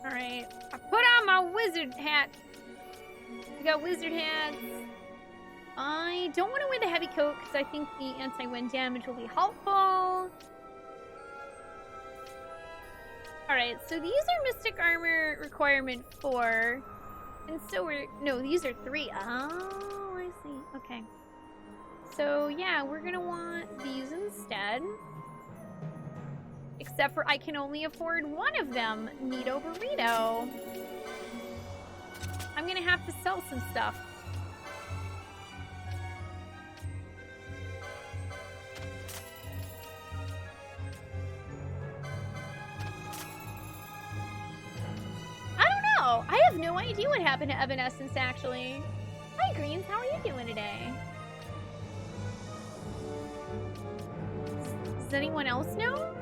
Alright, I put on my wizard hat. We got wizard hats. I don't want to wear the heavy coat because I think the anti-wind damage will be helpful. Alright, so these are Mystic Armor requirement 4. And so we're... No, these are 3. Oh, I see. Okay. So, yeah, we're going to want these instead. Except for I can only afford one of them. Neato Burrito. I'm going to have to sell some stuff. I have no idea what happened to Evanescence, actually. Hi, Greens. How are you doing today? Does anyone else know?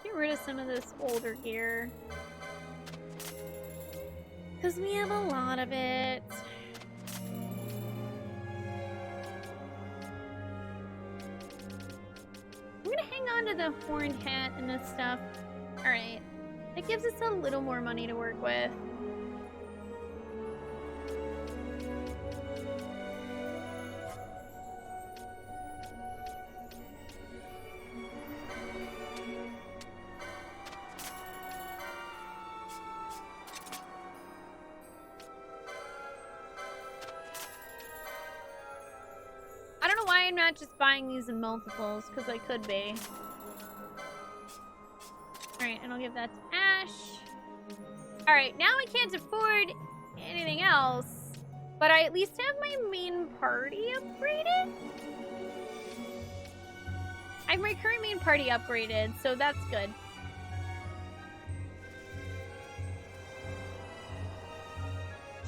Get rid of some of this older gear. Because we have a lot of it. I'm going to hang on to the horned hat and this stuff. Alright. That gives us a little more money to work with. I'm not just buying these in multiples, because I could be. Alright, and I'll give that to Ash. Alright, now I can't afford anything else, but I at least have my main party upgraded? I have my current main party upgraded, so that's good.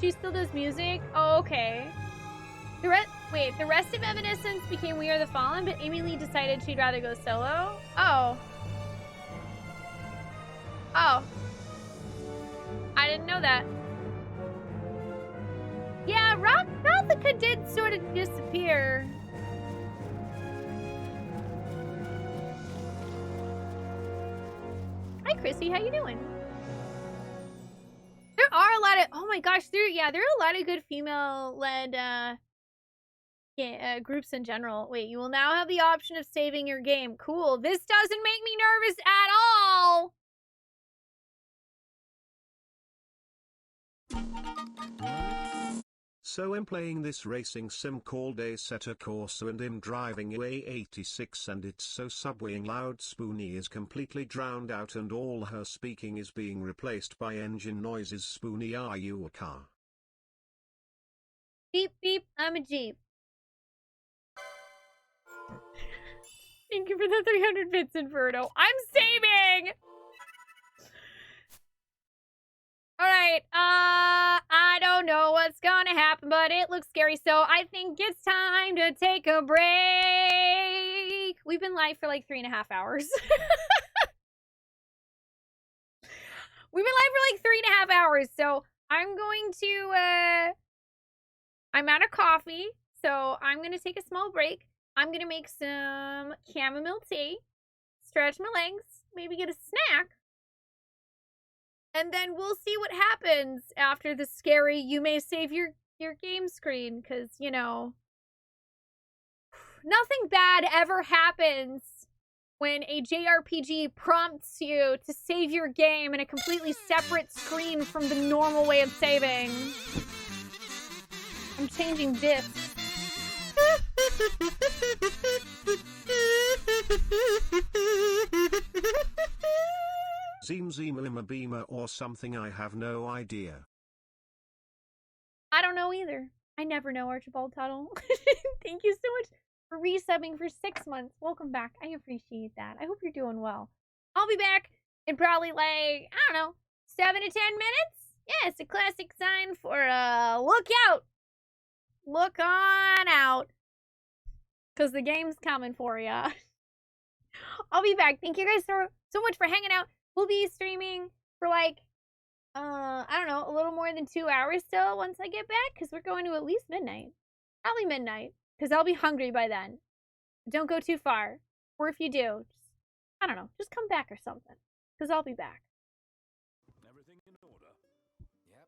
She still does music? Oh, okay. The rest of Evanescence became We Are the Fallen, but Amy Lee decided she'd rather go solo? Oh. Oh. I didn't know that. Yeah, Rothica did sort of disappear. Hi, Chrissy. How you doing? There are a lot of... Oh my gosh. There are a lot of good female-led groups in general. Wait, you will now have the option of saving your game. Cool. This doesn't make me nervous at all.
So I'm playing this racing sim called Assetto Corsa and I'm driving A86 and it's so subwaying loud. Spoonee is completely drowned out and all her speaking is being replaced by engine noises. Spoonee, are you a car?
Beep beep, I'm a Jeep. Thank you for the 300 bits, Inferno. I'm saving! Alright, I don't know what's gonna happen, but it looks scary, so I think it's time to take a break. We've been live for like 3.5 hours. We've been live for like 3.5 hours, so I'm going to, I'm out of coffee, so I'm gonna take a small break. I'm gonna make some chamomile tea, stretch my legs, maybe get a snack. And then we'll see what happens after the scary you may save your game screen, because, you know, nothing bad ever happens when a JRPG prompts you to save your game in a completely separate screen from the normal way of saving. I'm changing this.
Zimzimalimabeema or something, I have no idea.
I don't know either. I never know, Archibald Tuttle. Thank you so much for resubbing for 6 months. Welcome back. I appreciate that. I hope you're doing well. I'll be back in probably like, I don't know, 7 to 10 minutes? Yeah, it's a classic sign for look out. Look on out. Because the game's coming for ya. I'll be back. Thank you guys so much for hanging out. We'll be streaming for like, I don't know, a little more than 2 hours still once I get back, because we're going to at least midnight. Probably midnight, because I'll be hungry by then. Don't go too far. Or if you do, just, I don't know, just come back or something, because I'll be back.
Everything in order. Yep.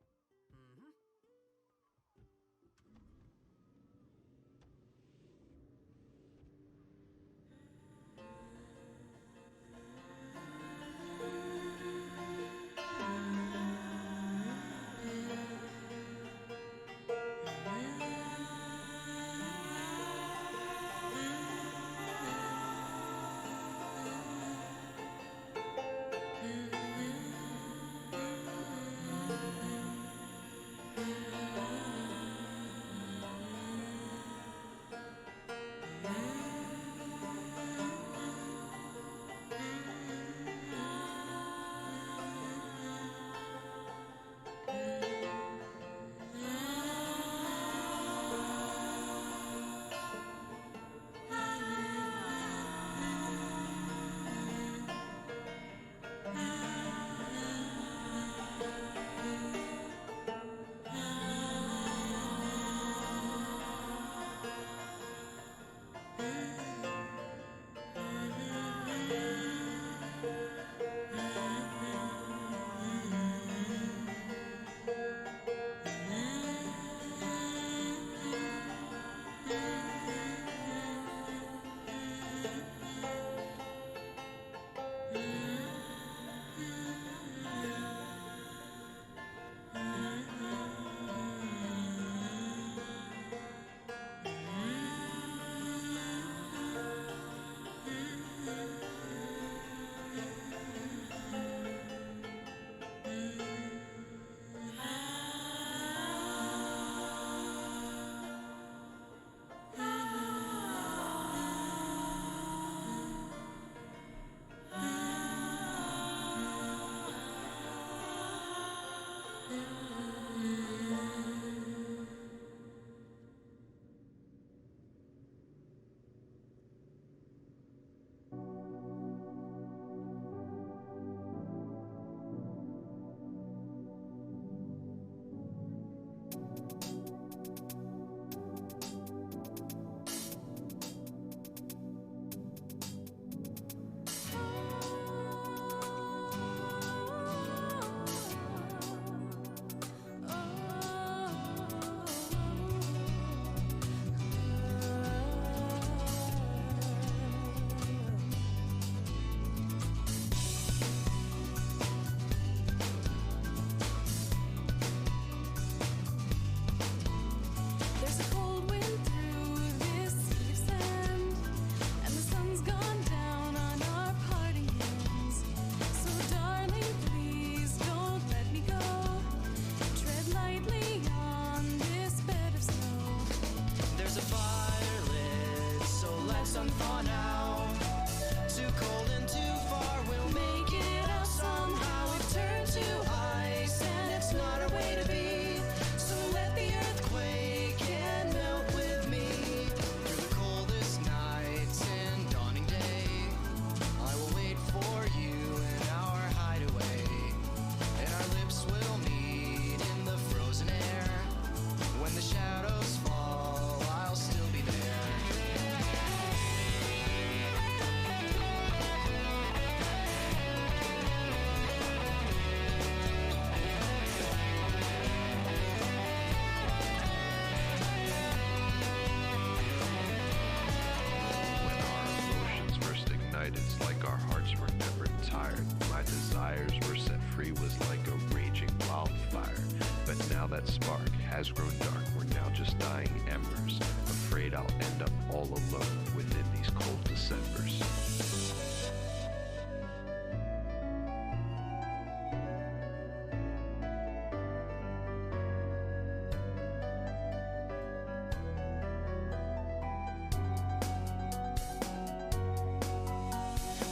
that spark has grown dark. We're now just dying embers. Afraid I'll end up all alone within these cold Decembers.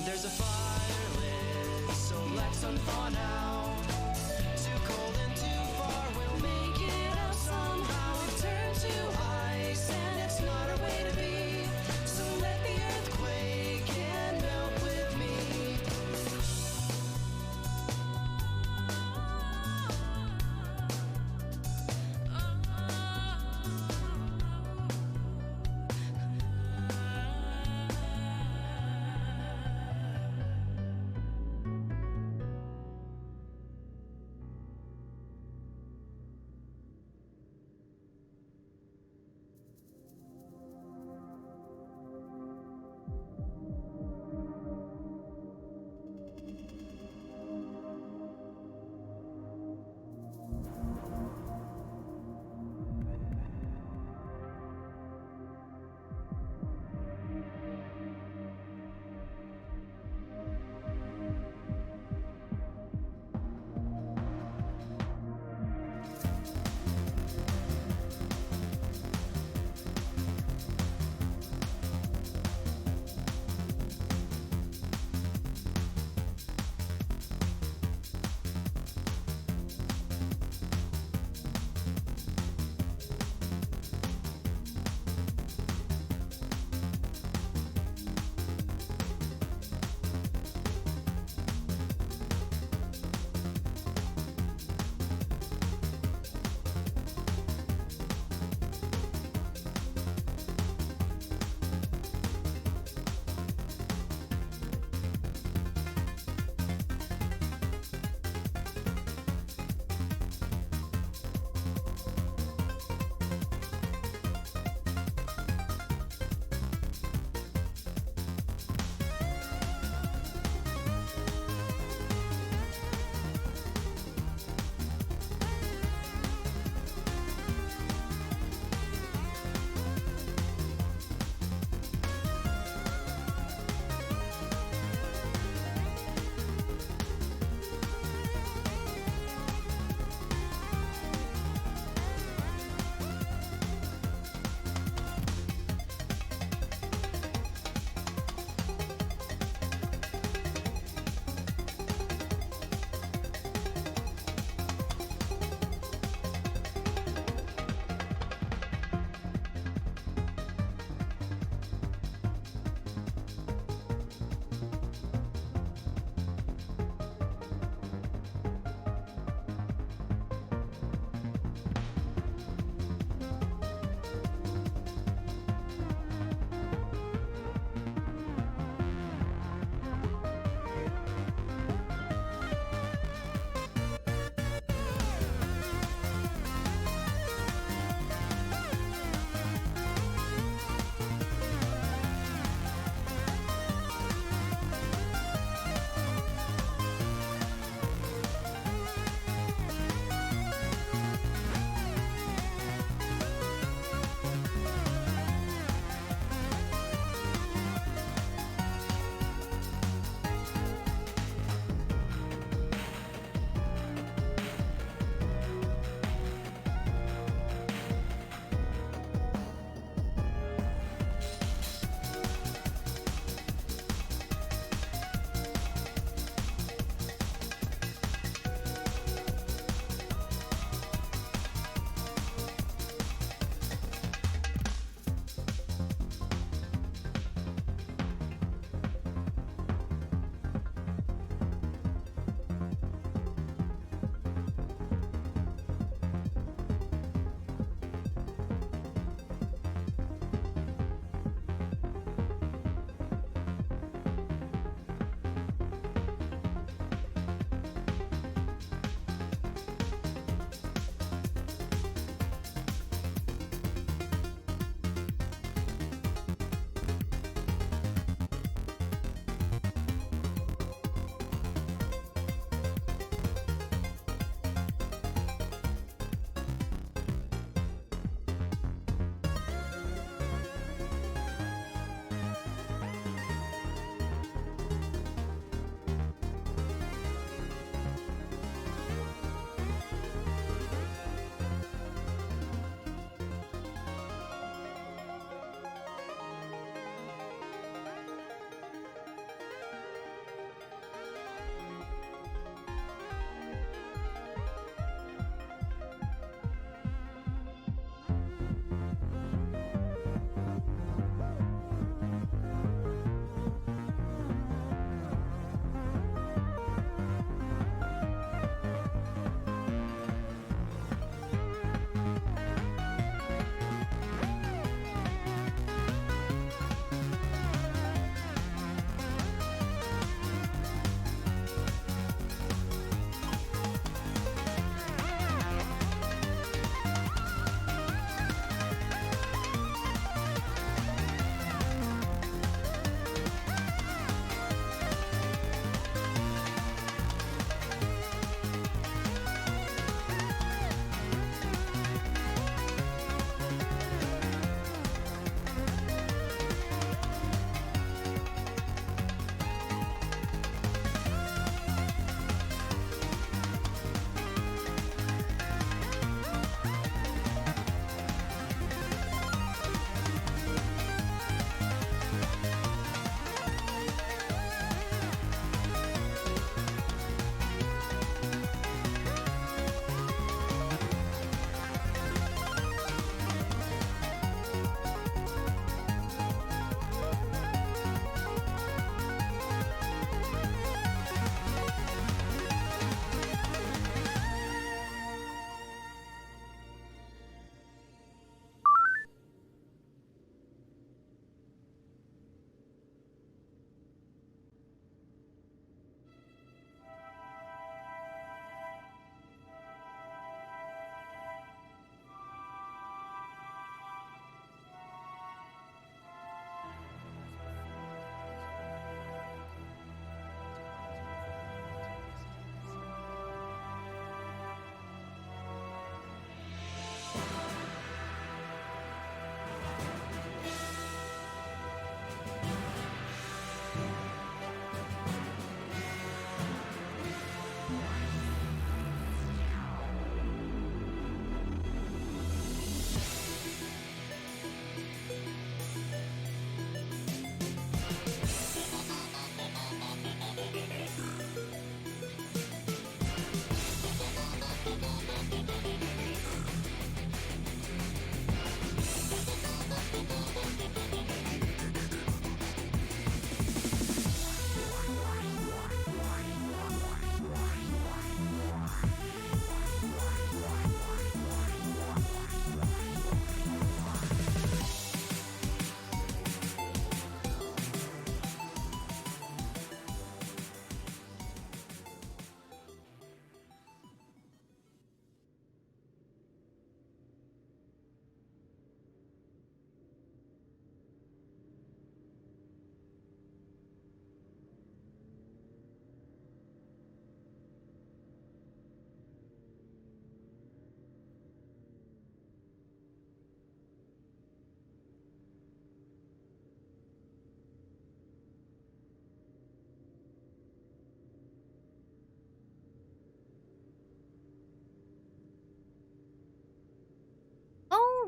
There's a fire lit, so let's unthaw now. Too cold and too far, we'll make it out somehow. It turned to ice, and it's not our way to be. So let the earth quake and melt with me.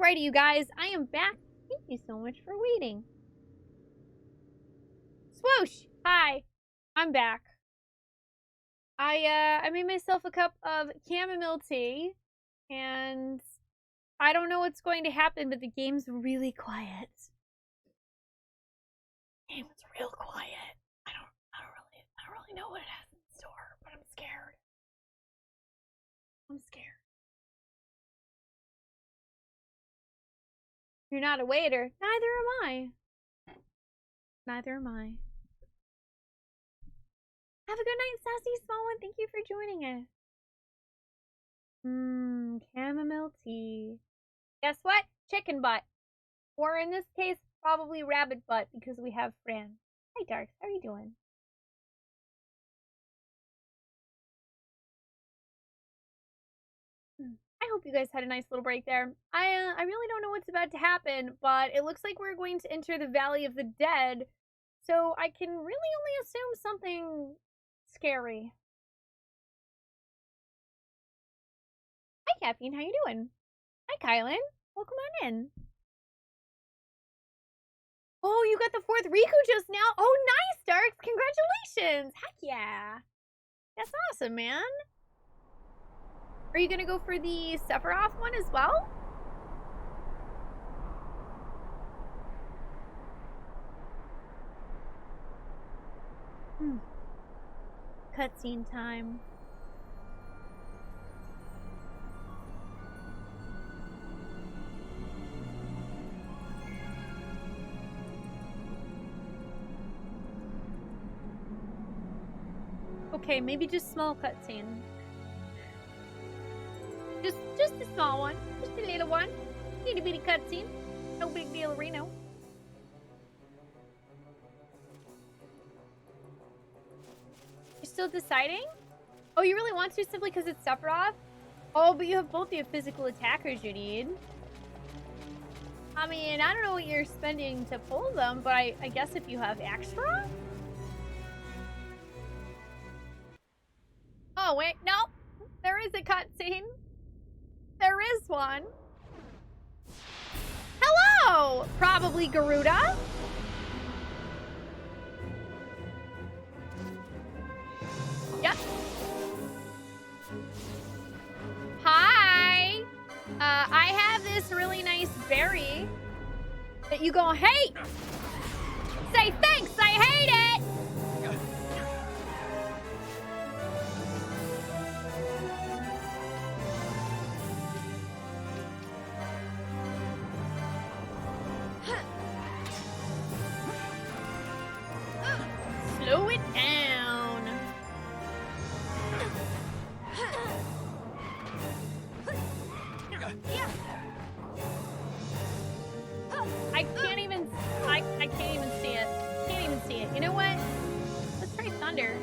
Alrighty, you guys, I am back. Thank you so much for waiting. Swoosh! Hi, I'm back. I made myself a cup of chamomile tea, and I don't know what's going to happen, but the game's really quiet. The game's real quiet. I don't really know what it has in store, but I'm scared. I'm scared. You're not a waiter. Neither am I. Neither am I. Have a good night, Sassy Small One. Thank you for joining us. Chamomile tea. Guess what? Chicken butt. Or in this case, probably rabbit butt because we have Fran. Hi, Darks. How are you doing? I hope you guys had a nice little break there. I really don't know what's about to happen, but it looks like we're going to enter the Valley of the Dead, so I can really only assume something scary. Hi, Caffeine. How you doing? Hi, Kylan. Welcome on in. Oh, you got the 4th Riku just now. Oh, nice, Darks. Congratulations. Heck yeah. That's awesome, man. Are you gonna go for the Sephiroth one as well? Cutscene time. Okay, maybe just small cutscene. Just a small one. Just a little one. Itty bitty cutscene. No big deal, Reno. You're still deciding? Oh, you really want to simply because it's Sephiroth? Oh, but you have both the physical attackers you need. I mean, I don't know what you're spending to pull them, but I guess if you have extra? Oh, wait, no. There is a cutscene. There is one. Hello! Probably Garuda. Yep. Hi. I have this really nice berry that you gonna hate. Say thanks, I hate it. Slow it down. I can't even see it. Can't even see it. You know what? Let's try thunder.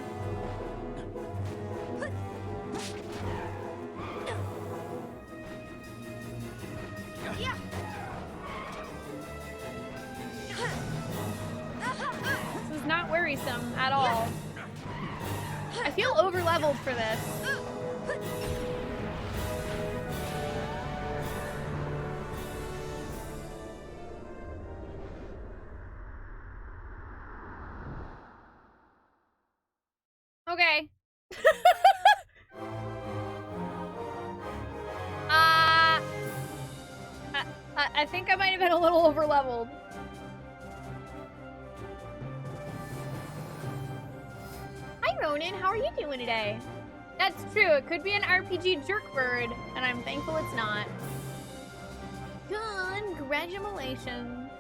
This is not worrisome at all. I feel over-leveled for this. Okay. I think I might have been a little over-leveled. Hi, Ronan. How are you doing today? That's true. It could be an RPG jerk bird, and I'm thankful it's not. Congratulations.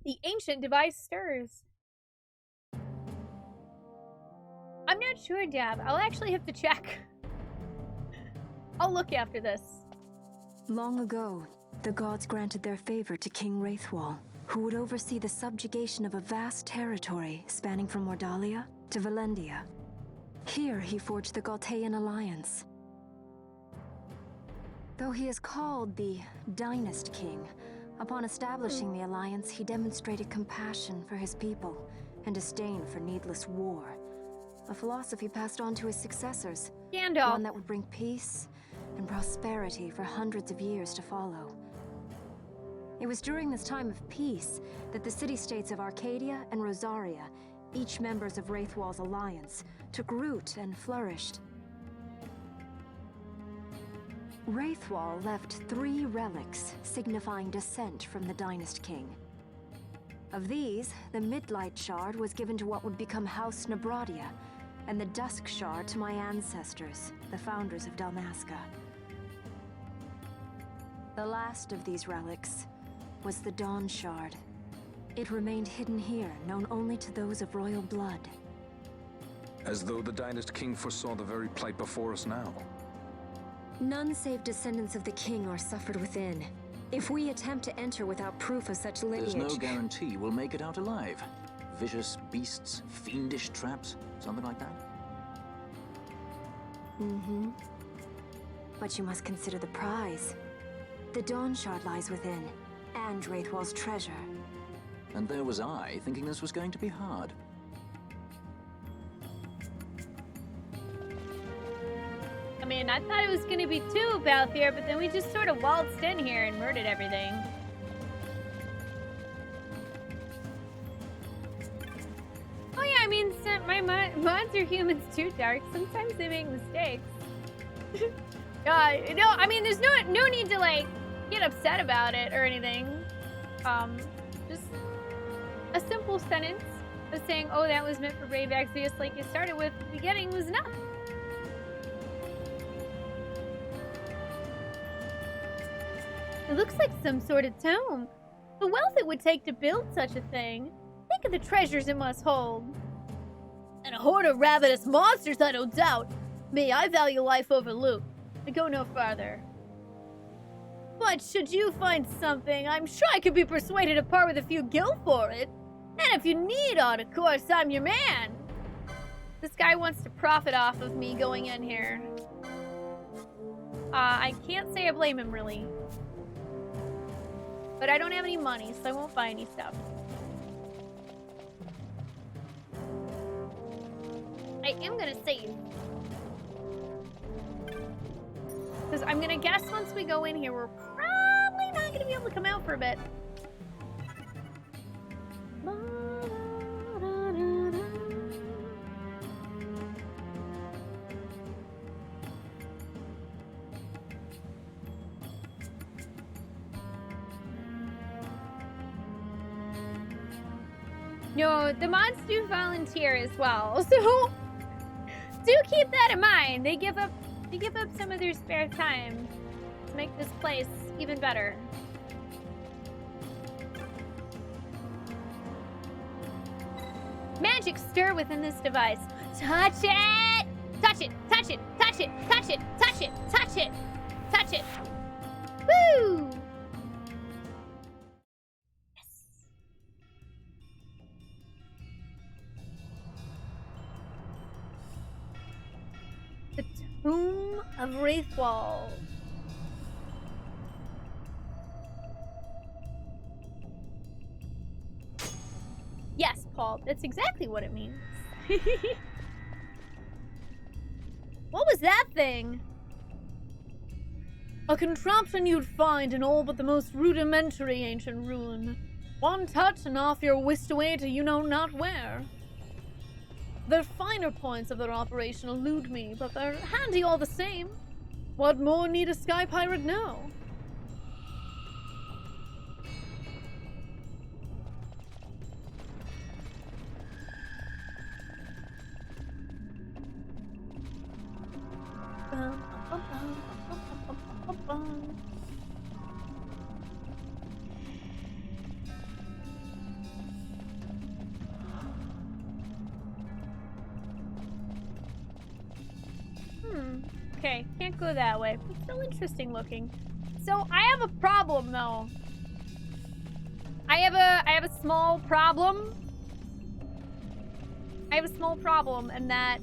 The ancient device stirs. I'm not sure, Dab. I'll actually have to check. I'll look after this.
Long ago, the gods granted their favor to King Wraithwall, who would oversee the subjugation of a vast territory spanning from Mordalia to Valendia. Here, he forged the Galtean alliance. Though he is called the Dynast King, upon establishing the alliance, he demonstrated compassion for his people and disdain for needless war. A philosophy passed on to his successors.
Gandalf.
One that would bring peace and prosperity for hundreds of years to follow. It was during this time of peace that the city-states of Arcadia and Rosaria, each members of Wraithwall's alliance, took root and flourished. Wraithwall left 3 relics signifying descent from the Dynast King. Of these, the Midlight Shard was given to what would become House Nabrodia, and the Dusk Shard to my ancestors, the founders of Dalmasca. The last of these relics was the Dawn Shard. It remained hidden here, known only to those of royal blood.
As though the Dynast King foresaw the very plight before us now.
None save descendants of the king are suffered within. If we attempt to enter without proof of such lineage...
There's no guarantee we'll make it out alive. Vicious beasts, fiendish traps, something like that?
Mm-hmm. But you must consider the prize. The Dawn Shard lies within, and Wraithwall's treasure.
And there was I, thinking this was going to be hard.
I mean, I thought it was gonna be 2 Balthier, but then we just sort of waltzed in here and murdered everything. Oh yeah, I mean, my mods are humans too, Dark. Sometimes they make mistakes. No, I mean, there's no need to, like, get upset about it or anything. Just a simple sentence of saying, oh, that was meant for Brave Exvius, like you started with at the beginning, was enough. It looks like some sort of tomb. The wealth it would take to build such a thing. Think of the treasures it must hold. And a horde of ravenous monsters, I don't doubt. Me, I value life over loot. I go no farther. But should you find something, I'm sure I could be persuaded to part with a few gil for it. And if you need on, of course, I'm your man. This guy wants to profit off of me going in here. I can't say I blame him, really. But I don't have any money, so I won't buy any stuff. I am gonna save. Because I'm gonna guess once we go in here, we're probably not gonna be able to come out for a bit. No, the mods do volunteer as well, so do keep that in mind. They give up some of their spare time to make this place even better. Magic stir within this device. Touch it! Touch it! Touch it! Touch it! Touch it! Touch it! Touch it! Touch it! Woo! The Tomb of Wraithwall. Yes, Paul, that's exactly what it means. What was that thing? A contraption you'd find in all but the most rudimentary ancient ruin. One touch and off you're whisked away to you know not where. The finer points of their operation elude me, but they're handy all the same. What more need a sky pirate know? Okay, can't go that way. It's still interesting looking. So I have a problem though. I have a small problem. I have a small problem in that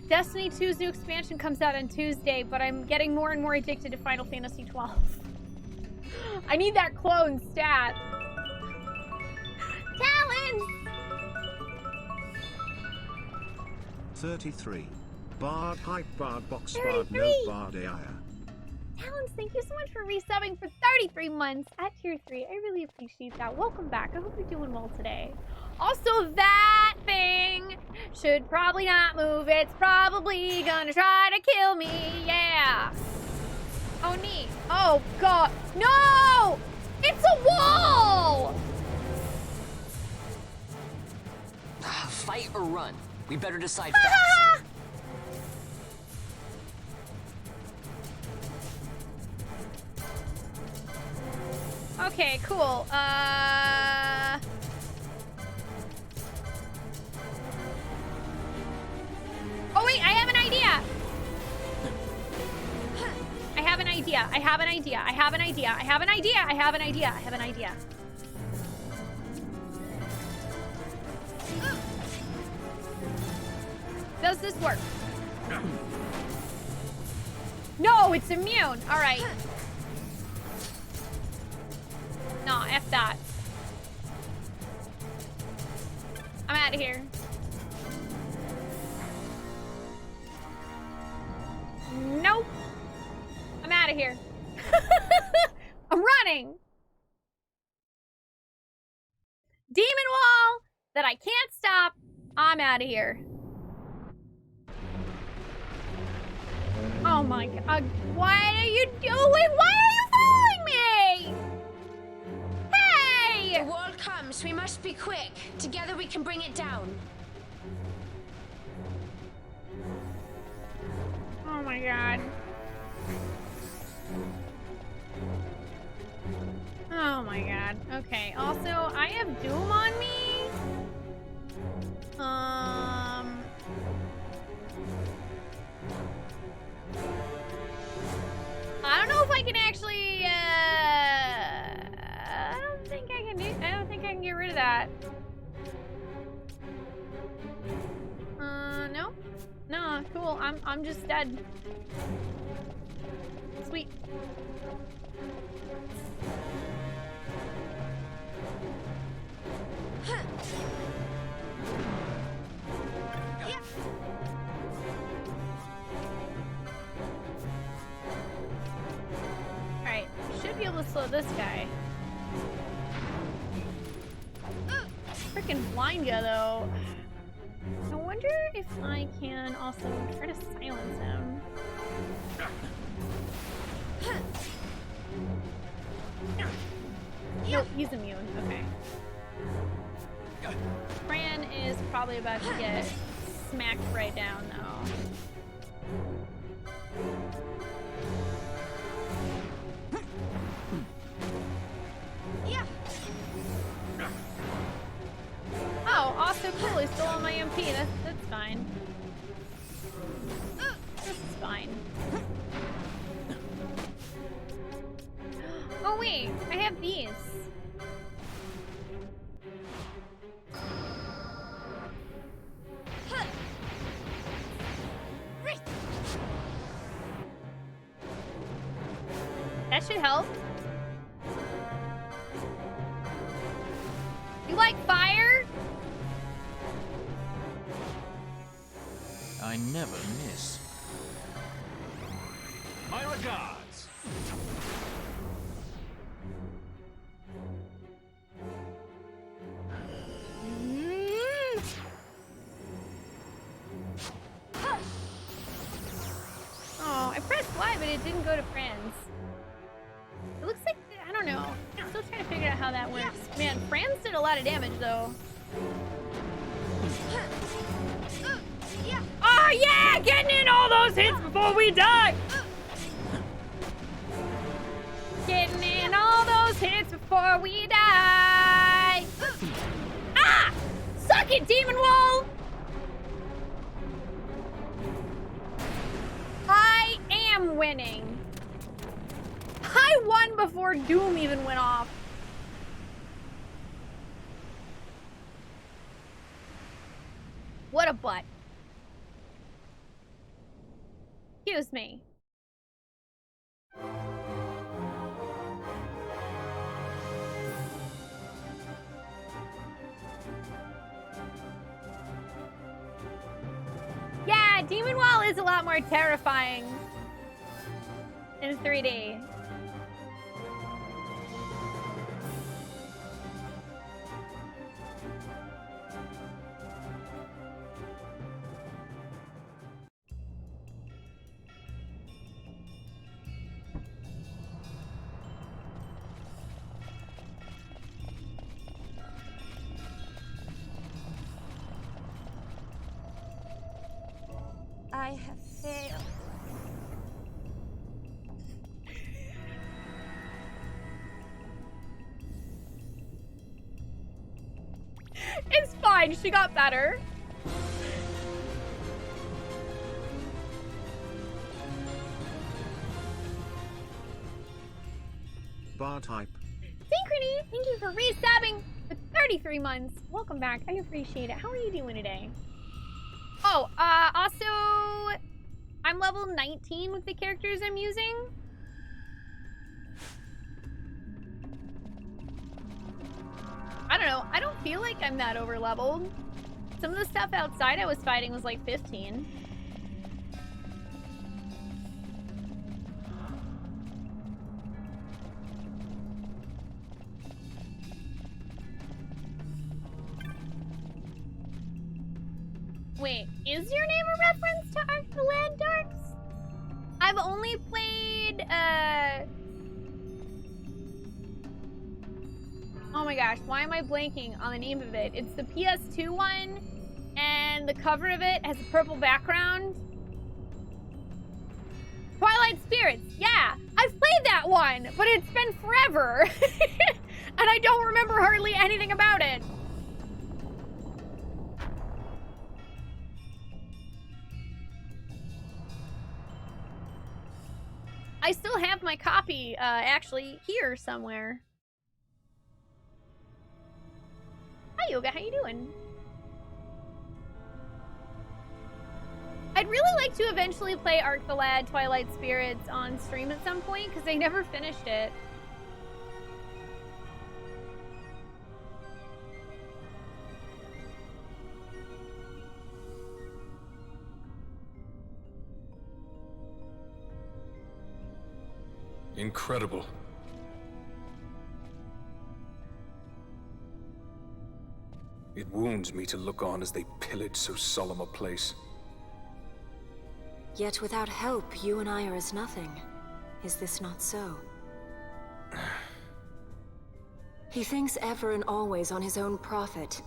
Destiny 2's new expansion comes out on Tuesday, but I'm getting more and more addicted to Final Fantasy XII. I need that clone stat. Talons!
33. Bard hype, bard box, bard no, bard AI.
Talons, thank you so much for resubbing for 33 months at tier 3. I really appreciate that. Welcome back. I hope you're doing well today. Also, that thing should probably not move. It's probably gonna try to kill me. Yeah. Oh, neat. Oh, God. No! It's a wall!
Fight or run? We better decide fast.
Okay, cool. Oh wait, I have an idea. I have an idea. I have an idea. I have an idea. I have an idea. I have an idea. I have an idea. Does this work? No, it's immune. All right. No, F that. I'm out of here. Nope. I'm out of here. I'm running. Demon wall that I can't stop. I'm out of here. Oh my God. What are you doing? Why are you following me? Hey!
The wall comes. We must be quick. Together we can bring it down.
Oh my God. Oh my God. Okay. Also, I have Doom on me. I don't know if I can actually, I don't think I can get rid of that. No. No, cool. I'm just dead. Sweet. Alright, should be able to slow this guy. Freaking blind guy though. I wonder if I can also try to silence him. Nope, he's immune. Okay. Fran is probably about to get smacked right down though. Oh, also cool. He's still on my MP. That's fine. This is fine. Oh wait, I have these. That should help. You like fire?
I never miss.
My regards.
Oh, I pressed Y, but it didn't go to friends. It looks like, I don't know. I'm still trying to figure out how that works. Man, Franz did a lot of damage, though. Oh, yeah! Getting in all those hits before we die! Getting in all those hits before we die! Ah! Suck it, Demon Wall! I am winning. I won before Doom even went off. What a butt. Excuse me. Yeah, Demon Wall is a lot more terrifying in 3D.
I have failed.
It's fine, she got better.
Bar type.
Synchrony, thank you for resubbing for 33 months. Welcome back. I appreciate it. How are you doing today? Oh, also, I'm level 19 with the characters I'm using. I don't know. I don't feel like I'm that over leveled. Some of the stuff outside I was fighting was like 15. Wait, is your name a reference to Ark the Land Darks? I've only played, oh my gosh, why am I blanking on the name of it? It's the PS2 one, and the cover of it has a purple background. Twilight Spirits, yeah! I've played that one, but it's been forever. And I don't remember hardly anything about it. I still have my copy, actually, here somewhere. Hi, Yoga. How you doing? I'd really like to eventually play Ark the Lad Twilight Spirits on stream at some point, because I never finished it.
Incredible. It wounds me to look on as they pillage so solemn a place.
Yet without help, you and I are as nothing. Is this not so? He thinks ever and always on his own profit.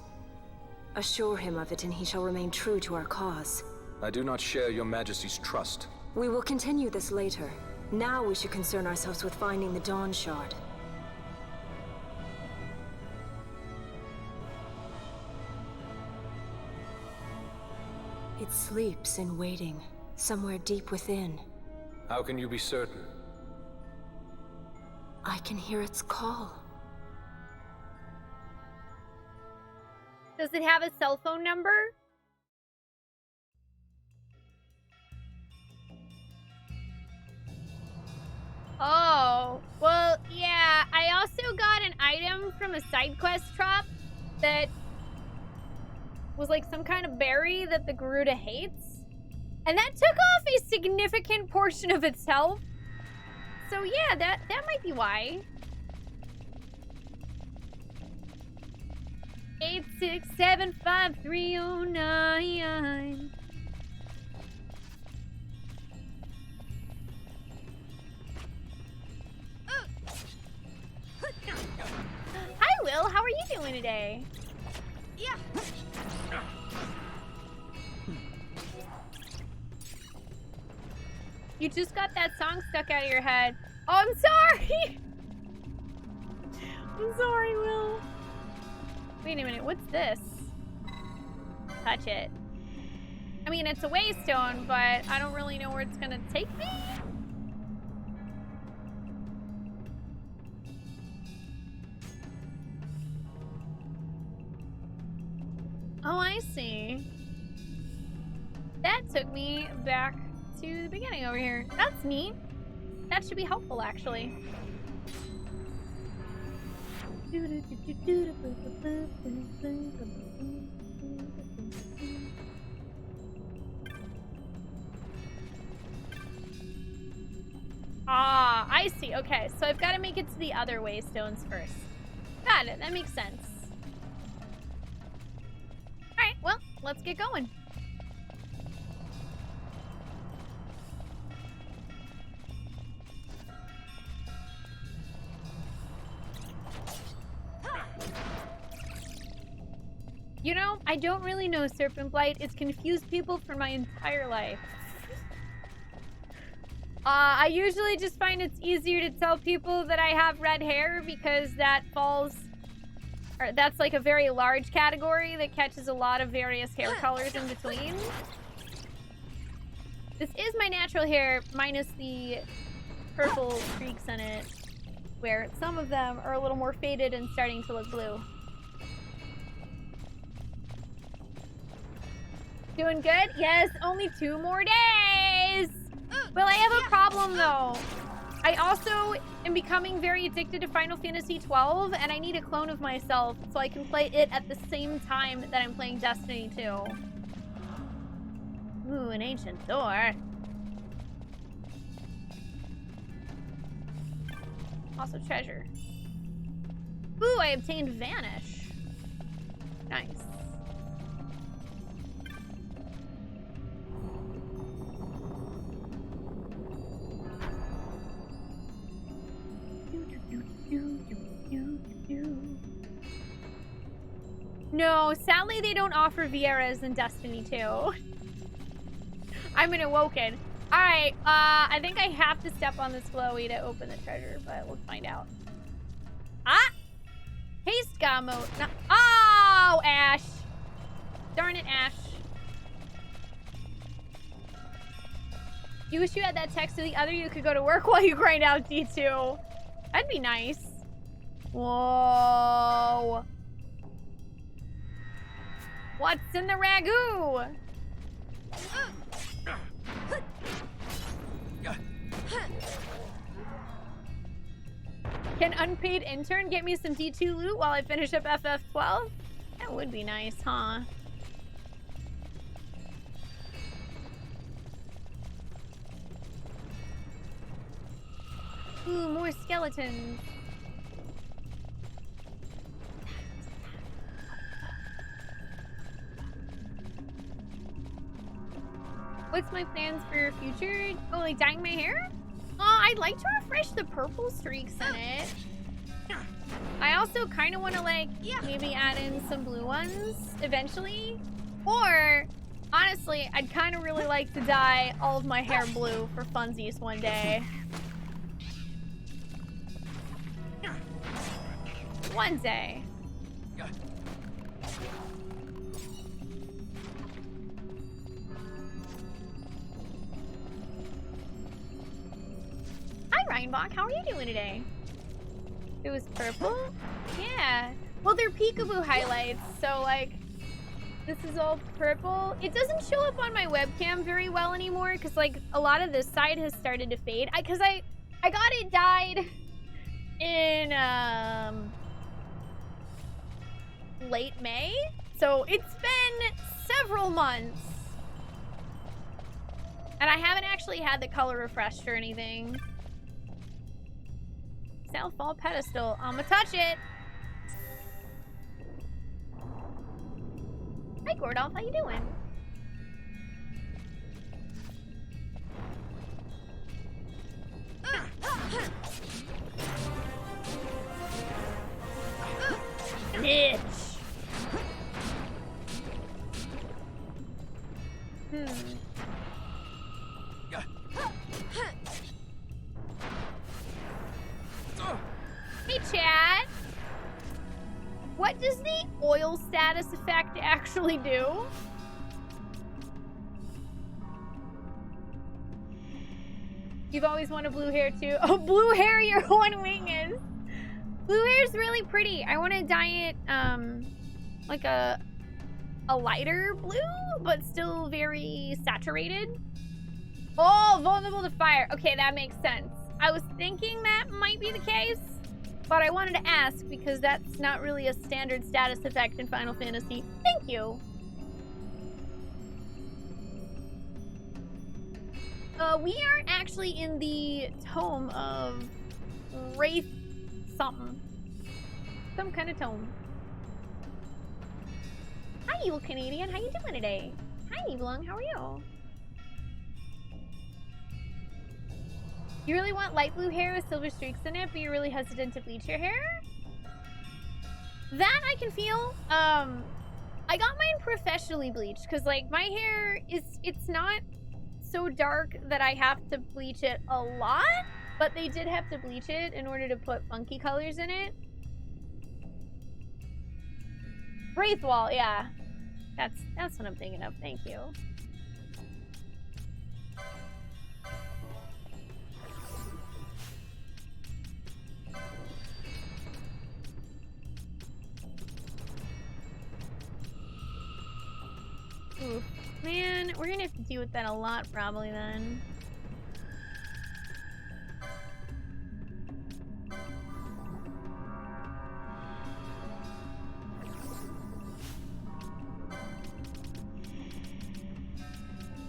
Assure him of it and he shall remain true to our cause.
I do not share your majesty's trust.
We will continue this later. Now we should concern ourselves with finding the Dawn Shard. It sleeps in waiting, somewhere deep within.
How can you be certain?
I can hear its call.
Does it have a cell phone number? Oh, well, yeah, I also got an item from a side quest drop that was like some kind of berry that the Garuda hates. And that took off a significant portion of its health. So yeah, that might be why. 8675309. Hi, Will. How are you doing today?
Yeah.
You just got that song stuck out of your head. Oh, I'm sorry. I'm sorry, Will. Wait a minute. What's this? Touch it. I mean, it's a waystone, but I don't really know where it's gonna take me. Oh, I see. That took me back to the beginning over here. That's neat. That should be helpful, actually. Ah, I see. Okay, so I've got to make it to the other waystones first. Got it. That makes sense. All right, well, let's get going. You know, I don't really know Serpent Blight. It's confused people for my entire life. I usually just find it's easier to tell people that I have red hair because that falls... Or that's like a very large category that catches a lot of various hair colors in between. This is my natural hair, minus the purple streaks in it, where some of them are a little more faded and starting to look blue. Doing good? Yes, only 2 more days! Well, I have a problem, though. I also am becoming very addicted to Final Fantasy XII, and I need a clone of myself so I can play it at the same time that I'm playing Destiny 2. Ooh, an ancient door. Also treasure. Ooh, I obtained Vanish. Nice. No, sadly they don't offer Vieras in Destiny 2. I'm an Awoken. Alright, I think I have to step on this glowy to open the treasure, but we'll find out. Ah! Haste Gamo. No. Oh, Ash! Darn it, Ash. You wish you had that text to the other you could go to work while you grind out D2. That'd be nice. Whoa. What's in the ragu? Can unpaid intern get me some D2 loot while I finish up FF12? That would be nice, huh? Ooh, more skeletons. What's my plans for your future? Oh, like dyeing my hair? I'd like to refresh the purple streaks in it. I also kind of want to like maybe add in some blue ones eventually. Or honestly, I'd kind of really like to dye all of my hair blue for funsies one day. One day. Hi, Reinbach. How are you doing today? It was purple? Yeah. Well, they're peekaboo highlights, so, like, this is all purple. It doesn't show up on my webcam very well anymore, because, like, a lot of this side has started to fade. Because I got it dyed in, late May, so it's been several months. And I haven't actually had the color refreshed or anything. Southfall pedestal. I'ma touch it. Hi, Gordolph. How you doing? Bitch. Hey, chat. What does the oil status effect actually do? You've always wanted blue hair too. Oh, blue hair, your one wing is. Blue hair is really pretty. I want to dye it like a lighter blue, but still very saturated. Oh, vulnerable to fire. Okay, that makes sense. I was thinking that might be the case, but I wanted to ask because that's not really a standard status effect in Final Fantasy. Thank you. We are actually in the tome of Wraith something. Some kind of tome. Hi, Evil Canadian. How you doing today? Hi, Evelyn. How are you? You really want light blue hair with silver streaks in it, but you're really hesitant to bleach your hair? That I can feel. I got mine professionally bleached because, like, my hair it's not so dark that I have to bleach it a lot, but they did have to bleach it in order to put funky colors in it. Wraithwall, yeah. That's what I'm thinking of. Thank you. Oof. Man, we're gonna have to deal with that a lot probably then.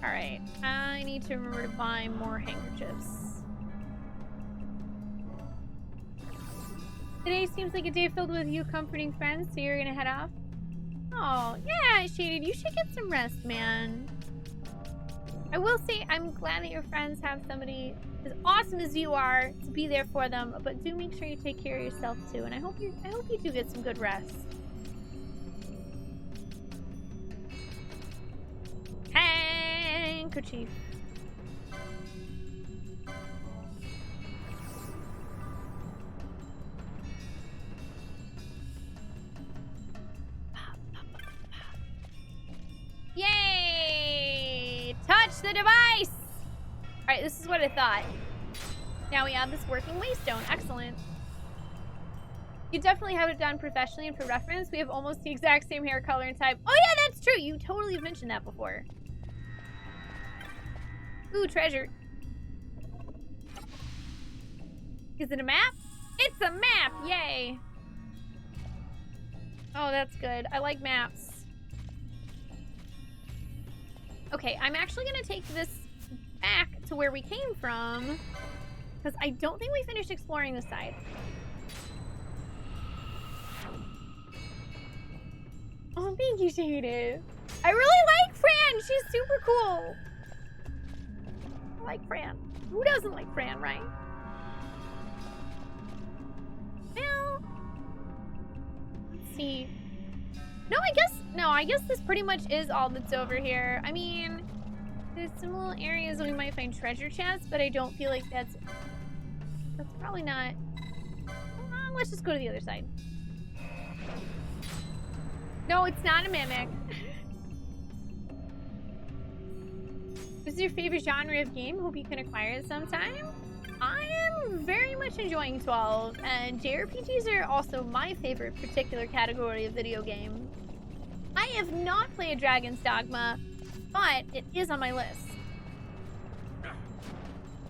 Alright, I need to remember to buy more handkerchiefs. Today seems like a day filled with you comforting friends, so you're gonna head off? Oh, yeah, Shaded, you should get some rest, man. I will say I'm glad that your friends have somebody as awesome as you are to be there for them, but do make sure you take care of yourself too, and I hope you do get some good rest. Handkerchief. Yay! Touch the device! Alright, this is what I thought. Now we have this working waystone. Excellent. You definitely have it done professionally, and for reference, we have almost the exact same hair color and type. Oh yeah, that's true! You totally have mentioned that before. Ooh, treasure. Is it a map? It's a map! Yay! Oh, that's good. I like maps. Okay, I'm actually gonna take this back to where we came from, because I don't think we finished exploring this side. Oh, thank you, Shaded. I really like Fran. She's super cool. I like Fran. Who doesn't like Fran, right? Well, let's see. No, I guess this pretty much is all that's over here. I mean, there's some little areas that we might find treasure chests, but I don't feel like that's probably not. Let's just go to the other side. No, it's not a mimic. This is your favorite genre of game? Hope you can acquire it sometime. I am very much enjoying 12, and JRPGs are also my favorite particular category of video game. I have not played Dragon's Dogma, but it is on my list.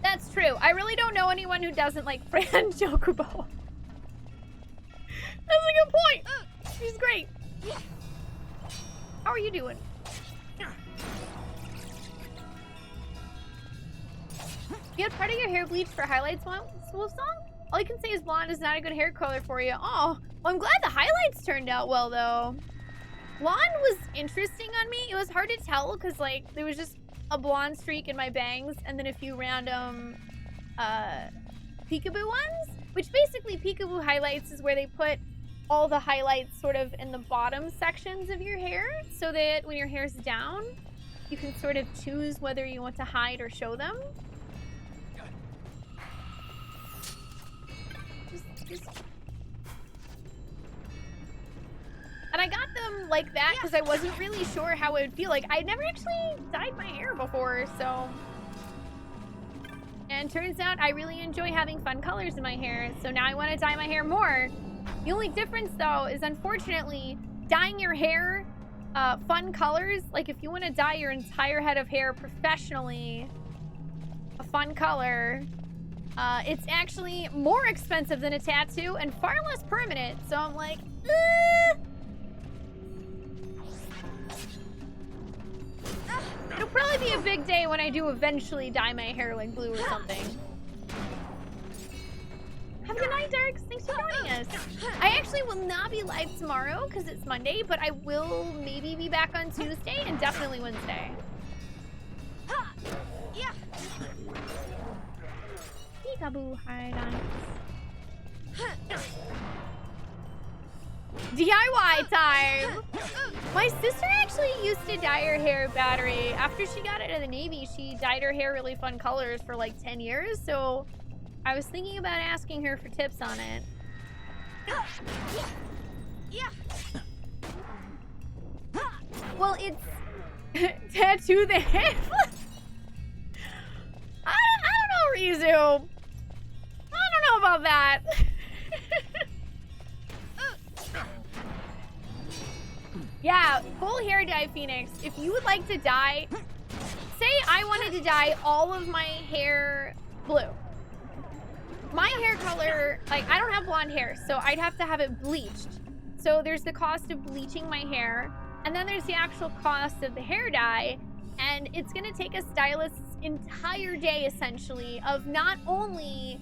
That's true. I really don't know anyone who doesn't like Fran Chocobo. That's a good point. She's great. How are you doing? You had part of your hair bleached for highlights, Wolf Song? All I can say is blonde is not a good hair color for you. Oh, well, I'm glad the highlights turned out well, though. Blonde was interesting on me. It was hard to tell because, like, there was just a blonde streak in my bangs and then a few random peekaboo ones, which basically peekaboo highlights is where they put all the highlights sort of in the bottom sections of your hair so that when your hair's down, you can sort of choose whether you want to hide or show them. And I got them like that because I wasn't really sure how it would feel. Like, I'd never actually dyed my hair before, so. And turns out I really enjoy having fun colors in my hair, so now I want to dye my hair more. The only difference, though, is unfortunately, dyeing your hair fun colors, like if you want to dye your entire head of hair professionally, fun color. It's actually more expensive than a tattoo and far less permanent. So I'm like, it'll probably be a big day when I do eventually dye my hair like blue or something. Have a good night, Darks. Thanks for joining us. I actually will not be live tomorrow because it's Monday, but I will maybe be back on Tuesday and definitely Wednesday.
Yeah.
Peekaboo, hide on. DIY time! My sister actually used to dye her hair battery. After she got out of the Navy, she dyed her hair really fun colors for like 10 years, so I was thinking about asking her for tips on it.
Yeah.
Well, it's tattoo the hip. I don't know, Rizu. I don't know about that. Yeah, full hair dye, Phoenix. If you would like to dye, say I wanted to dye all of my hair blue. My hair color, like, I don't have blonde hair, so I'd have to have it bleached. So there's the cost of bleaching my hair, and then there's the actual cost of the hair dye, and it's gonna take a stylist's entire day, essentially, of not only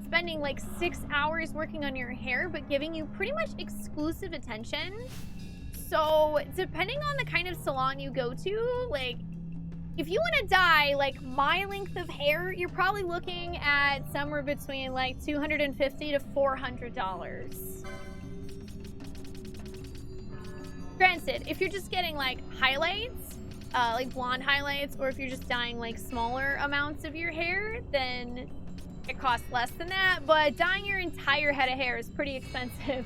spending like 6 hours working on your hair, but giving you pretty much exclusive attention. So depending on the kind of salon you go to, like, if you want to dye like my length of hair, you're probably looking at somewhere between like $250 to $400. Granted, if you're just getting like highlights, like blonde highlights, or if you're just dyeing like smaller amounts of your hair, then it costs less than that. But dyeing your entire head of hair is pretty expensive.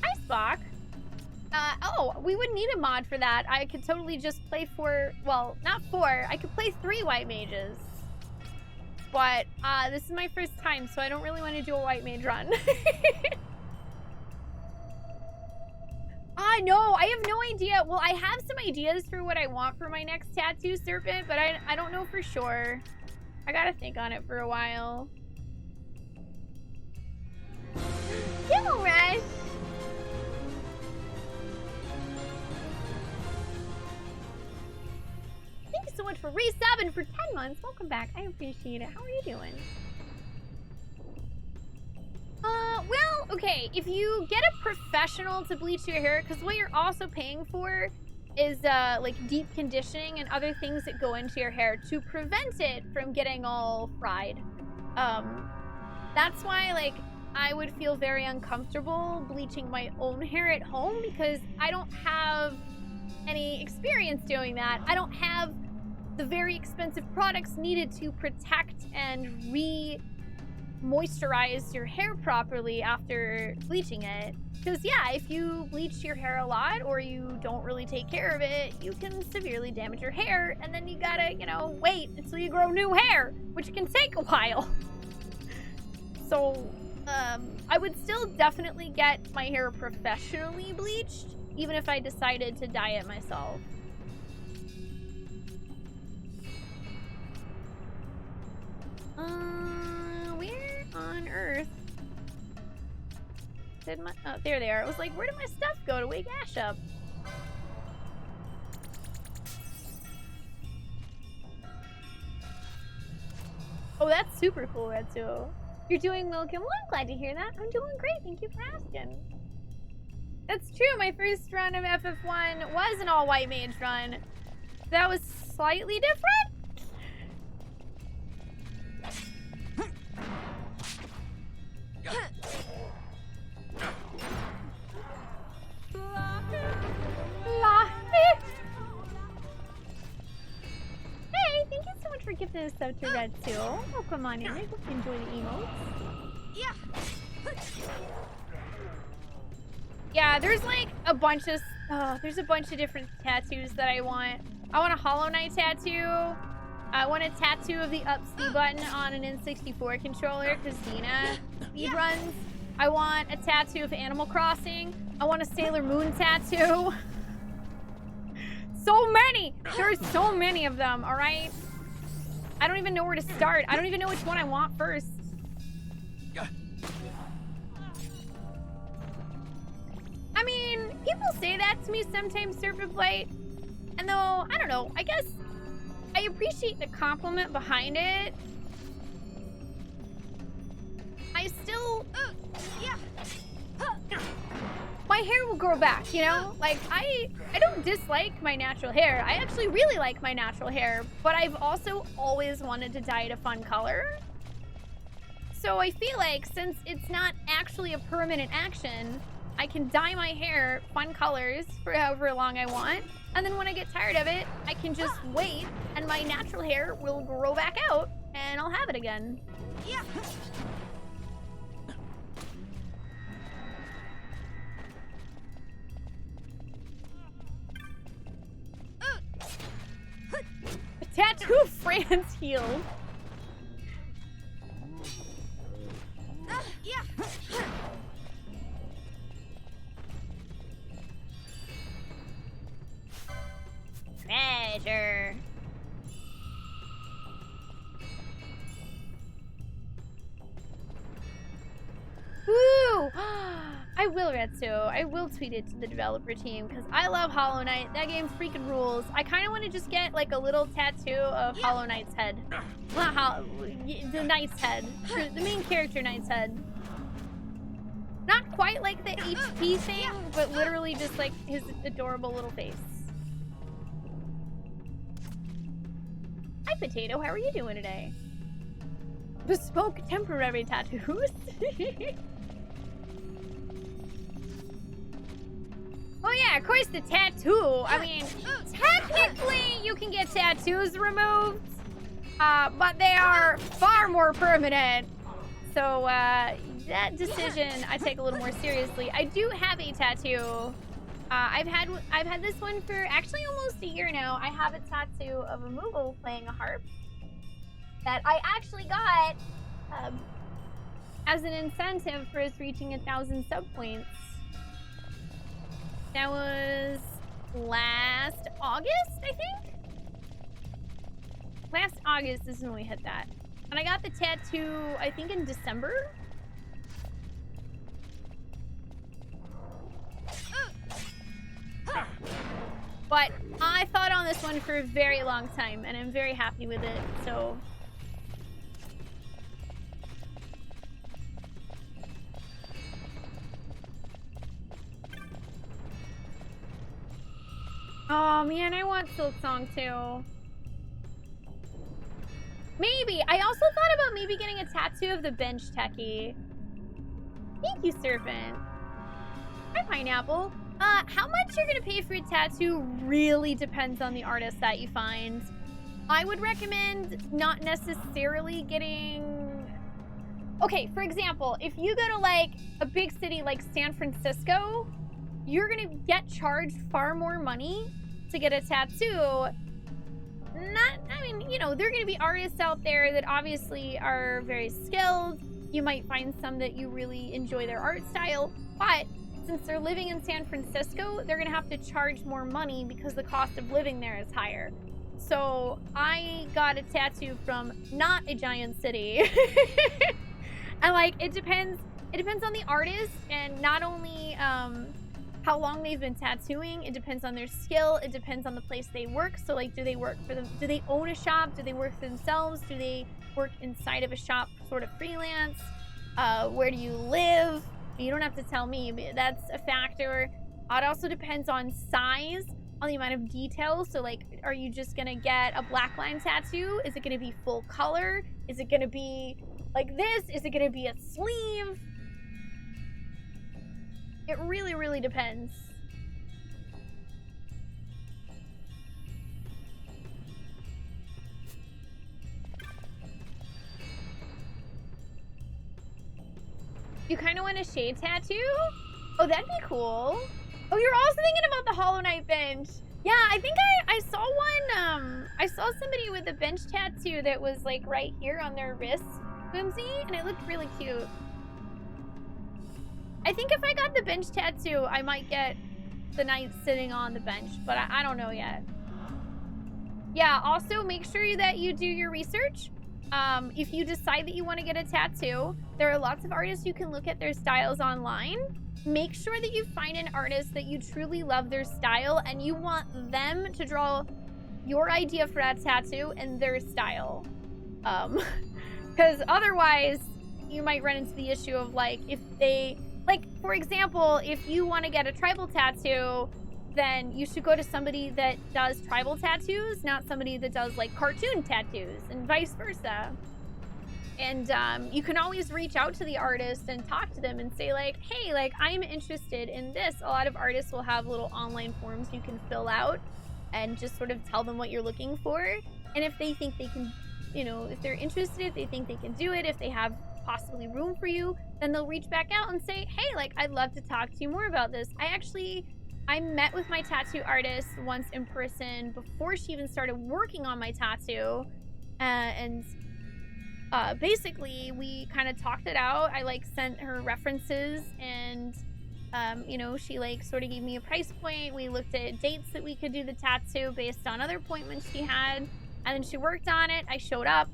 Hi, Spock. Oh, we would need a mod for that. I could totally just play well, not 4. I could play 3 white mages. But this is my first time, so I don't really want to do a white mage run. No, I have no idea. Well, I have some ideas for what I want for my next tattoo serpent, but I don't know for sure. I gotta think on it for a while. Yo, Rush! Thank you so much for resubbing for 10 months. Welcome back. I appreciate it. How are you doing? Well, okay. If you get a professional to bleach your hair, because what you're also paying for is, like, deep conditioning and other things that go into your hair to prevent it from getting all fried. That's why, like, I would feel very uncomfortable bleaching my own hair at home because I don't have any experience doing that. I don't have the very expensive products needed to protect and moisturize your hair properly after bleaching it. Because yeah, if you bleach your hair a lot or you don't really take care of it, you can severely damage your hair, and then you gotta, you know, wait until you grow new hair, which can take a while. So I would still definitely get my hair professionally bleached, even if I decided to dye it myself. Where on earth did my... Oh, there they are. I was like, where did my stuff go to wake Ash up? Oh, that's super cool, Retsu. You're doing well, Kim. Well, I'm glad to hear that. I'm doing great. Thank you for asking. That's true. My first run of FF1 was an all-white mage run. That was slightly different. Hey, thank you so much for gifting us sub to Red too. Oh, come on in. I hope you enjoy the emotes.
Yeah.
Yeah, there's like a bunch of different tattoos that I want. I want a Hollow Knight tattoo. I want a tattoo of the up C button on an N64 controller because Dina speedruns. I want a tattoo of Animal Crossing. I want a Sailor Moon tattoo. so many. There's so many of them, all right? I don't even know where to start. I don't even know which one I want first. I mean, people say that to me sometimes, Serpent Blight. And though, I don't know, I guess I appreciate the compliment behind it. I still... my hair will grow back, you know? Like, I don't dislike my natural hair. I actually really like my natural hair, but I've also always wanted to dye it a fun color. So I feel like since it's not actually a permanent action, I can dye my hair fun colors for however long I want. And then when I get tired of it, I can just wait and my natural hair will grow back out and I'll have it again. Yeah. Tattoo of France healed. Yeah. Treasure. Woo! I will, Retsu. I will tweet it to the developer team because I love Hollow Knight. That game freaking rules. I kind of want to just get like a little tattoo of Hollow Knight's head. Not the Knight's head. The main character Knight's head. Not quite like the HP thing, but literally just like his adorable little face. Hi, Potato. How are you doing today? Bespoke temporary tattoos. Oh yeah, of course the tattoo. I mean, technically you can get tattoos removed, but they are far more permanent. So that decision I take a little more seriously. I do have a tattoo. I've had this one for actually almost a year now. I have a tattoo of a Moogle playing a harp that I actually got as an incentive for us reaching 1,000 sub points. That was last August, I think? Last August is when we hit that. And I got the tattoo, I think in December? But I thought on this one for a very long time, and I'm very happy with it, so... Oh man, I want Silk Song too. Maybe. I also thought about maybe getting a tattoo of the bench techie. Thank you, Serpent. Hi, Pineapple. How much you're gonna pay for a tattoo really depends on the artist that you find. I would recommend not necessarily getting... Okay, for example, if you go to like a big city like San Francisco, you're gonna get charged far more money to get a tattoo. I mean, you know, there are gonna be artists out there that obviously are very skilled. You might find some that you really enjoy their art style, but since they're living in San Francisco, they're gonna have to charge more money because the cost of living there is higher. So I got a tattoo from not a giant city. And like, it depends on the artist, and not only how long they've been tattooing. It depends on their skill. It depends on the place they work. So like, do they work for them? Do they own a shop? Do they work for themselves? Do they work inside of a shop, sort of freelance? Where do you live? You don't have to tell me, but that's a factor. It also depends on size, on the amount of detail. So like, are you just gonna get a black line tattoo? Is it gonna be full color? Is it gonna be like this? Is it gonna be a sleeve? It really, really depends. You kind of want a shade tattoo? Oh, that'd be cool. Oh, you're also thinking about the Hollow Knight bench. Yeah, I think I saw one, I saw somebody with a bench tattoo that was like right here on their wrist, whimsy, and it looked really cute. I think if I got the bench tattoo, I might get the knight sitting on the bench, but I don't know yet. Yeah, also make sure that you do your research. If you decide that you want to get a tattoo, there are lots of artists you can look at their styles online. Make sure that you find an artist that you truly love their style and you want them to draw your idea for that tattoo in their style. Because otherwise you might run into the issue of like, if they, like, for example, if you want to get a tribal tattoo, then you should go to somebody that does tribal tattoos, not somebody that does like cartoon tattoos, and vice versa. And you can always reach out to the artist and talk to them and say like, hey, like, I'm interested in this. A lot of artists will have little online forms you can fill out and just sort of tell them what you're looking for. And if they think they can, you know, if they're interested, if they think they can do it, if they have possibly room for you, then they'll reach back out and say, hey, like, I'd love to talk to you more about this. I met with my tattoo artist once in person before she even started working on my tattoo. Basically, we kind of talked it out. I, like, sent her references and, you know, she, like, sort of gave me a price point. We looked at dates that we could do the tattoo based on other appointments she had. And then she worked on it. I showed up.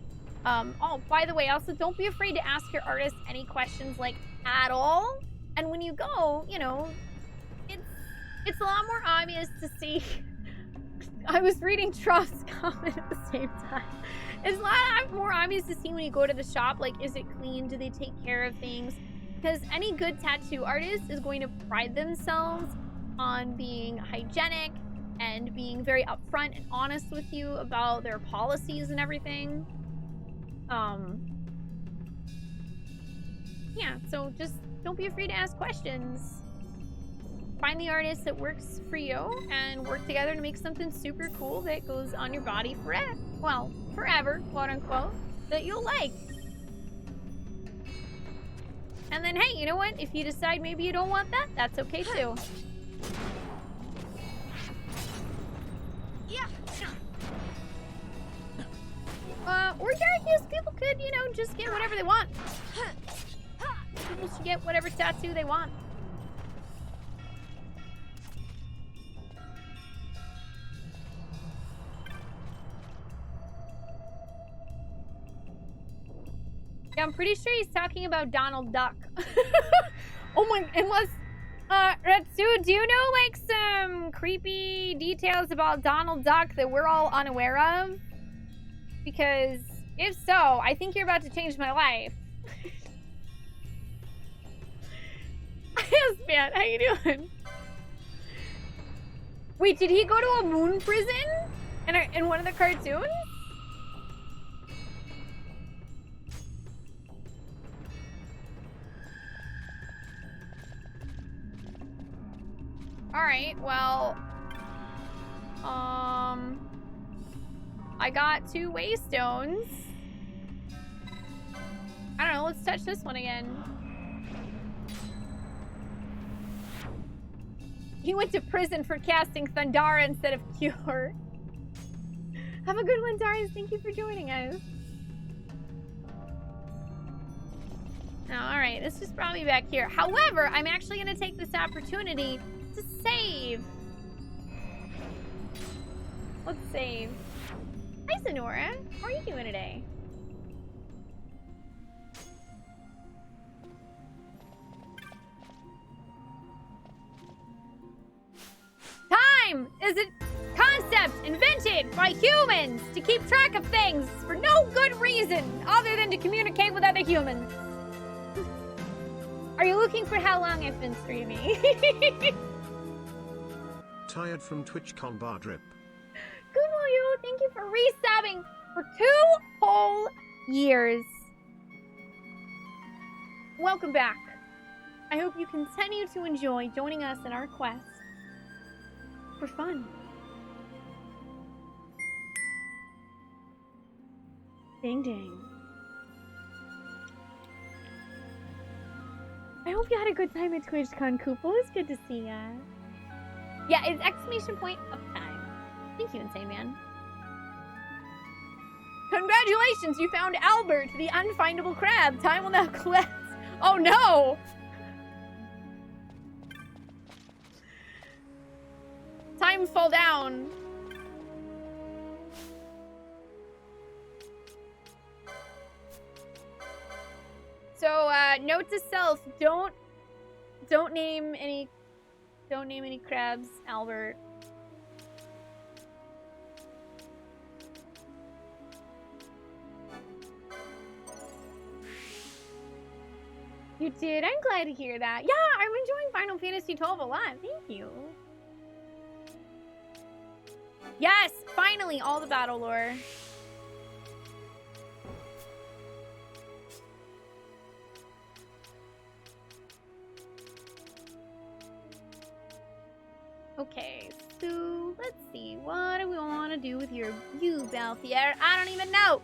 Oh, by the way, also, don't be afraid to ask your artist any questions, like, at all. And when you go, you know, it's a lot more obvious to see. I was reading Truff's comment at the same time. It's a lot more obvious to see when you go to the shop, like, is it clean? Do they take care of things? Because any good tattoo artist is going to pride themselves on being hygienic and being very upfront and honest with you about their policies and everything. Yeah, so just don't be afraid to ask questions. Find the artist that works for you and work together to make something super cool that goes on your body forever. Well, forever, quote unquote, that you'll like. And then, hey, you know what? If you decide maybe you don't want that, that's okay too.
Yeah.
Or dark use, people could, you know, just get whatever they want. People should get whatever tattoo they want. Yeah, I'm pretty sure he's talking about Donald Duck. Oh my, unless, Ratsu, do you know, like, some creepy details about Donald Duck that we're all unaware of? Because if so, I think you're about to change my life. Yes, man, how you doing? Wait, did he go to a moon prison in one of the cartoons? Alright, well, I got 2 waystones. I don't know, let's touch this one again. He went to prison for casting Thundara instead of Cure. Have a good one, Darius. Thank you for joining us. Alright, this just brought me back here. However, I'm actually going to take this opportunity to save. Let's save. Hi, Sonora. How are you doing today? Time is a concept invented by humans to keep track of things for no good reason other than to communicate with other humans. Are you looking for how long I've been streaming?
Tired from TwitchCon bar drip.
Good for you. Thank you for resubbing for 2 whole years. Welcome back. I hope you continue to enjoy joining us in our quest for fun. Ding ding. I hope you had a good time at TwitchCon, Koopa. It was good to see ya. Yeah, it's exclamation point of time. Thank you, Insane Man. Congratulations, you found Albert, the unfindable crab. Time will now collapse. Oh no! slime fall down. So, note to self, don't name any crabs, Albert. You did? I'm glad to hear that. Yeah, I'm enjoying Final Fantasy XII a lot. Thank you. Yes, finally, all the battle lore. Okay, so let's see. What do we want to do with you, Balthier? I don't even know.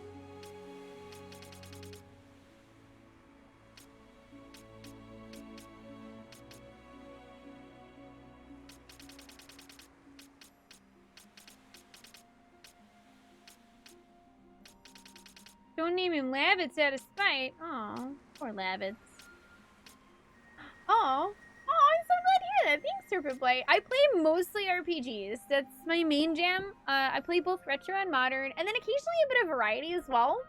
Don't name him Lavitz out of spite. Aw, poor Lavitz. Oh, I'm so glad to hear that. Thanks, Serpent Blight. I play mostly RPGs. That's my main jam. I play both retro and modern, and then occasionally a bit of variety as well.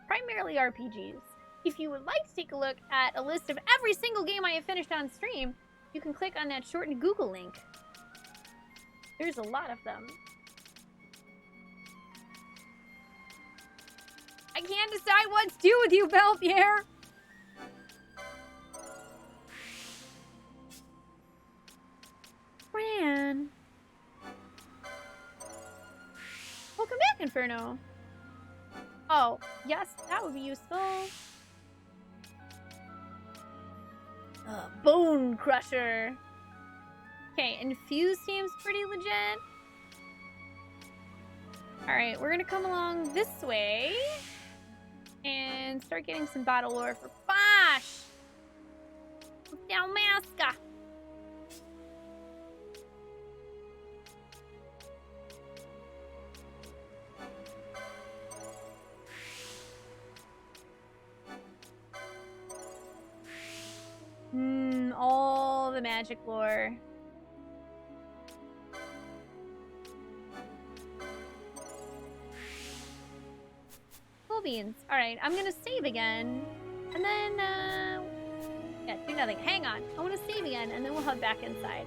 Primarily RPGs. If you would like to take a look at a list of every single game I have finished on stream, you can click on that shortened Google link. There's a lot of them. I can't decide what to do with you, Belfier. Fran. Welcome back, Inferno. Oh, yes, that would be useful. Bone Crusher. Okay, Infuse seems pretty legit. Alright, we're gonna come along this way and start getting some battle lore for Bosh. Dalmasca. All the magic lore. Cool beans. Alright, I'm gonna save again. And then, yeah, do nothing. Hang on. I want to save again, and then we'll head back inside.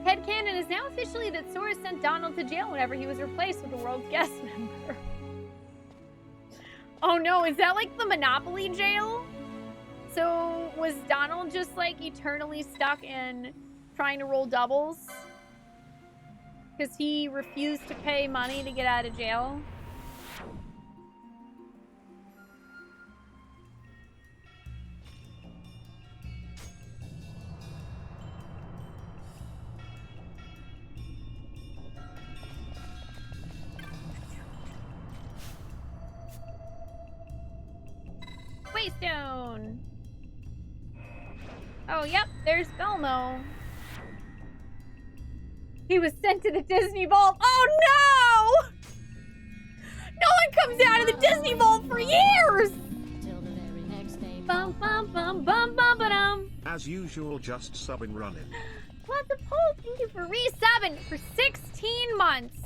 Headcanon is now officially that Sora sent Donald to jail whenever he was replaced with the world's guest member. Oh no, is that like the Monopoly jail? So was Donald just like eternally stuck in trying to roll doubles? Because he refused to pay money to get out of jail? Waystone. Oh, yep, there's Belmo. He was sent to the Disney Vault. Oh, no! No one comes out of the Disney Vault for years! Bum, bum, bum, bum, bum, ba-dum.
As usual, just sub and run it.
What the Pope? Thank you for resubbing for 16 months.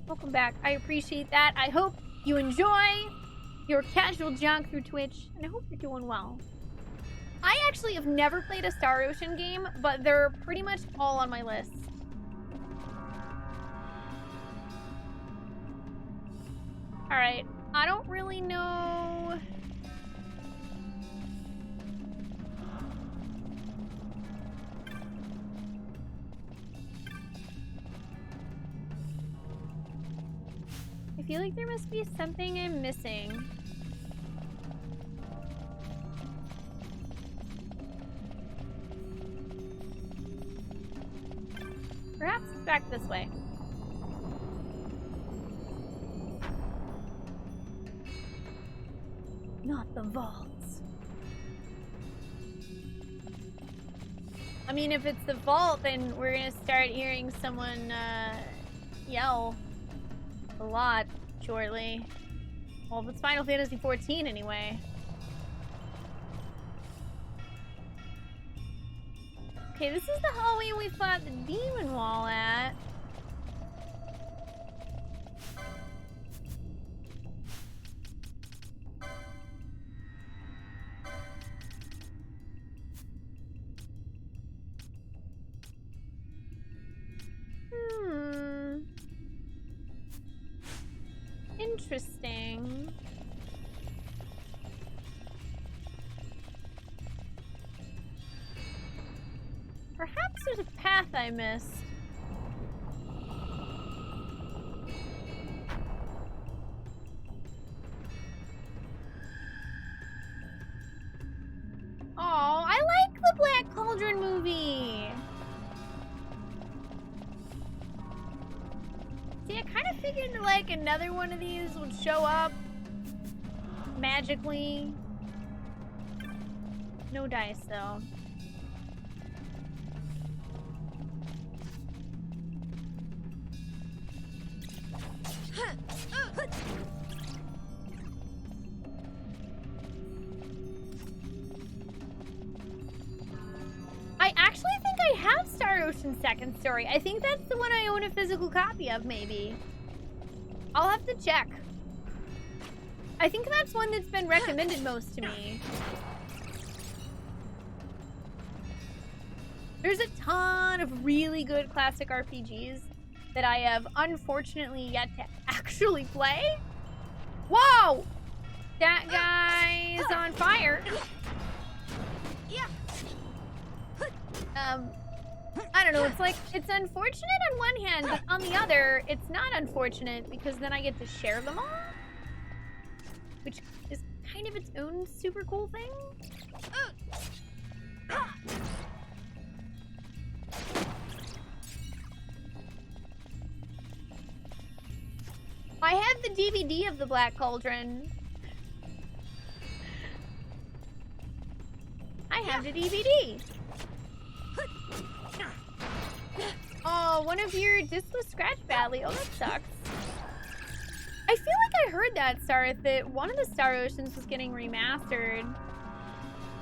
Welcome back. I appreciate that. I hope you enjoy your casual junk through Twitch, and I hope you're doing well. I actually have never played a Star Ocean game, but they're pretty much all on my list. Alright, I don't really know... I feel like there must be something I'm missing. Perhaps it's back this way. Not the vaults. I mean, if it's the vault, then we're gonna start hearing someone, yell. a lot shortly. Well, if it's Final Fantasy XIV anyway. Okay, this is the hallway we fought the demon wall at. Interesting. Perhaps there's a path I missed. Oh, I like the Black Cauldron movie. See, I kind of figured that, like, another one of these would show up magically. No dice, though. I actually think I have Star Ocean Second Story. I think that's the one I own a physical copy of, maybe. I'll have to check. I think that's one that's been recommended most to me. There's a ton of really good classic RPGs that I have unfortunately yet to actually play. Whoa! That guy's on fire. I don't know, it's like, it's unfortunate on one hand, but on the other, it's not unfortunate because then I get to share them all. Which is kind of its own super cool thing. I have the DVD of the Black Cauldron. I have the DVD. Oh, one of your discs was scratched badly. Oh, that sucks. I feel like I heard that, Starth, that one of the Star Oceans was getting remastered.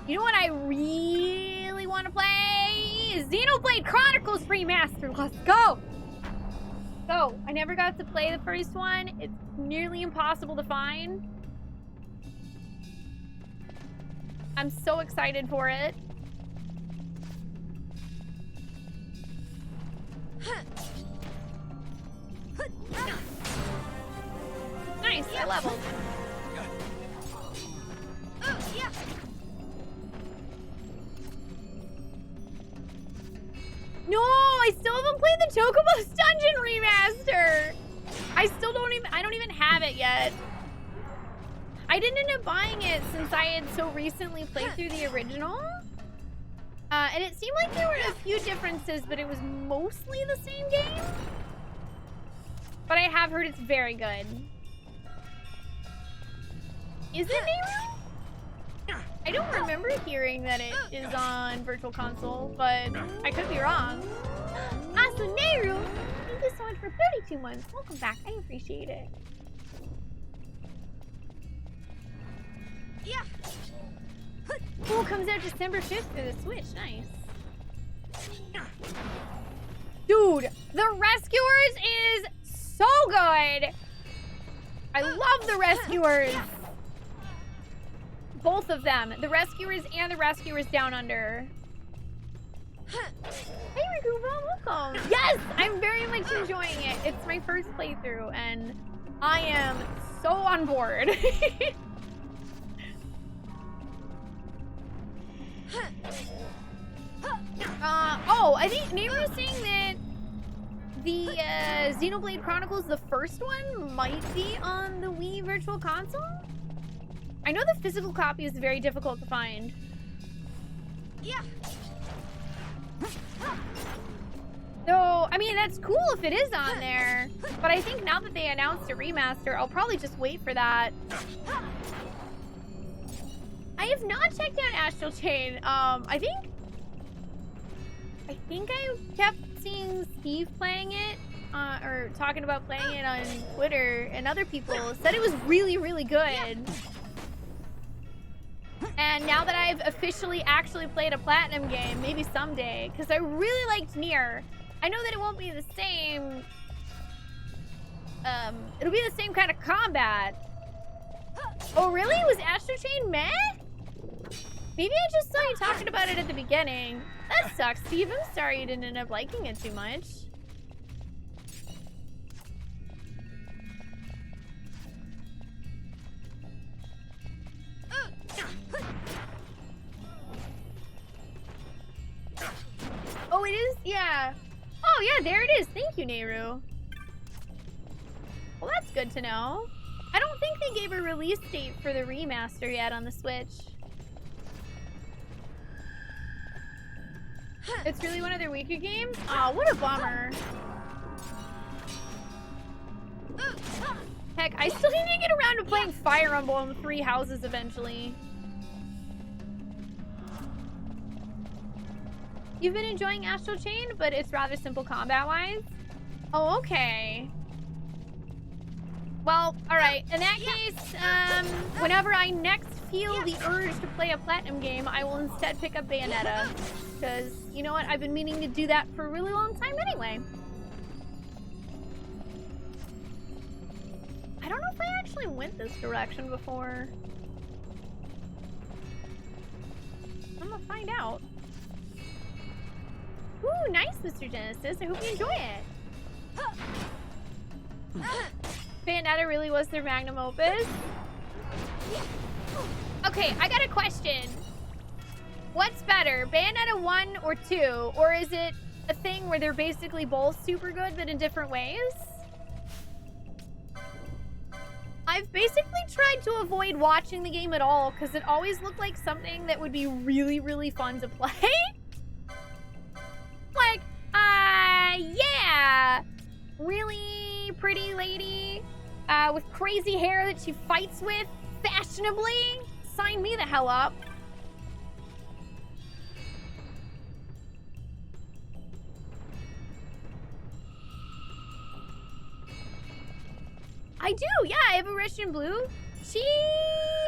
You know what I really want to play? Xenoblade Chronicles Remastered. Let's go! So, I never got to play the first one. It's nearly impossible to find. I'm so excited for it. Nice, I leveled. No, I still haven't played the Chocobo's Dungeon Remaster. I don't even have it yet. I didn't end up buying it since I had so recently played through the original. And it seemed like there were a few differences, but it was mostly the same game. But I have heard it's very good. Is it Nehru? I don't remember hearing that it is on Virtual Console, but I could be wrong. Also, Nehru, thank you so much for 32 months. Welcome back. I appreciate it. Yeah. Cool, comes out December 5th for the Switch. Nice. Dude, The Rescuers is so good. I love The Rescuers. Both of them. The Rescuers and The Rescuers Down Under. Hey, Rikuba, welcome. Yes, I'm very much enjoying it. It's my first playthrough, and I am so on board. Oh, I think Neighbor was saying that the Xenoblade Chronicles, the first one, might be on the Wii Virtual Console. I know the physical copy is very difficult to find. Yeah. So, I mean, that's cool if it is on there, but I think now that they announced a remaster, I'll probably just wait for that. I have not checked out Astral Chain. I think I kept seeing Steve playing it, or talking about playing it on Twitter, and other people said it was really, really good. And now that I've officially actually played a platinum game, maybe someday, because I really liked Nier. I know that it won't be the same. It'll be the same kind of combat. Oh, really? Was Astro Chain meh? Maybe I just saw you talking about it at the beginning. That sucks, Steve. I'm sorry you didn't end up liking it too much. Oh, it is? Yeah. Oh, yeah, there it is. Thank you, Nehru. Well, that's good to know. I don't think they gave a release date for the remaster yet on the Switch. It's really one of their weaker games? Aw, what a bummer. Heck, I still need to get around to playing Fire Emblem 3 Houses eventually. You've been enjoying Astral Chain, but it's rather simple combat-wise? Oh, okay. Well, alright. In that case, whenever I next feel the urge to play a platinum game, I will instead pick up Bayonetta. Because, you know what? I've been meaning to do that for a really long time anyway. I don't know if I actually went this direction before. I'm gonna find out. Ooh, nice, Mr. Genesis. I hope you enjoy it. Bayonetta really was their magnum opus. Okay, I got a question. What's better, Bayonetta 1 or 2? Or is it a thing where they're basically both super good, but in different ways? I've basically tried to avoid watching the game at all, because it always looked like something that would be really, really fun to play. Like, yeah, really pretty lady with crazy hair that she fights with fashionably. Sign me the hell up. I do, yeah, I have a Russian Blue. She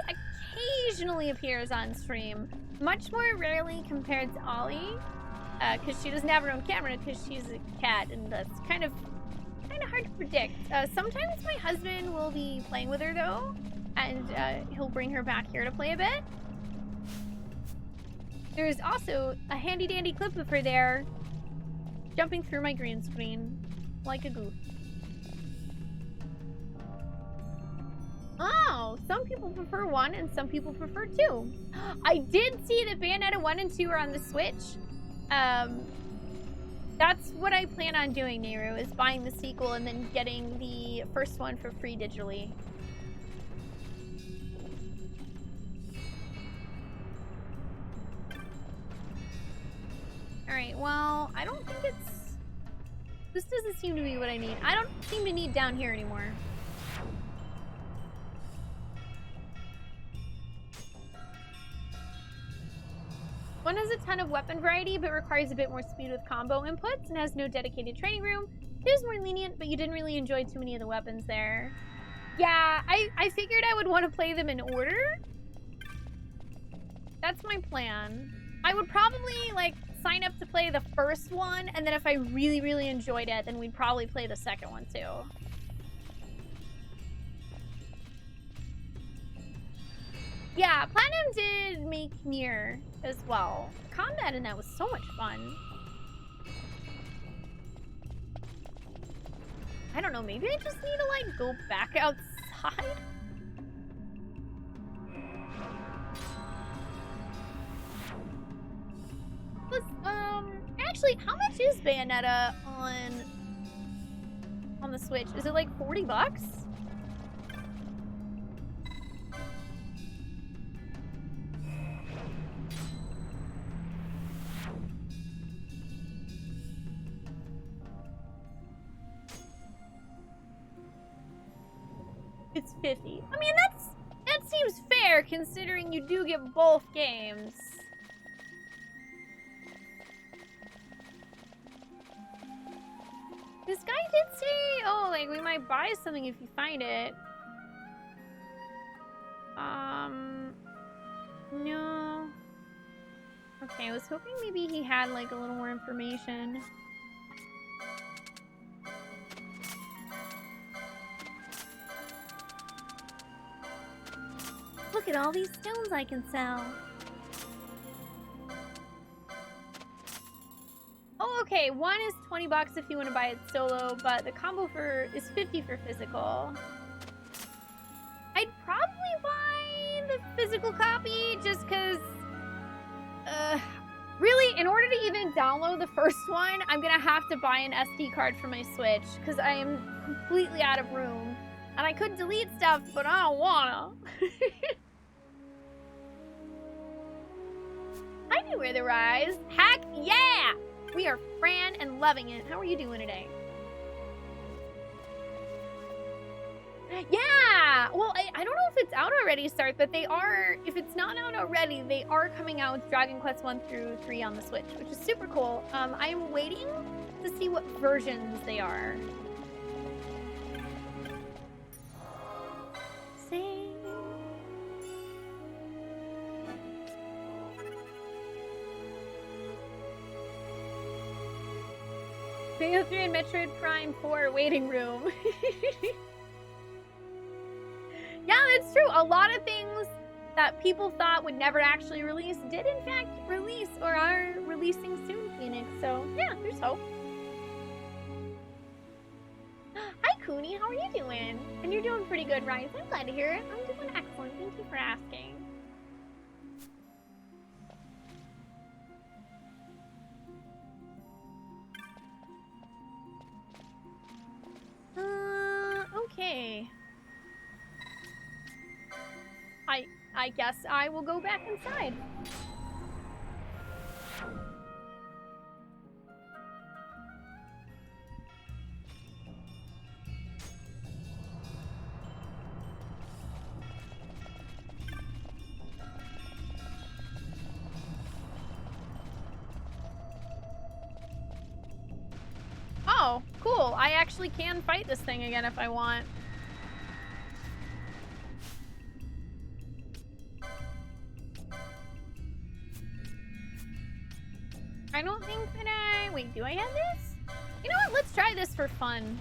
occasionally appears on stream, much more rarely compared to Ollie. Because she doesn't have her own camera because she's a cat, and that's kind of hard to predict. Sometimes my husband will be playing with her though, and he'll bring her back here to play a bit. There's also a handy dandy clip of her there, jumping through my green screen like a goof. Oh, some people prefer 1 and some people prefer 2. I did see that Bayonetta 1 and 2 are on the Switch. That's what I plan on doing, Nehru, is buying the sequel and then getting the first one for free digitally. Alright, well, I don't think it's... This doesn't seem to be what I need. I don't seem to need down here anymore. One has a ton of weapon variety, but requires a bit more speed with combo inputs and has no dedicated training room. It is more lenient, but you didn't really enjoy too many of the weapons there. Yeah, I figured I would want to play them in order. That's my plan. I would probably, like, sign up to play the first one, and then if I really, really enjoyed it, then we'd probably play the second one, too. Yeah, Platinum did make Nier as well. Combat in that was so much fun. I don't know, maybe I just need to, like, go back outside? Actually, how much is Bayonetta on the Switch? Is it like 40 bucks? It's 50. I mean, that seems fair considering you do get both games. this guy did say, oh, like, we might buy something if you find it. No. Okay, I was hoping maybe he had, like, a little more information.
Look at all these stones I can sell.
Oh, okay. One is 20 bucks if you want to buy it solo, but the combo is 50 for physical. I'd probably buy the physical copy just because, really, in order to even download the first one, I'm going to have to buy an SD card for my Switch because I am completely out of room. And I could delete stuff, but I don't wanna. I knew where the rise. Heck yeah! We are Fran and loving it. How are you doing today? Yeah! Well, I don't know if it's out already, Start, but they are, if it's not out already, they are coming out with Dragon Quest 1 through 3 on the Switch, which is super cool. I'm waiting to see what versions they are. Sing. Mario 3 and Metroid Prime 4 waiting room. Yeah, that's true. A lot of things that people thought would never actually release did in fact release or are releasing soon, Phoenix. So yeah, there's hope. Hi, Cooney. How are you doing? And you're doing pretty good, right? I'm glad to hear it. I'm doing excellent. Thank you for asking. Okay. I guess I will go back inside. Oh, cool. I actually can fight this thing again if I want. I don't think that wait, do I have this? You know what? Let's try this for fun.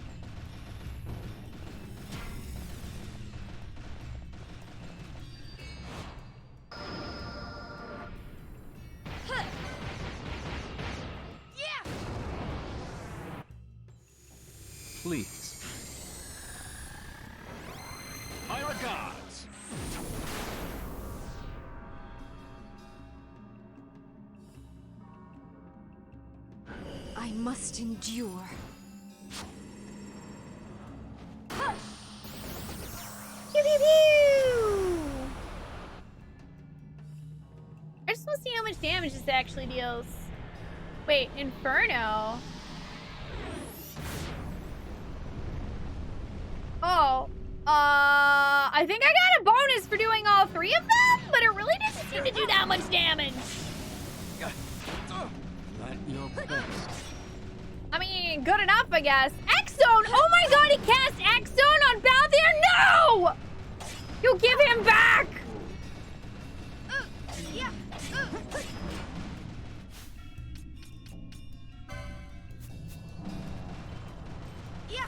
Yeah! Please. My regards.
I must endure.
Pew pew pew! I just want to see how much damage this actually deals. Wait, Inferno? Oh, I think I got a bonus for doing all three of them, but it really doesn't seem to do that much damage.
Let your best.
I mean, good enough, I guess. X-Zone! Oh my god, he cast X-Zone on Balthier! No! You give him back!
Yeah. Yeah.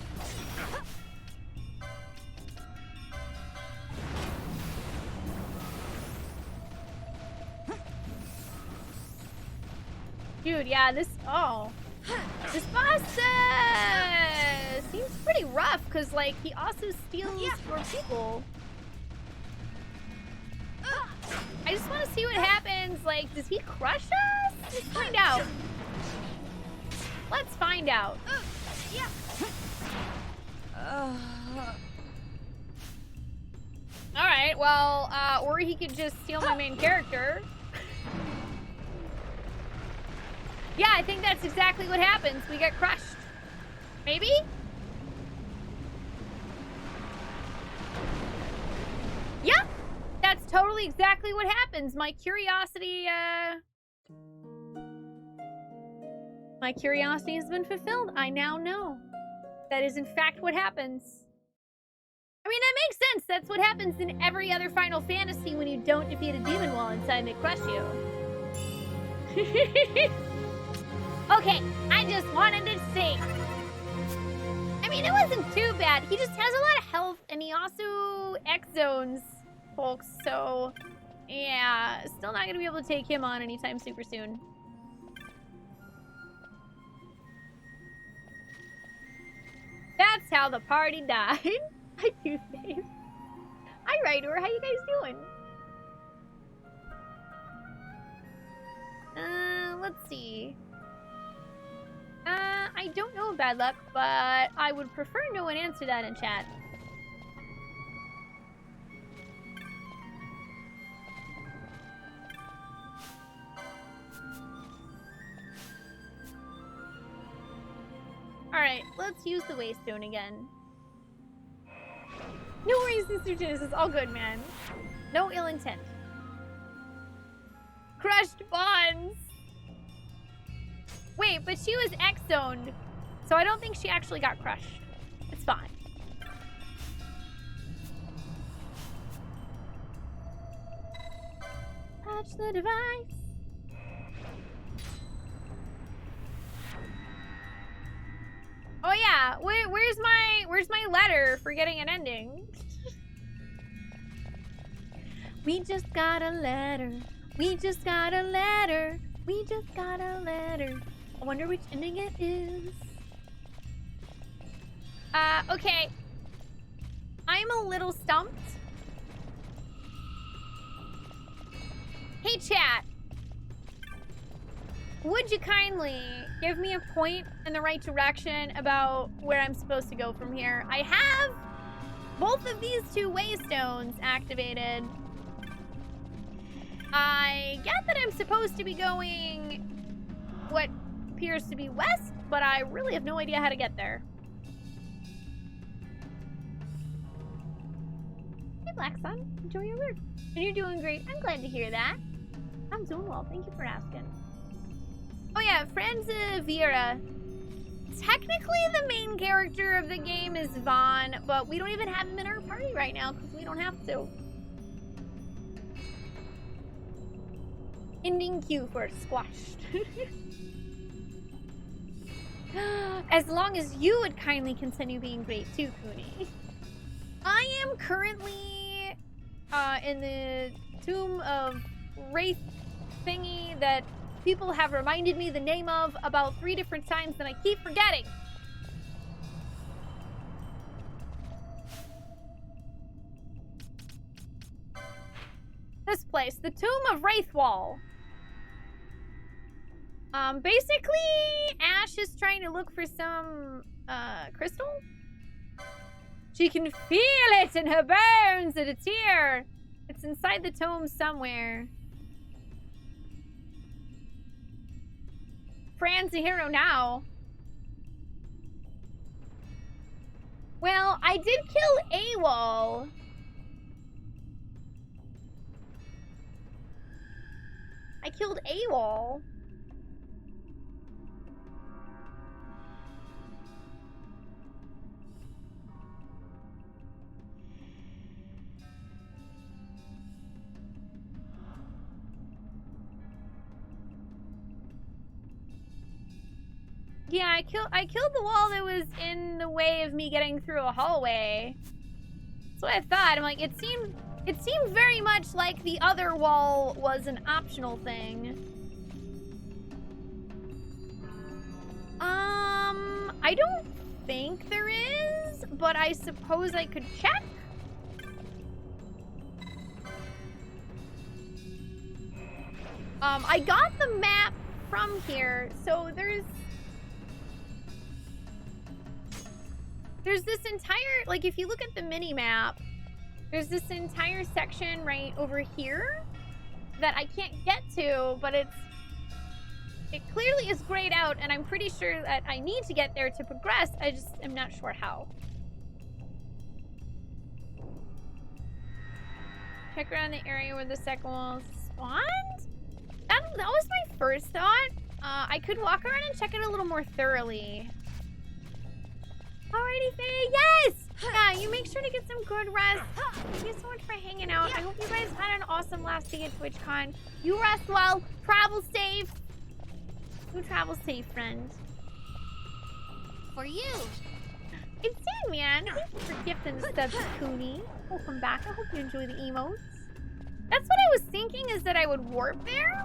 Dude, yeah, this this boss seems pretty rough because, like, he also steals more people. I just want to see what happens. Like, does he crush us? Let's find out. Let's find out.
Yeah.
All right, well, or he could just steal my main character. Yeah, I think that's exactly what happens. We get crushed. Maybe? Yep. That's totally exactly what happens. My curiosity has been fulfilled. I now know. That is in fact what happens. I mean, that makes sense. That's what happens in every other Final Fantasy when you don't defeat a demon wall inside and they crush you. Okay, I just wanted to see. I mean, it wasn't too bad. He just has a lot of health, and he also X-zones folks, so yeah, still not gonna be able to take him on anytime super soon. That's how the party died. I do think. Hi, Ryder. How you guys doing? Let's see. I don't know bad luck, but I would prefer no one answer that in chat. Alright, let's use the Waystone again. No worries, Sister Genesis. All good, man. No ill intent. Crushed bonds! Wait, but she was X-zoned, so I don't think she actually got crushed. It's fine. Touch the device. Oh yeah, where's my letter for getting an ending? We just got a letter. We just got a letter. We just got a letter. I wonder which ending it is. Okay. I'm a little stumped. Hey, chat. Would you kindly give me a point in the right direction about where I'm supposed to go from here? I have both of these two waystones activated. I get that I'm supposed to be going what appears to be west, but I really have no idea how to get there. Hey, Black Sun. Enjoy your work. And you're doing great. I'm glad to hear that. I'm doing well. Thank you for asking. Oh yeah, Franz Vera. Technically, the main character of the game is Vaughn, but we don't even have him in our party right now because we don't have to. Ending queue for squashed. As long as you would kindly continue being great too, Cooney. I am currently in the Tomb of Wraith thingy that people have reminded me the name of about 3 different times and I keep forgetting. This place, the Tomb of Wraithwall. Basically, Ash is trying to look for some, crystal? She can feel it in her bones and it's here. It's inside the tome somewhere. Fran's a hero now. Well, I did kill AWOL. I killed AWOL. Yeah, I killed the wall that was in the way of me getting through a hallway. That's what I thought. I'm like, it seemed very much like the other wall was an optional thing. I don't think there is, but I suppose I could check. I got the map from here, so there's this entire, like, if you look at the mini map, there's this entire section right over here that I can't get to, but it clearly is grayed out, and I'm pretty sure that I need to get there to progress. I just am not sure how. Check around the area where the second wall spawned? That was my first thought. I could walk around and check it a little more thoroughly. Alrighty, Faye, yes! Yeah, you make sure to get some good rest. Thank you so much for hanging out. I hope you guys had an awesome last day at TwitchCon. You rest well, travel safe. You travel safe, friend.
For you.
It's Sandman. Thank you for gifting the stuff, Spoonee. Welcome back. I hope you enjoy the emotes. That's what I was thinking, is that I would warp there.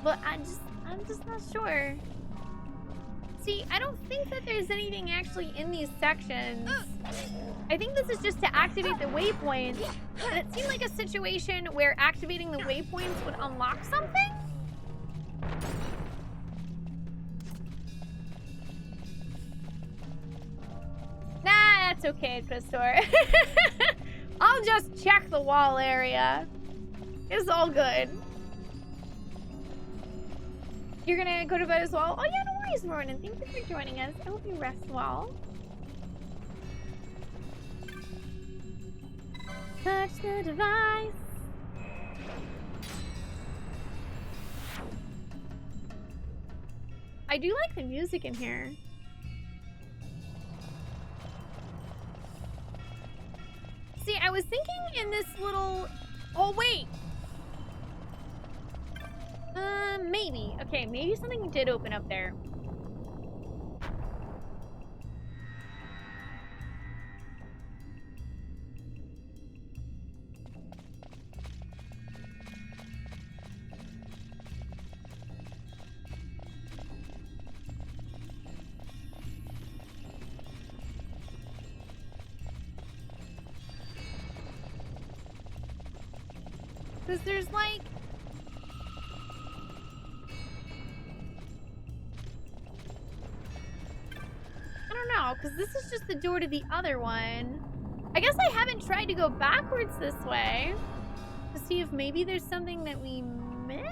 But I'm just not sure. See, I don't think that there's anything actually in these sections. I think this is just to activate the waypoints. And it seemed like a situation where activating the waypoints would unlock something. Nah, that's okay, Christor. I'll just check the wall area. It's all good. You're gonna go to bed as well? Oh yeah, no worries, Ronan. Thank you for joining us. I hope you rest well. Touch the device. I do like the music in here. See, I was thinking in this little... Oh, wait. Maybe. Okay, maybe something did open up there. Because there's like... I don't know, because this is just the door to the other one. I guess I haven't tried to go backwards this way to see if maybe there's something that we missed.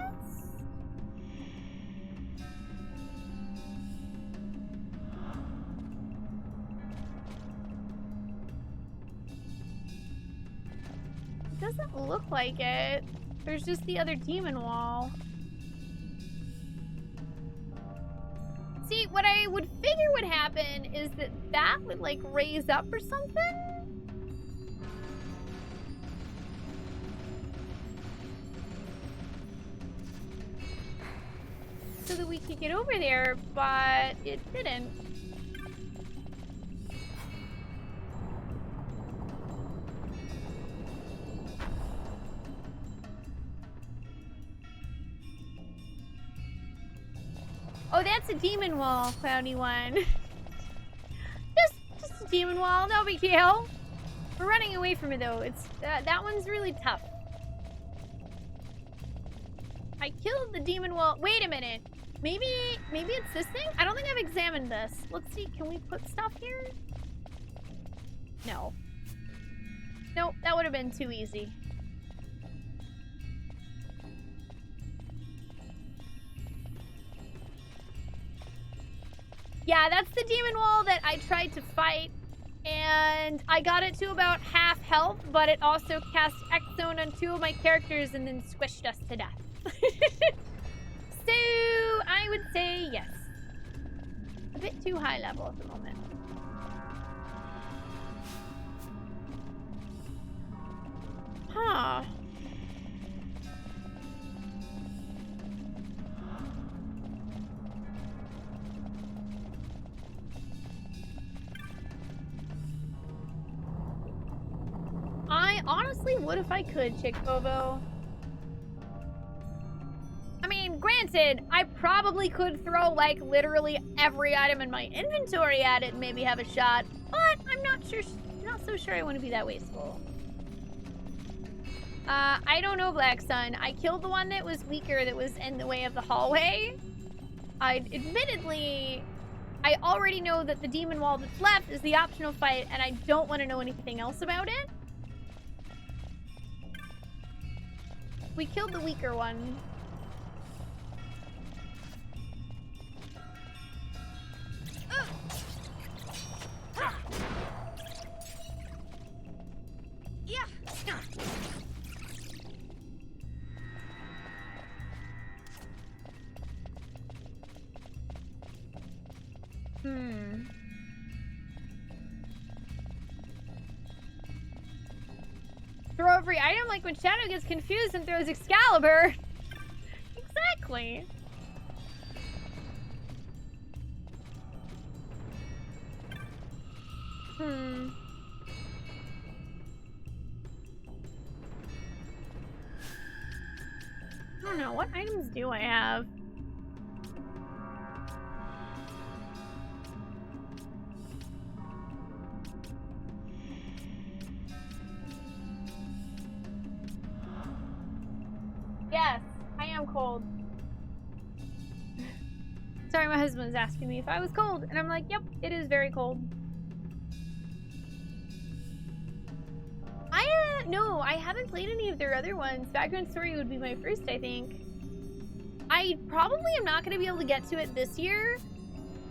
It doesn't look like it. There's just the other demon wall. See, what I would figure would happen is that that would like raise up or something. So that we could get over there, but it didn't. Oh, that's a demon wall, Cloudy One. just a demon wall, no big deal. We're running away from it though. It's that one's really tough. I killed the demon wall. Wait a minute. Maybe it's this thing? I don't think I've examined this. Let's see, can we put stuff here? No. Nope, that would have been too easy. Yeah, that's the demon wall that I tried to fight, and I got it to about half health, but it also cast X-Zone on 2 of my characters and then squished us to death. So, I would say yes. A bit too high level at the moment. Huh. I honestly would if I could, Chick Bobo. I mean, granted, I probably could throw like literally every item in my inventory at it and maybe have a shot, but I'm not so sure I want to be that wasteful. I don't know, Black Sun. I killed the one that was weaker, that was in the way of the hallway. Admittedly, I already know that the demon wall that's left is the optional fight, and I don't want to know anything else about it. We killed the weaker one.
Yeah.
throw every item like when Shadow gets confused and throws Excalibur. Exactly. I don't know, what items do I have? Yes, I am cold. Sorry, my husband was asking me if I was cold, and I'm like, yep, it is very cold. No, I haven't played any of their other ones. Background Story would be my first, I think. I probably am not going to be able to get to it this year.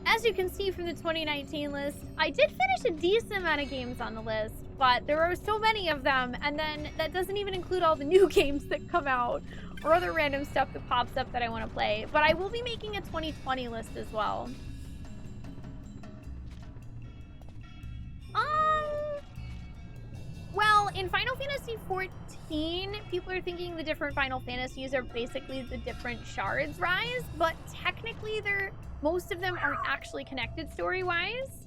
As you can see from the 2019 list, I did finish a decent amount of games on the list, but there are so many of them, and then that doesn't even include all the new games that come out or other random stuff that pops up that I want to play. But I will be making a 2020 list as well. Well, in Final Fantasy XIV, people are thinking the different Final Fantasies are basically the different shards rise, but technically most of them aren't actually connected story-wise.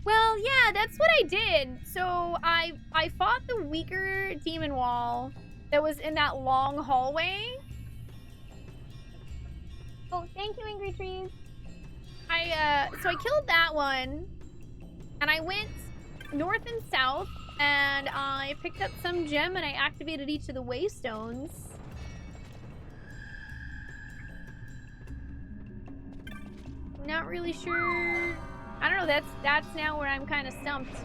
Well, yeah, that's what I did. So I fought the weaker demon wall that was in that long hallway. Oh, thank you, Angry Trees. So I killed that one, and I went north and south, and I picked up some gem, and I activated each of the waystones. Not really sure. I don't know. That's now where I'm kind of stumped.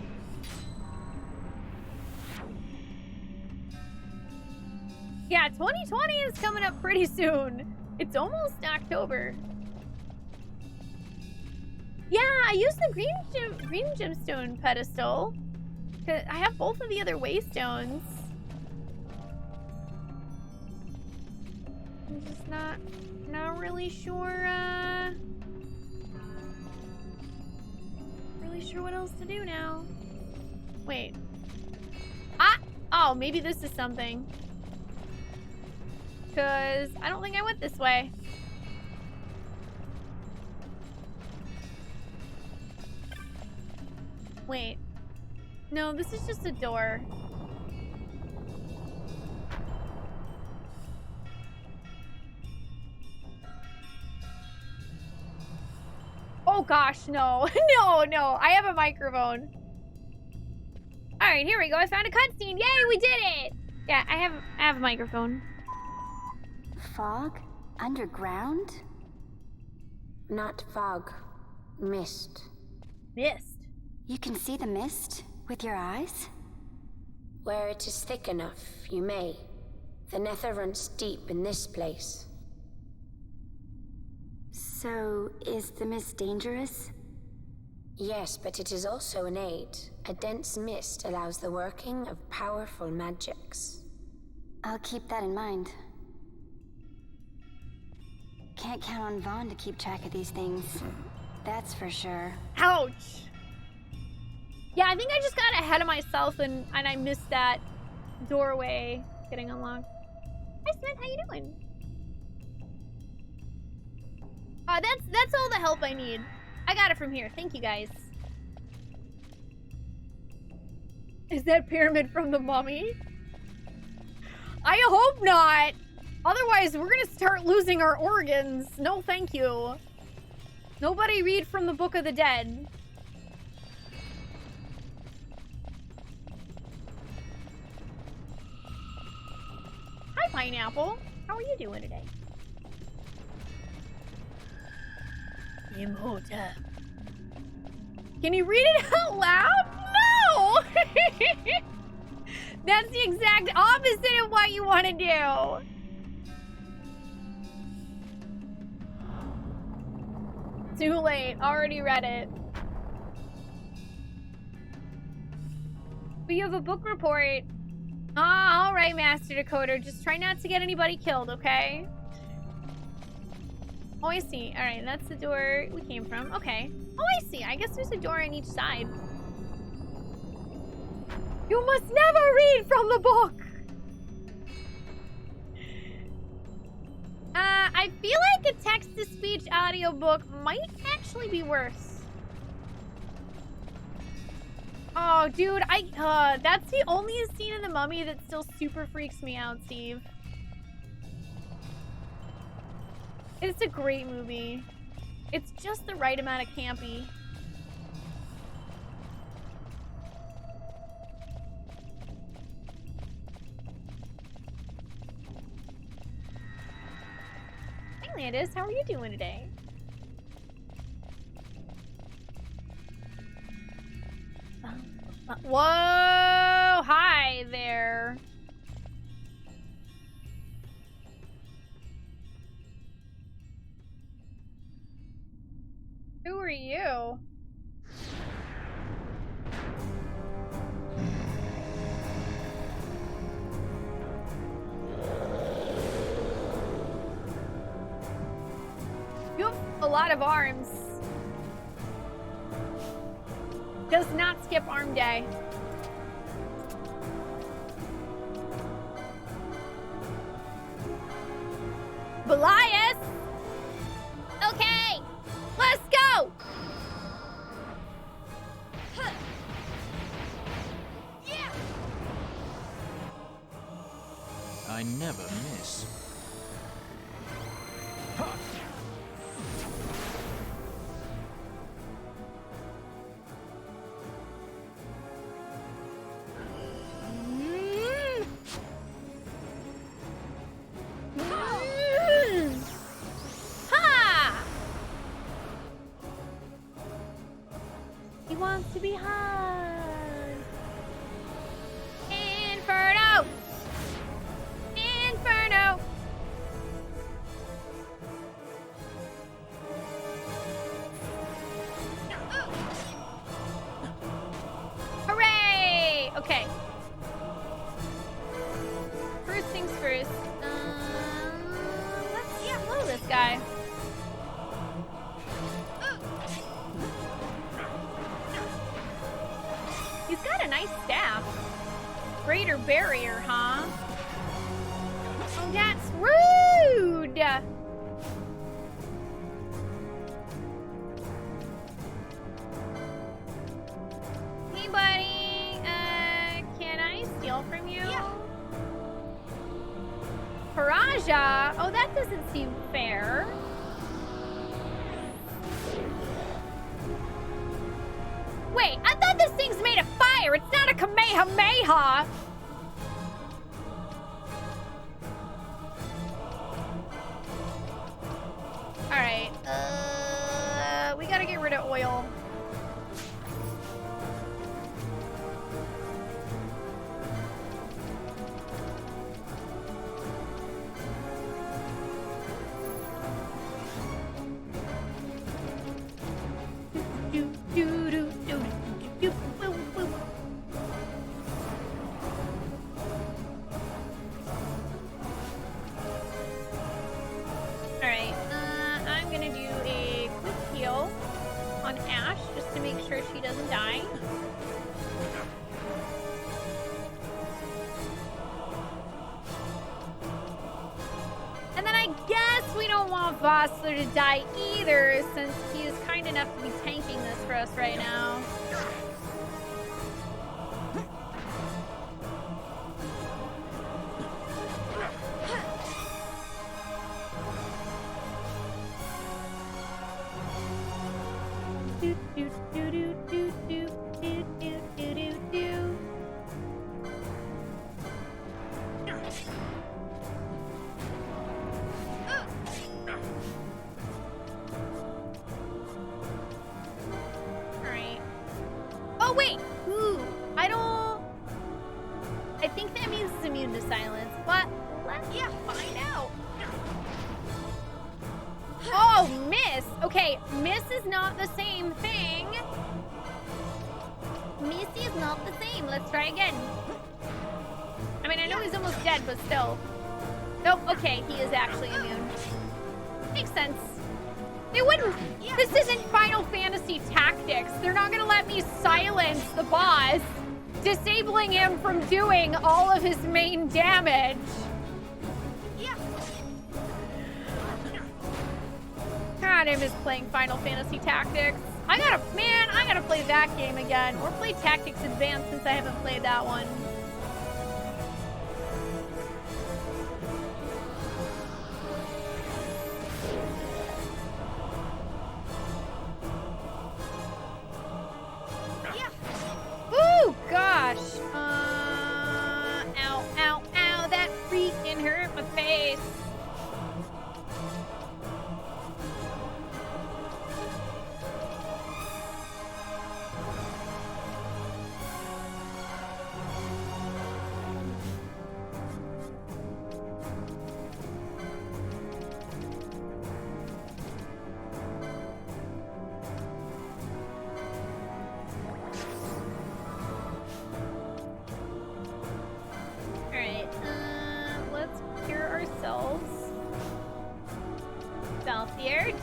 Yeah, 2020 is coming up pretty soon. It's almost October. Yeah, I used the green gemstone pedestal. I have both of the other waystones. I'm just not really sure. Really sure what else to do now. Wait. Oh, maybe this is something. Because I don't think I went this way. Wait. No, this is just a door. Oh gosh, no. No. I have a microphone. Alright, here we go. I found a cutscene. Yay, we did it! Yeah, I have a microphone.
Fog? Underground? Not fog. Mist.
Mist?
You can see the mist with your eyes? Where it is thick enough, you may. The nether runs deep in this place. So, is the mist dangerous? Yes, but it is also an aid. A dense mist allows the working of powerful magics. I'll keep that in mind. Can't count on Vaughn to keep track of these things. That's for sure.
Ouch! Yeah, I think I just got ahead of myself and I missed that doorway getting unlocked. Hi, Smith, how you doing? That's all the help I need. I got it from here. Thank you, guys. Is that pyramid from the mummy? I hope not. Otherwise, we're gonna start losing our organs. No, thank you. Nobody read from the Book of the Dead. Hi, Pineapple. How are you doing today? Imhotep. Can you read it out loud? No! That's the exact opposite of what you want to do. Too late. Already read it. But you have a book report. Ah, all right, Master Decoder. Just try not to get anybody killed, okay? Oh, I see. All right, that's the door we came from. Okay. Oh, I see. I guess there's a door on each side. You must never read from the book! I feel like a text-to-speech audiobook might actually be worse. Oh, dude, that's the only scene in The Mummy that still super freaks me out, Steve. It's a great movie. It's just the right amount of campy. Hey, Landis, how are you doing today? Whoa! Hi there. Who are you? You have a lot of arms. Does not skip arm day. Belias! Okay, let's go!
Yeah!
I never miss.
Ha! He wants to be hugged. Inferno! Inferno! Hooray! Okay. First things first. Let's blow this guy. He's got a nice staff. Greater barrier, huh? Oh, that's rude! Hey, buddy. Can I steal from you?
Yeah.
Paraja? Oh, that doesn't seem fair. Wait, I thought this thing's made of fire. It's not a Kamehameha. All right. We gotta get rid of oil. Alright, I'm gonna do a quick heal on Ash just to make sure she doesn't die. And then I guess we don't want Vossler to die either, since he is kind enough to be tanking this for us right now. Alright. Oh, wait! Ooh, I think that means it's immune to silence, but let's find out. Oh, miss! Okay, miss is not the same thing. Missy is not the same. Let's try again. I mean, I know he's almost dead, but still. Nope, okay, he is actually immune. Makes sense. They wouldn't. This isn't Final Fantasy Tactics. They're not gonna let me silence the boss, disabling him from doing all of his main damage. God, I miss playing Final Fantasy Tactics. I gotta play that game again. Or play Tactics Advanced since I haven't played that one. Ooh, gosh. Ow, ow, ow. That freaking hurt my face.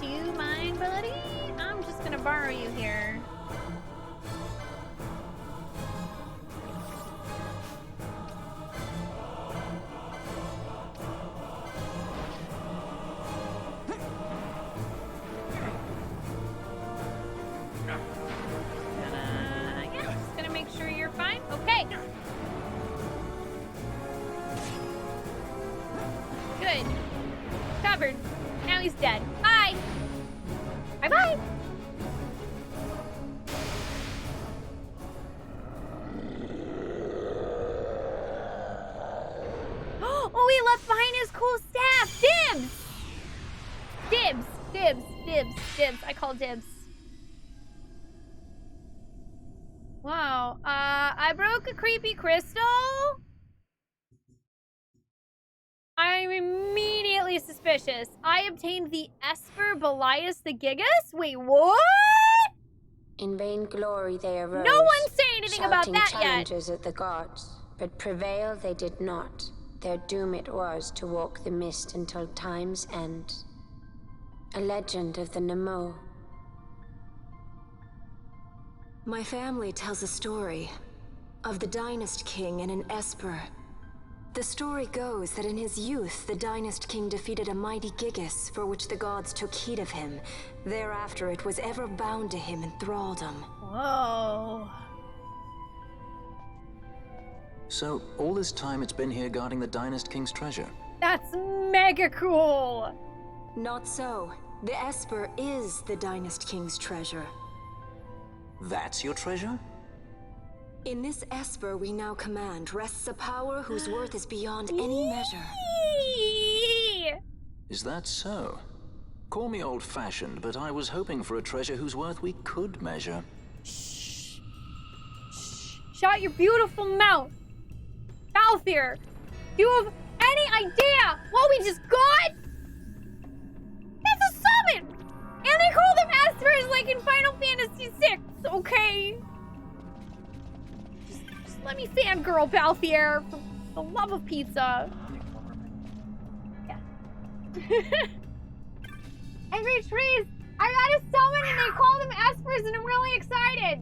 Do you mind, buddy? I'm just gonna borrow you here. Yeah, just gonna make sure you're fine. Okay. Good. Covered. Now he's dead. Bye. Bye-bye. Oh, he left behind his cool staff. Dibs. Dibs. Dibs. Dibs. Dibs. I call dibs. Wow. I broke a creepy crystal. I'm immediately suspicious. I obtained the Esper Belias the Gigas? Wait, what?
In vain glory they arose.
No one say anything about that yet.
Challenges at the gods, but prevail they did not. Their doom it was to walk the mist until time's end. A legend of the Nemo.
My family tells a story of the Dynast King and an Esper. The story goes that in his youth, the Dynast King defeated a mighty Gigas, for which the gods took heed of him. Thereafter, it was ever bound to him in thraldom.
Whoa.
So, all this time it's been here guarding the Dynast King's treasure?
That's mega cool!
Not so. The Esper is the Dynast King's treasure.
That's your treasure?
In this Esper we now command rests a power whose worth is beyond any measure.
Is that so? Call me old-fashioned, but I was hoping for a treasure whose worth we could measure.
Shh. Shut your beautiful mouth. Balthier, do you have any idea what we just got? That's a summon! And they call them Espers like in Final Fantasy VI, okay? Just let me fangirl, Balthier, for the love of pizza. Yeah. Angry trees! I got a summon and they call them Espers and I'm really excited!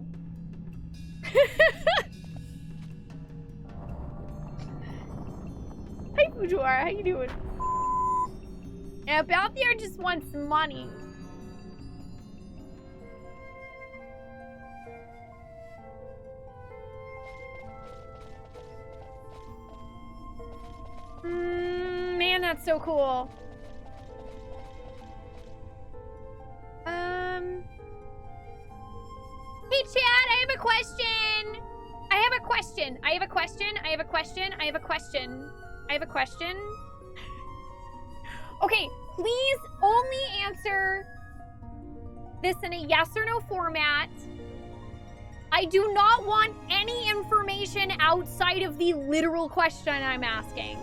Hi, Boudoir, how you doing? Yeah, Balthier just wants money. Man, that's so cool. Hey, chat, I have a question. I have a question. I have a question. I have a question. I have a question. I have a question. Okay, please only answer this in a yes or no format. I do not want any information outside of the literal question I'm asking.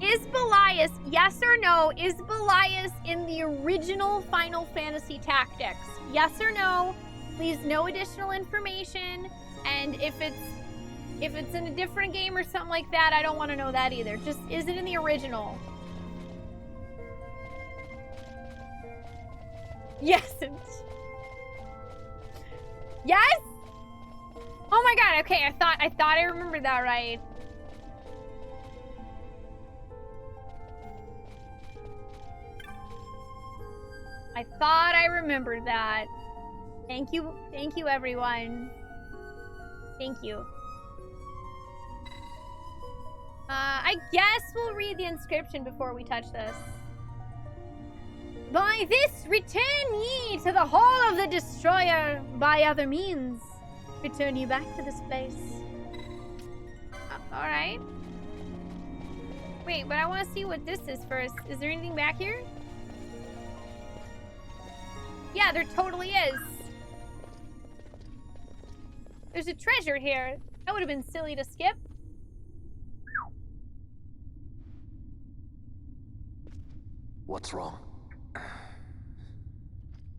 Is Belias, yes or no, is Belias in the original Final Fantasy Tactics? Yes or no? Please, no additional information. And if it's in a different game or something like that, I don't want to know that either. Just, is it in the original? Yes. Yes? Oh my god, okay, I thought I remembered that right. I thought I remembered that. Thank you everyone. Thank you. I guess we'll read the inscription before we touch this. By this return ye to the hall of the destroyer. By other means return you back to this place. Alright. Wait, but I want to see what this is first. Is there anything back here? Yeah, there totally is. There's a treasure here. That would have been silly to skip.
What's wrong?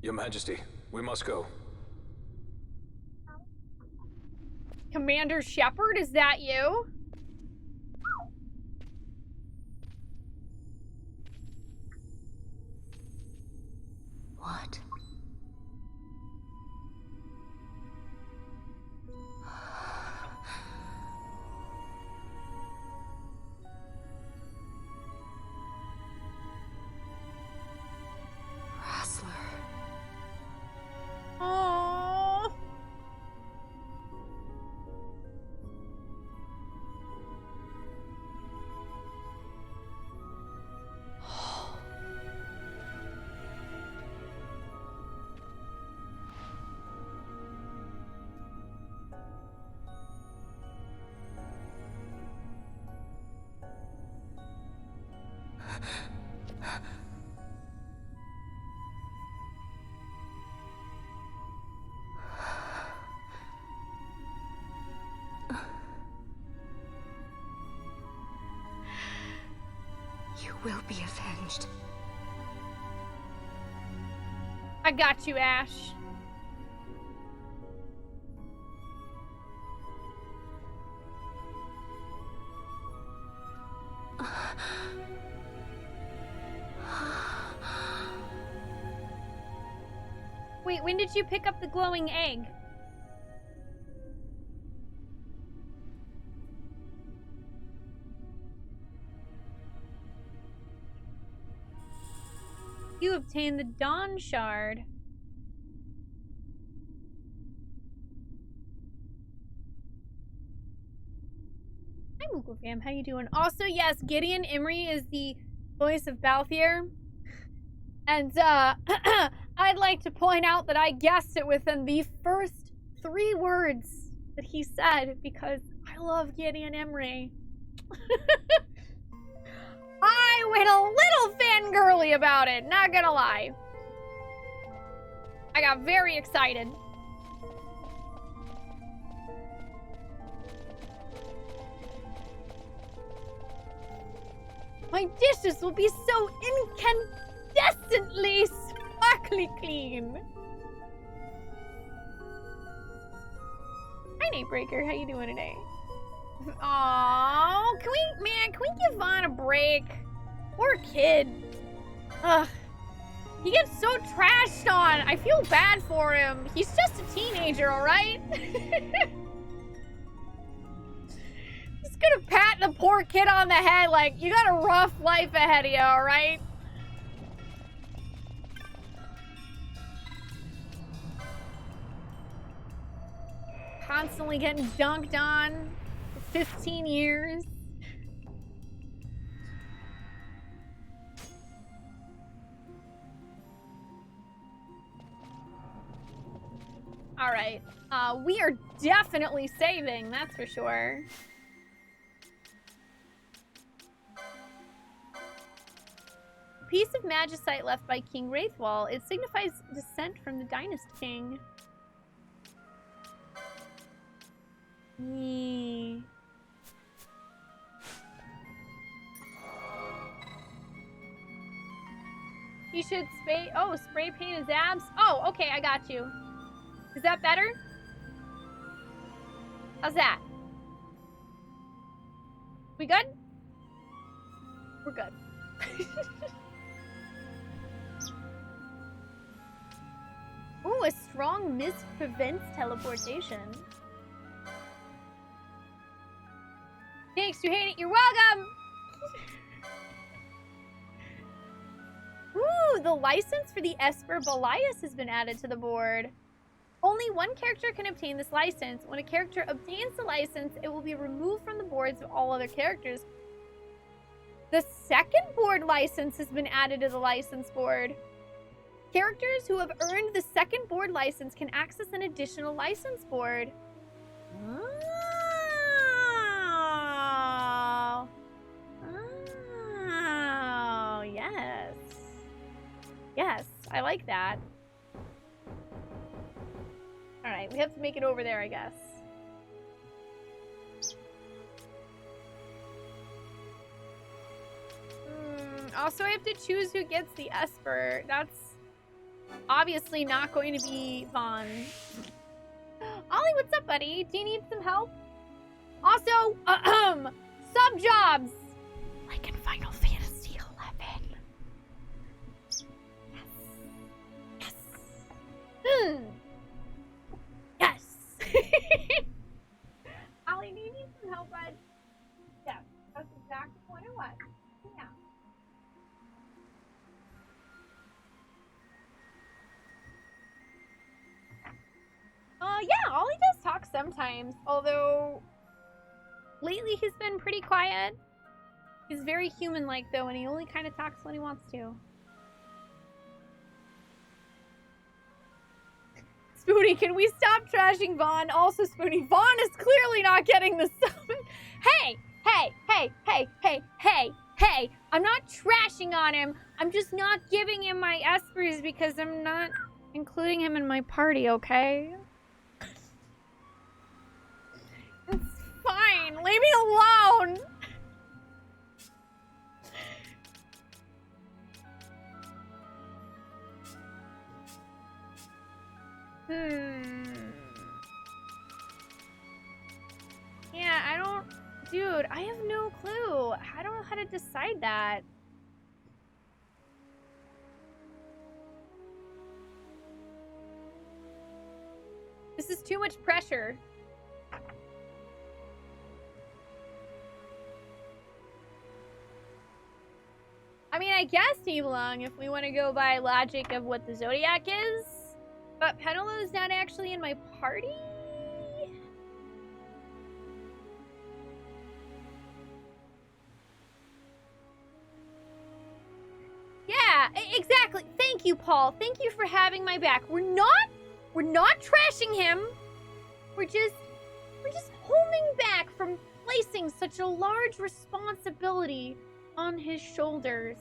Your Majesty, we must go.
Commander Shepard, is that you?
What?
Aww.
You will be avenged.
I got you, Ash. Wait, when did you pick up the glowing egg? You obtained the Dawn Shard. Hi, Moogle fam. How you doing? Also, yes, Gideon Imrie is the voice of Balthier. And, I'd like to point out that I guessed it within the first 3 words that he said because I love Gideon Imrie. I went a little fangirly about it, not gonna lie. I got very excited. My dishes will be so incandescently sparkly clean. Hi, Nightbreaker. How you doing today? Aww, can we give Vaughn a break? Poor kid. Ugh. He gets so trashed on. I feel bad for him. He's just a teenager, alright? Just gonna pat the poor kid on the head like, you got a rough life ahead of you, alright? Constantly getting dunked on. 15 years. All right. We are definitely saving, that's for sure. Piece of magicite left by King Wraithwall. It signifies descent from the Dynast King. Yee. You should spray paint his abs. Oh, okay, I got you. Is that better? How's that? We good? We're good. Ooh, a strong mist prevents teleportation. Thanks, you hate it. You're welcome. Ooh, the license for the Esper Belias has been added to the board. Only one character can obtain this license. When a character obtains the license, it will be removed from the boards of all other characters. The second board license has been added to the license board. Characters who have earned the second board license can access an additional license board. Oh. Oh, yes. Yes, I like that. Alright, we have to make it over there, I guess. Also, I have to choose who gets the Esper. That's obviously not going to be Vaughn. Ollie, what's up, buddy? Do you need some help? Also, sub-jobs! Like in Final Fantasy XI. Yes. Yes. Yes. Ollie, do you need some help, bud? Yeah, that's exactly what it was. Yeah. Yeah, Ollie does talk sometimes, although lately he's been pretty quiet. He's very human-like, though, and he only kind of talks when he wants to. Spoonee, can we stop trashing Vaughn? Also, Spoonee, Vaughn is clearly not getting the summon. Hey! Hey! I'm not trashing on him. I'm just not giving him my Espers because I'm not including him in my party, okay? It's fine. Leave me alone. Yeah, I don't... Dude, I have no clue. I don't know how to decide that. This is too much pressure. I mean, I guess Nibelung, if we want to go by logic of what the Zodiac is. But Penelope's not actually in my party? Yeah, exactly. Thank you, Paul. Thank you for having my back. We're not trashing him. We're just holding back from placing such a large responsibility on his shoulders.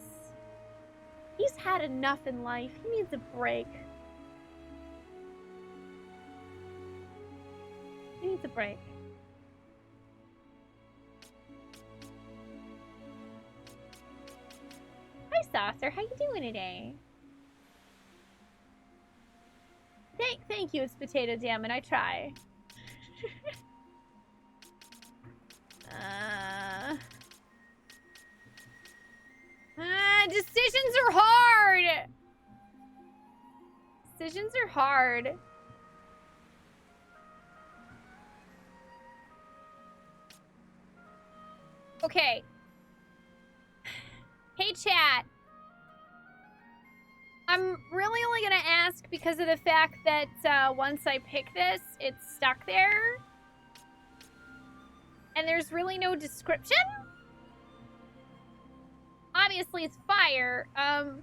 He's had enough in life. He needs a break. He needs a break. Hi, Saucer. How you doing today? Thank you, it's Potato Damn, and I try. Decisions are hard! Decisions are hard. Okay. Hey, chat. I'm really only gonna ask because of the fact that once I pick this, it's stuck there. And there's really no description. Obviously, it's fire.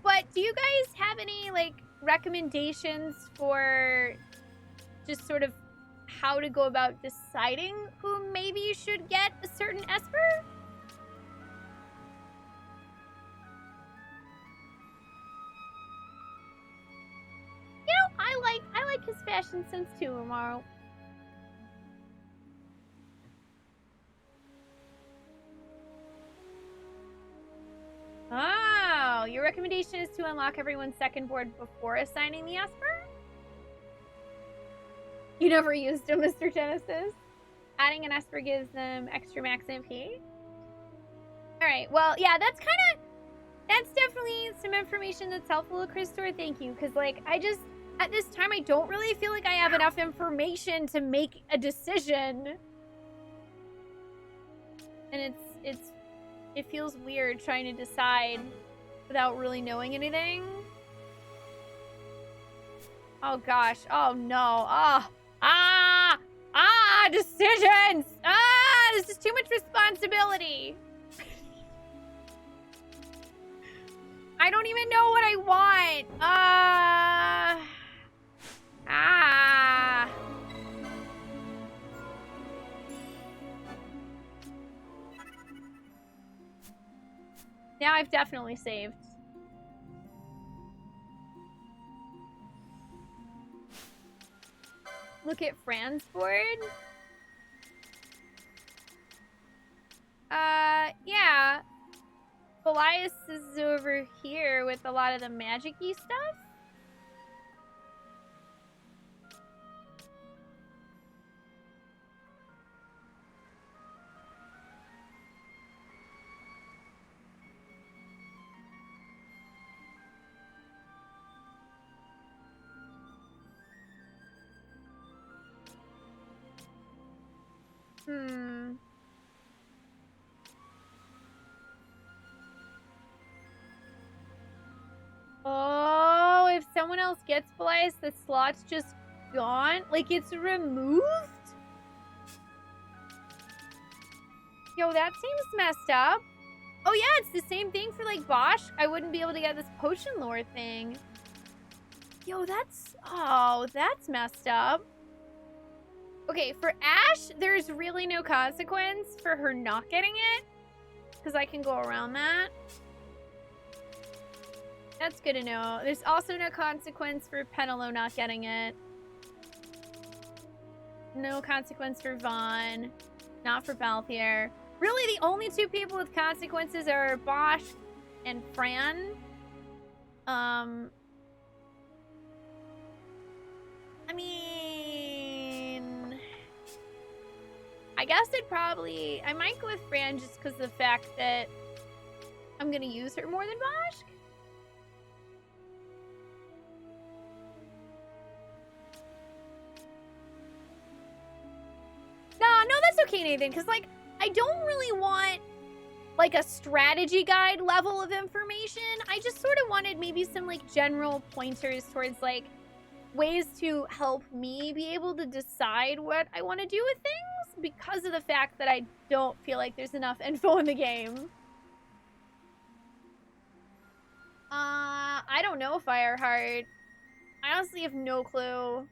But do you guys have any, like, recommendations for just sort of how to go about deciding who maybe should get a certain Esper? You know, I like his fashion sense too, Amaro. Oh, your recommendation is to unlock everyone's second board before assigning the Esper? You never used them, Mr. Genesis. Adding an Esper gives them extra max MP. Alright, well, yeah, that's definitely some information that's helpful, Christor. Thank you, because, like, I At this time, I don't really feel like I have enough information to make a decision. And it feels weird trying to decide without really knowing anything. Oh gosh. Oh no. Decisions. This is too much responsibility. I don't even know what I want. Now I've definitely saved. Look at Fran's board. Yeah. Elias is over here with a lot of the magic-y stuff. Oh, if someone else gets Belias, the slot's just gone? Like, it's removed? Yo, that seems messed up. Oh, yeah, it's the same thing for, like, Bosch. I wouldn't be able to get this potion lore thing. Yo, that's... Oh, that's messed up. Okay, for Ash, there's really no consequence for her not getting it. Because I can go around that. That's good to know. There's also no consequence for Penelo not getting it. No consequence for Vaughn. Not for Balthier. Really, the only two people with consequences are Bosch and Fran. I mean... I guess I might go with Fran just because of the fact that I'm going to use her more than Bosch. No, that's okay, Nathan, because, like, I don't really want, like, a strategy guide level of information. I just sort of wanted maybe some, like, general pointers towards, like, ways to help me be able to decide what I want to do with things because of the fact that I don't feel like there's enough info in the game. I don't know, Fireheart. I honestly have no clue.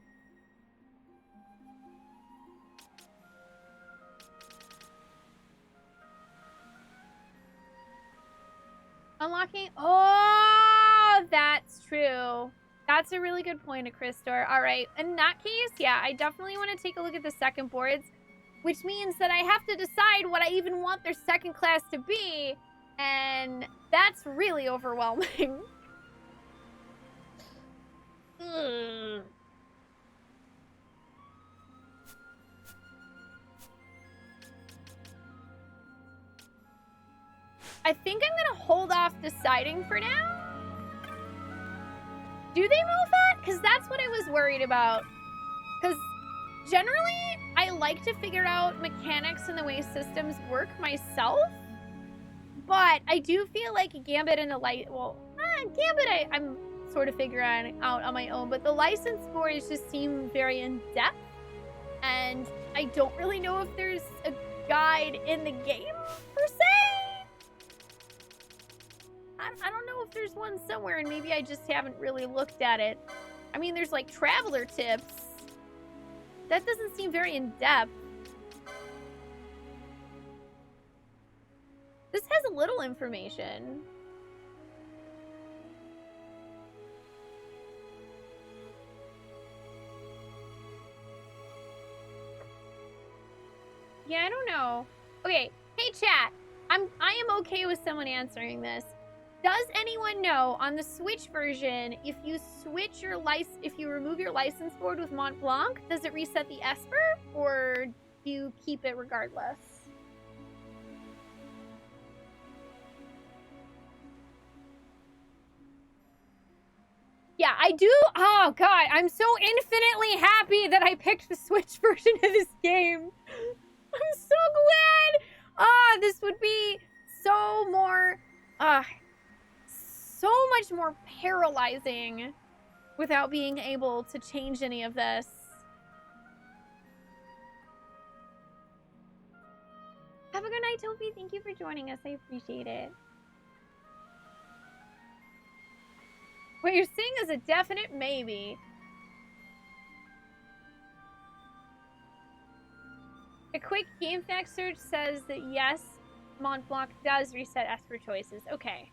Unlocking... Oh, that's true. That's a really good point, Crystor. All right. In that case, yeah, I definitely want to take a look at the second boards, which means that I have to decide what I even want their second class to be, and that's really overwhelming. I think I'm gonna hold off deciding for now. Do they move that? Because that's what I was worried about. Because generally, I like to figure out mechanics and the way systems work myself. But I do feel like Gambit and the Gambit I'm sort of figuring out on my own. But the license boards just seem very in-depth. And I don't really know if there's a guide in the game, per se. I don't know if there's one somewhere, and maybe I just haven't really looked at it. I mean, there's, like, traveler tips. That doesn't seem very in-depth. This has a little information. Yeah, I don't know. Okay, hey chat. I am okay with someone answering this. Does anyone know on the Switch version, if you remove your license board with Mont Blanc, does it reset the Esper, or do you keep it regardless? Yeah, I do. Oh, God. I'm so infinitely happy that I picked the Switch version of this game. I'm so glad. This would be so much more paralyzing without being able to change any of this. Have a good night, Toby. Thank you for joining us. I appreciate it. What you're seeing is a definite maybe. A quick game fact search says that yes, Mont Blanc does reset Esper choices. Okay.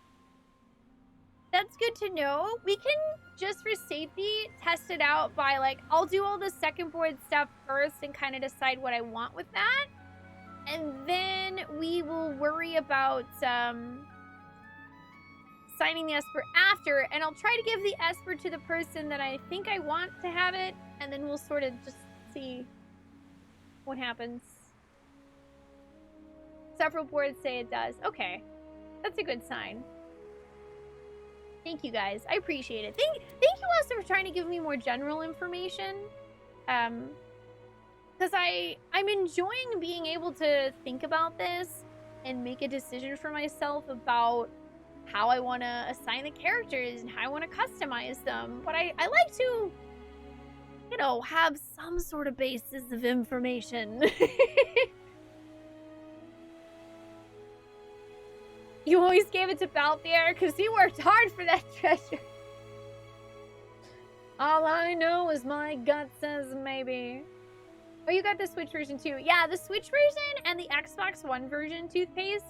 That's good to know. We can, just for safety, test it out by, like, I'll do all the second board stuff first and kind of decide what I want with that. And then we will worry about, signing the Esper after, and I'll try to give the Esper to the person that I think I want to have it, and then we'll sort of just see what happens. Several boards say it does. Okay. That's a good sign. Thank you guys. I appreciate it. Thank you also for trying to give me more general information. Because I'm enjoying being able to think about this and make a decision for myself about how I want to assign the characters and how I want to customize them. But I like to, you know, have some sort of basis of information. You always gave it to Balthier because he worked hard for that treasure. All I know is my gut says maybe. Oh, you got the Switch version too. Yeah, the Switch version and the Xbox One version toothpaste,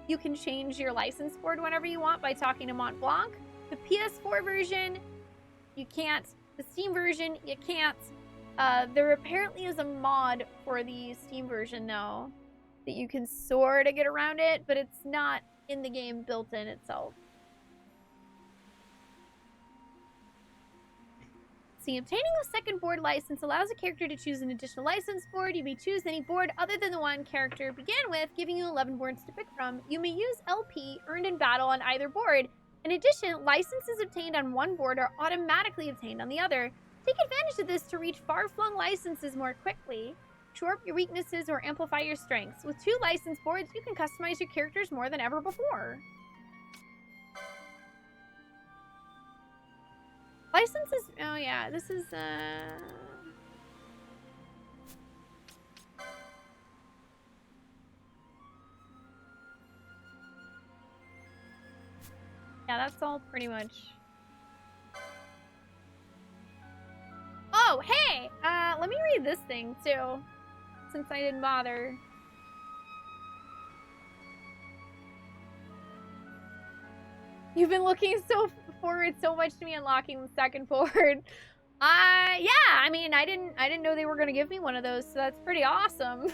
you can change your license board whenever you want by talking to Mont Blanc. The PS4 version, you can't. The Steam version, you can't. There apparently is a mod for the Steam version, though, that you can sort of get around it, but it's not in the game built in itself. See, obtaining a second board license allows a character to choose an additional license board. You may choose any board other than the one character began with, giving you 11 boards to pick from. You may use LP earned in battle on either board. In addition, licenses obtained on one board are automatically obtained on the other. Take advantage of this to reach far-flung licenses more quickly. Shore up your weaknesses or amplify your strengths. With 2 license boards, you can customize your characters more than ever before. Licenses, oh yeah, this is, yeah, that's all pretty much. Oh, hey, let me read this thing too, since I didn't bother. You've been looking forward so much to me unlocking the second board. Yeah, I mean, I didn't know they were gonna give me one of those, so that's pretty awesome.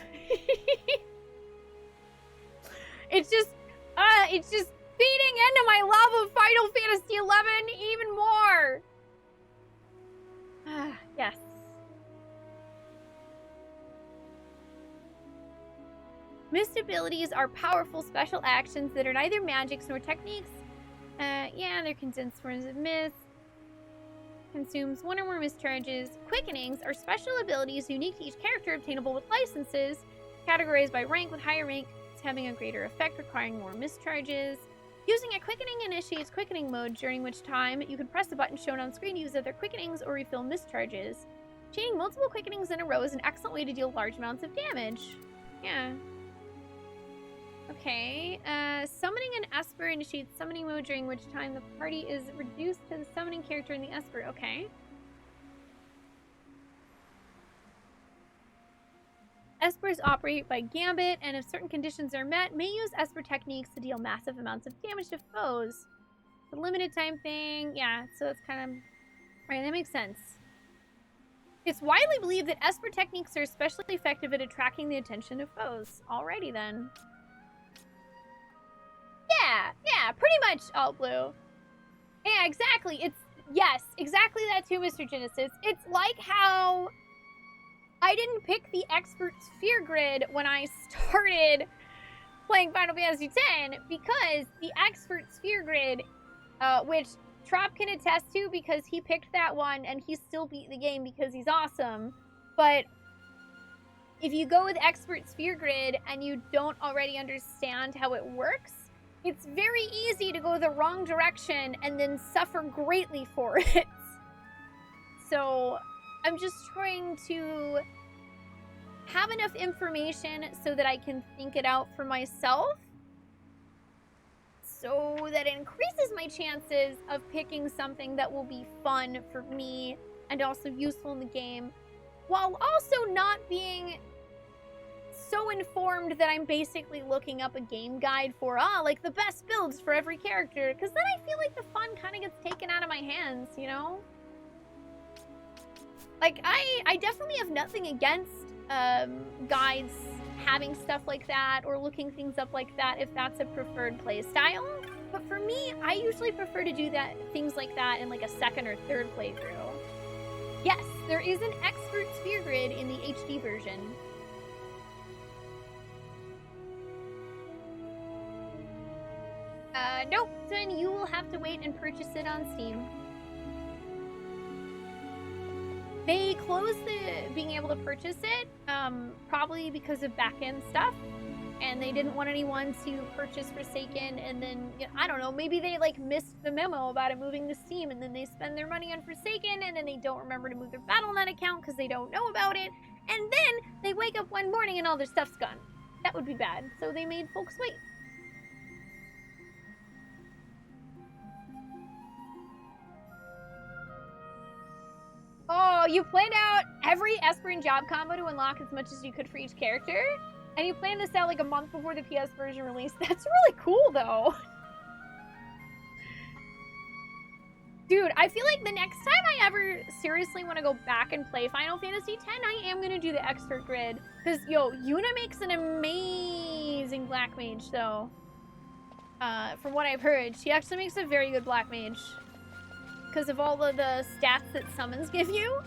It's just feeding into my love of Final Fantasy XI even more. Yes. Mist abilities are powerful special actions that are neither magics nor techniques. Yeah, they're condensed forms of mist. Consumes 1 or more mist charges. Quickenings are special abilities unique to each character obtainable with licenses. Categorized by rank, with higher rank having a greater effect, requiring more mist charges. Using a quickening initiates quickening mode, during which time you can press the button shown on screen to use other quickenings or refill mist charges. Chaining multiple quickenings in a row is an excellent way to deal large amounts of damage. Yeah. Okay, summoning an Esper initiates summoning mode, during which time the party is reduced to the summoning character in the Esper. Okay. Espers operate by gambit, and if certain conditions are met, may use Esper techniques to deal massive amounts of damage to foes. The limited time thing, yeah, so that's kind of... Right, that makes sense. It's widely believed that Esper techniques are especially effective at attracting the attention of foes. Alrighty then. Yeah, pretty much all blue. Yeah, exactly. Yes, exactly that too, Mr. Genesis. It's like how I didn't pick the Expert Sphere Grid when I started playing Final Fantasy X, because the Expert Sphere Grid, which Trop can attest to because he picked that one and he still beat the game because he's awesome. But if you go with Expert Sphere Grid and you don't already understand how it works, it's very easy to go the wrong direction and then suffer greatly for it. So I'm just trying to have enough information so that I can think it out for myself, so that it increases my chances of picking something that will be fun for me and also useful in the game, while also not being so informed that I'm basically looking up a game guide for, like the best builds for every character, because then I feel like the fun kind of gets taken out of my hands, you know? Like, I definitely have nothing against guides having stuff like that or looking things up like that if that's a preferred play style. But for me, I usually prefer to do things like that in like a second or third playthrough. Yes, there is an Expert Sphere Grid in the HD version. Nope, then you will have to wait and purchase it on Steam. They closed being able to purchase it, probably because of back-end stuff, and they didn't want anyone to purchase Forsaken, and then, I don't know, maybe they, like, missed the memo about it moving to Steam, and then they spend their money on Forsaken, and then they don't remember to move their Battle.net account because they don't know about it, and then they wake up one morning and all their stuff's gone. That would be bad, so they made folks wait. Oh, you planned out every Esper and job combo to unlock as much as you could for each character? And you planned this out like a month before the PS version release. That's really cool, though. Dude, I feel like the next time I ever seriously want to go back and play Final Fantasy X, I am going to do the Expert Grid. Because, yo, Yuna makes an amazing Black Mage, though. From what I've heard. She actually makes a very good Black Mage. Because of all of the stats that summons give you.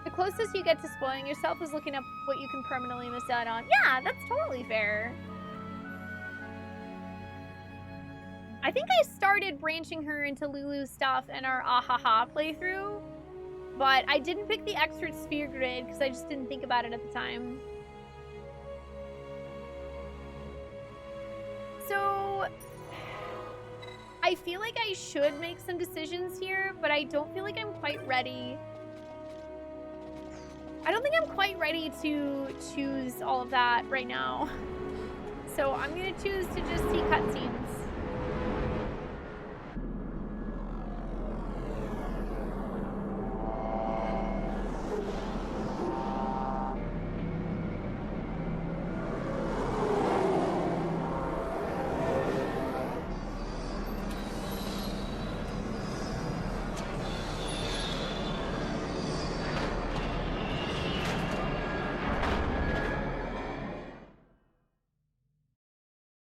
The closest you get to spoiling yourself is looking up what you can permanently miss out on. Yeah, that's totally fair. I think I started branching her into Lulu stuff in our Ahaha playthrough, but I didn't pick the Expert Sphere Grid because I just didn't think about it at the time. So, I feel like I should make some decisions here, but I don't feel like I'm quite ready. I don't think I'm quite ready to choose all of that right now. So I'm gonna choose to just see cutscenes.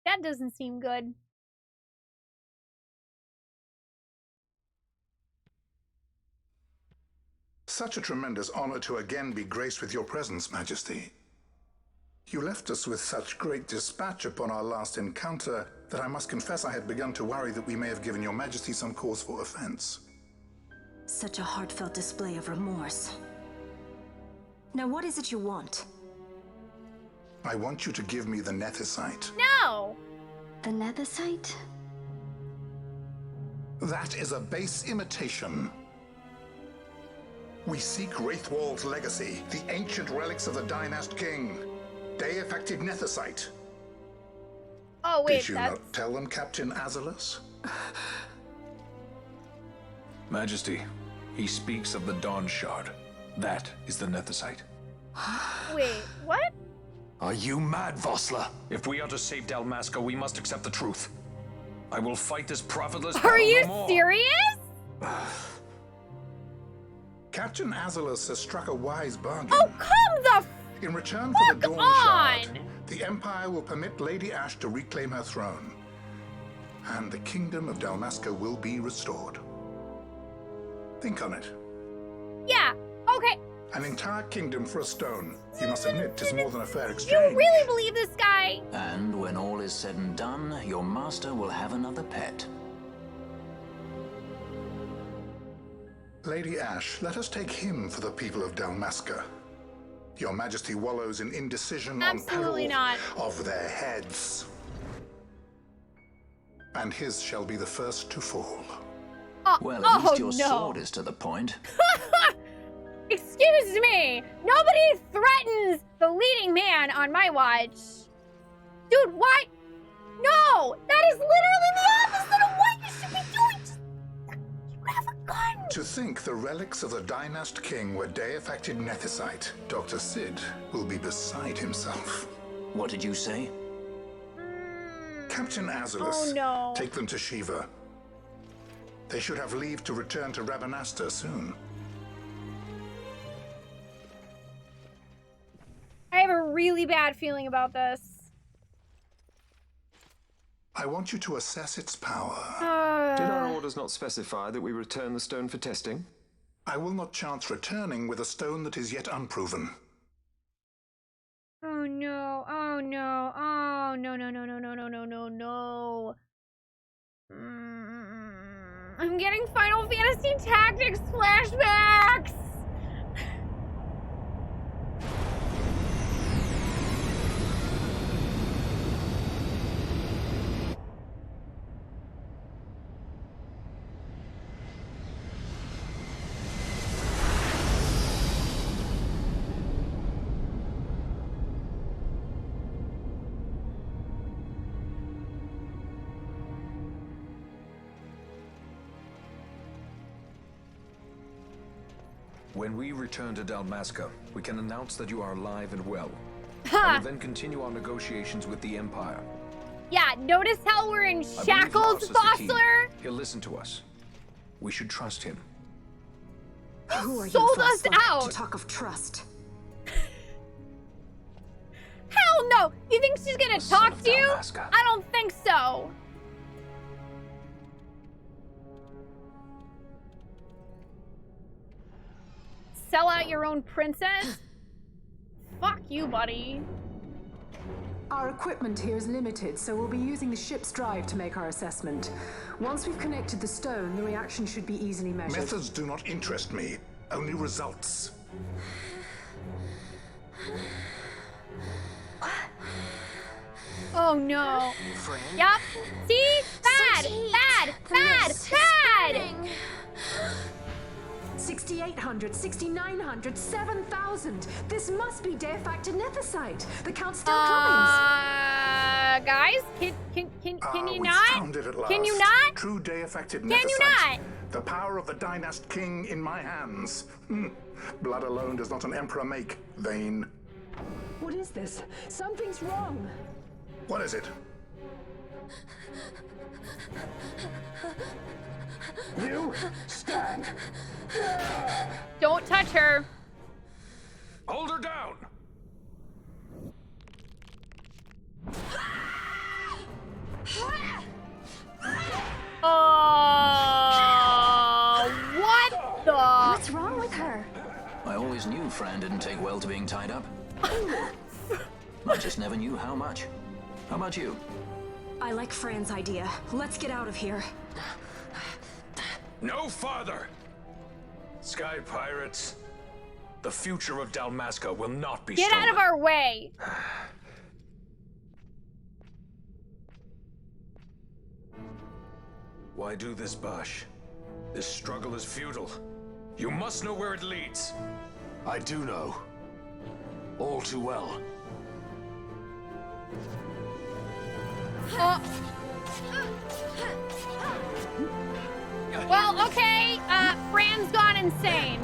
That doesn't seem good.
Such a tremendous honor to again be graced with your presence, Majesty. You left us with such great dispatch upon our last encounter that I must confess I had begun to worry that we may have given your Majesty some cause for offense.
Such a heartfelt display of remorse. Now what is it you want?
I want you to give me the Nethicite.
No!
The Nethicite?
That is a base imitation. We seek Wraithwall's legacy, the ancient relics of the Dynast King. They affected Nethicite.
Oh, wait,
Did you not tell them, Captain Azalus?
Majesty, he speaks of the Dawn Shard. That is the Nethicite.
Wait, what?
Are you mad, Vossler?
If we are to save Dalmasca, we must accept the truth. I will fight this profitless
Are
battle
you
no more.
serious?
Captain Azalus has struck a wise bargain.
Oh, come the
In return for the Dawn
on!
Shard, the Empire will permit Lady Ash to reclaim her throne. And the Kingdom of Dalmasca will be restored. Think on it.
Yeah, okay.
An entire kingdom for a stone. You must admit, 'tis more than a fair
You
exchange.
really believe this guy?
And when all is said and done, your master will have another pet.
Lady Ash, let us take him for the people of Dalmasca. Your Majesty wallows in indecision
Absolutely
on
not.
peril of their heads. And his shall be the first to fall.
Well, at least your sword is to the point.
Excuse me! Nobody threatens the leading man on my watch. Dude, what? No! That is literally the opposite of what you should be doing! Just, you have a gun!
To think the relics of the Dynast King were deified nethicite, Dr. Sid will be beside himself.
What did you say?
Captain Azulus,
Oh, no.
take them to Shiva. They should have leave to return to Rabanastre soon.
I have a really bad feeling about this.
I want you to assess its power.
Did our orders not specify that we return the stone for testing?
I will not chance returning with a stone that is yet unproven.
Oh no, oh no, oh no, no, no, no, no, no, no, no, no. I'm getting Final Fantasy Tactics flashbacks!
When we return to Dalmasca, we can announce that you are alive and well.
Ha!
And will then continue our negotiations with the Empire.
Yeah, notice how we're in
I believe
shackles,
Lars is the key.
Fossler?
He'll listen to us. We should trust him.
Who are
Sold
you,
us
Fossler,
out.
to talk of trust?
Hell no! You think she's gonna talk to you?
Dalmasca.
I don't think so. Sell out your own princess? Fuck you, buddy.
Our equipment here is limited, so we'll be using the ship's drive to make our assessment. Once we've connected the stone, the reaction should be easily measured.
Methods do not interest me, only results.
Oh no. Yup. See? Bad! Bad! Bad! Bad!
6,800, 6,900, 7,000. This must be deified nethicite. The count's still coming.
Guys, can you not?
Found it at last.
Can you not?
True deified
Can
nethicite.
you not?
The power of the Dynast King in my hands. Blood alone does not an emperor make, Vane.
What is this? Something's wrong.
What is it? You stand.
Don't touch her.
Hold her down!
What the?
What's wrong with her?
I always knew Fran didn't take well to being tied up. I just never knew how much. How about you?
I like Fran's idea. Let's get out of here.
No farther! Sky Pirates, the future of Dalmasca will not be
Get
stolen.
out of our way.
Why do this, Bash? This struggle is futile. You must know where it leads.
I do know. All too well.
Well, okay. Fran's gone insane.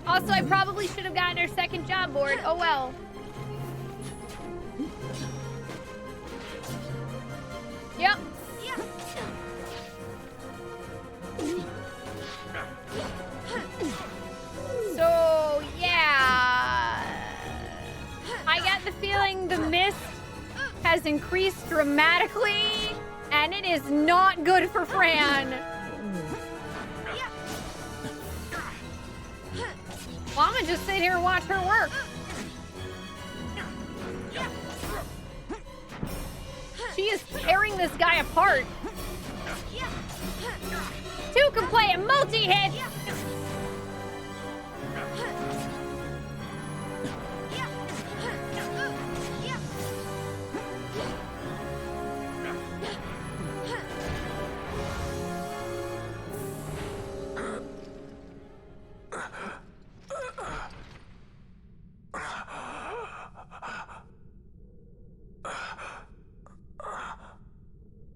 Also, I probably should have gotten her second job board. Oh well. Yep. So, yeah. I get the feeling the mist has increased dramatically, and it is not good for Fran. I'm gonna just sit here and watch her work. She is tearing this guy apart. Two can play a multi-hit.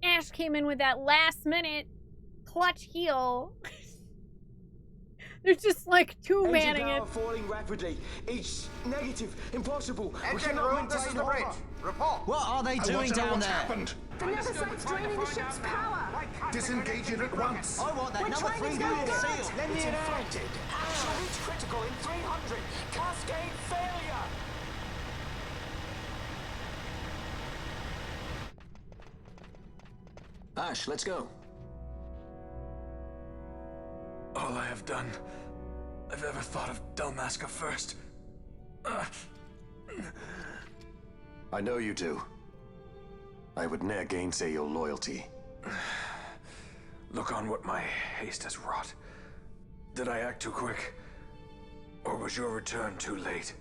Ash came in with that last minute clutch heal. There's just like two-manning it.
Falling rapidly. Each negative. Impossible.
Engine room, this is the bridge. Report.
What are they doing down there?
Happened?
The Neversite's draining the ship's power.
Disengage it at once.
I want that
We're
number
trying
3
to go
unit
get
seal.
it.
Let me infected. Shall reach critical in 300. Cascade failure.
Ash, let's go.
All I have done, I've ever thought of Dalmasca first.
I know you do. I would ne'er gainsay your loyalty.
Look on what my haste has wrought. Did I act too quick? Or was your return too late?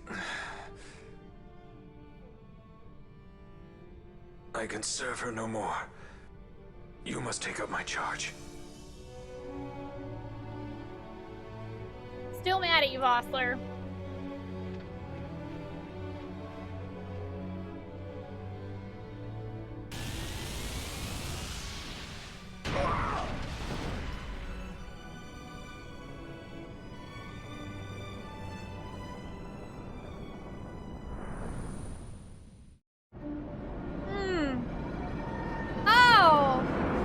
I can serve her no more. You must take up my charge.
Still mad at you, Vossler. Oh,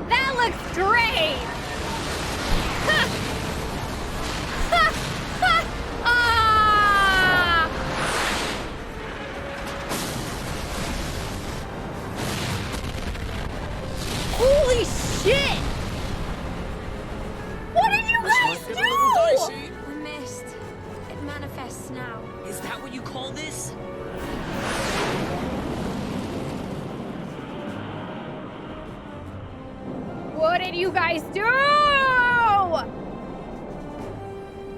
that looks great. Holy shit! What did you guys do?
We missed. It manifests now.
Is that what you call this?
What did you guys do?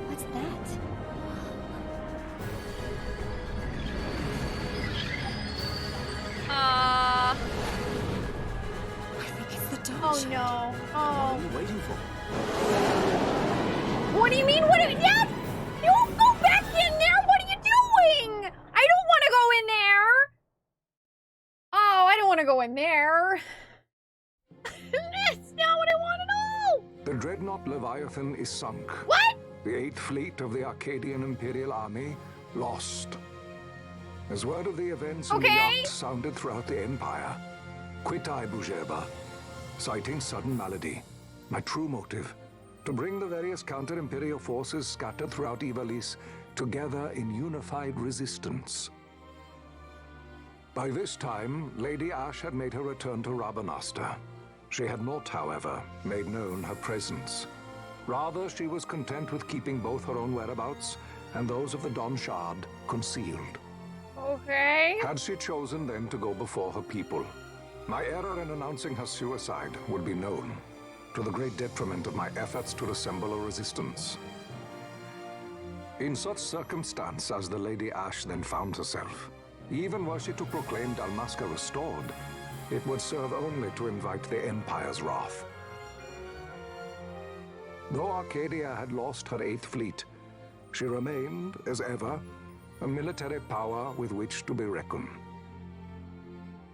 What's that?
I think it's the dog.
Oh no. Oh.
What are you waiting for?
What do you mean? What? Yes! Don't go back in there! What are you doing? I don't want to go in there! Oh, I don't want to go in there. That's not what I want at all!
The dreadnought Leviathan is sunk.
What?
The 8th Fleet of the Arcadian Imperial Army lost. As word of the events in the yacht sounded throughout the Empire, quit I Bujeba, citing sudden malady. My true motive, to bring the various counter-imperial forces scattered throughout Ivalice together in unified resistance. By this time, Lady Ash had made her return to Rabanastre. She had not, however, made known her presence. Rather, she was content with keeping both her own whereabouts and those of the Don Shard concealed.
Okay.
Had she chosen then to go before her people, my error in announcing her suicide would be known, to the great detriment of my efforts to assemble a resistance. In such circumstance as the Lady Ash then found herself, even were she to proclaim Dalmasca restored, it would serve only to invite the Empire's wrath. Though Arcadia had lost her 8th Fleet, she remained, as ever, a military power with which to be reckoned.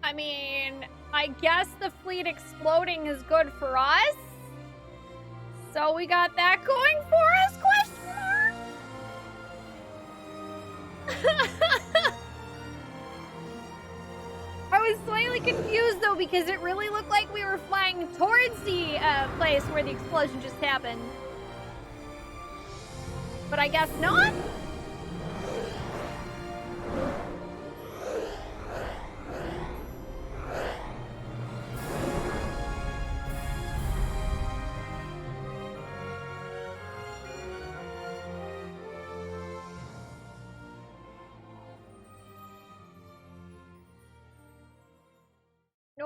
I mean, I guess the fleet exploding is good for us. So we got that going for us, question mark? I was slightly confused though because it really looked like we were flying towards the place where the explosion just happened. But I guess not?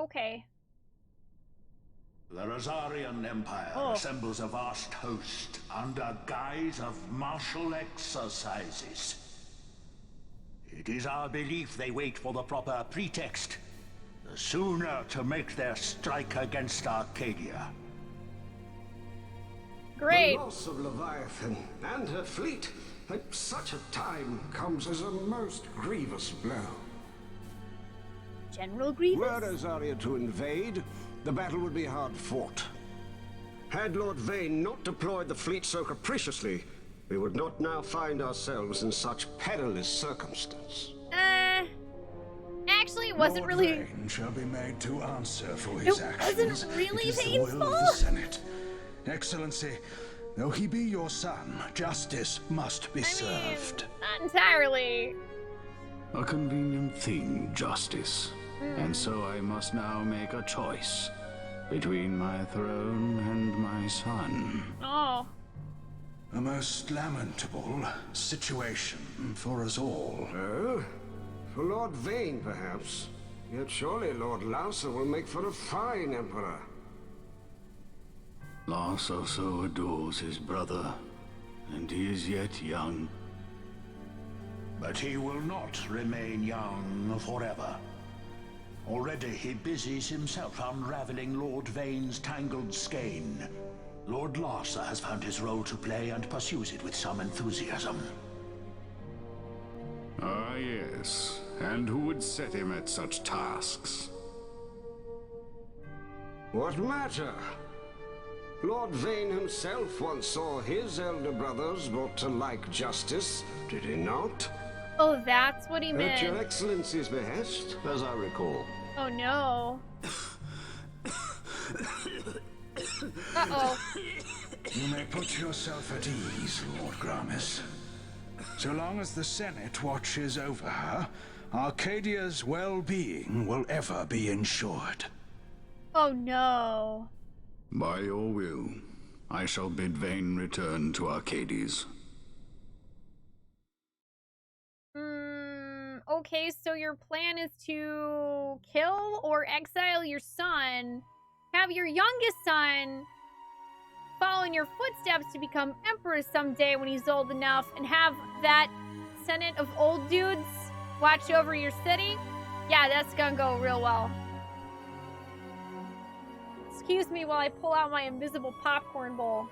Okay.
The Rosarian Empire assembles a vast host under guise of martial exercises. It is our belief they wait for the proper pretext, the sooner to make their strike against Arcadia.
Great.
The loss of Leviathan and her fleet at such a time comes as a most grievous blow.
General Grievous?
Were Rosaria to invade, the battle would be hard fought. Had Lord Vane not deployed the fleet so capriciously, we would not now find ourselves in such perilous circumstance.
Actually, it wasn't really.
Vane shall be made to answer for his actions.
It wasn't really
it is
Vane's
the will
fault.
of the Senate. Excellency, though he be your son, justice must be served.
Not entirely.
A convenient thing, justice. And so I must now make a choice between my throne and my son.
Oh.
A most lamentable situation for us all.
Oh? For Lord Vane, perhaps. Yet surely Lord Lauser will make for a fine emperor. Lauser so adores his brother, and he is yet young.
But he will not remain young forever. Already he busies himself unraveling Lord Vane's tangled skein. Lord Larsa has found his role to play and pursues it with some enthusiasm.
Ah, yes. And who would set him at such tasks? What matter? Lord Vane himself once saw his elder brothers brought to like justice, did he not?
Oh, that's what he
At
meant.
your Excellency's behest, as I recall.
Oh no. Uh-oh.
You may put yourself at ease, Lord Gramis. So long as the Senate watches over her, Arcadia's well-being will ever be ensured.
Oh no.
By your will, I shall bid Vane return to Arcades.
Okay, so your plan is to kill or exile your son, have your youngest son follow in your footsteps to become emperor someday when he's old enough, and have that senate of old dudes watch over your city? Yeah, that's gonna go real well. Excuse me while I pull out my invisible popcorn bowl.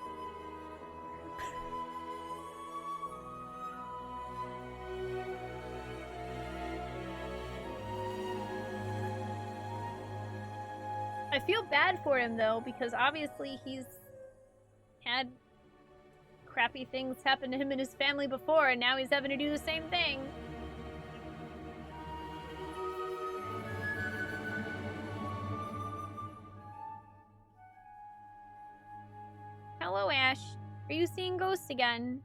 I feel bad for him though, because obviously he's had crappy things happen to him and his family before, and now he's having to do the same thing. Hello, Ash. Are you seeing ghosts again?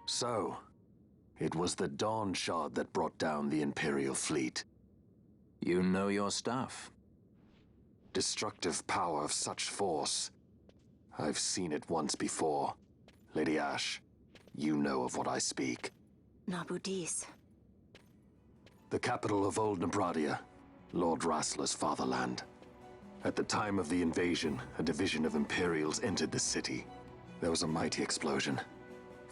So, it was the Dawn Shard that brought down the Imperial fleet.
You know your stuff.
Destructive power of such force. I've seen it once before. Lady Ash, you know of what I speak.
Nabudis.
The capital of Old Nebradia, Lord Rassler's fatherland. At the time of the invasion, a division of Imperials entered the city. There was a mighty explosion.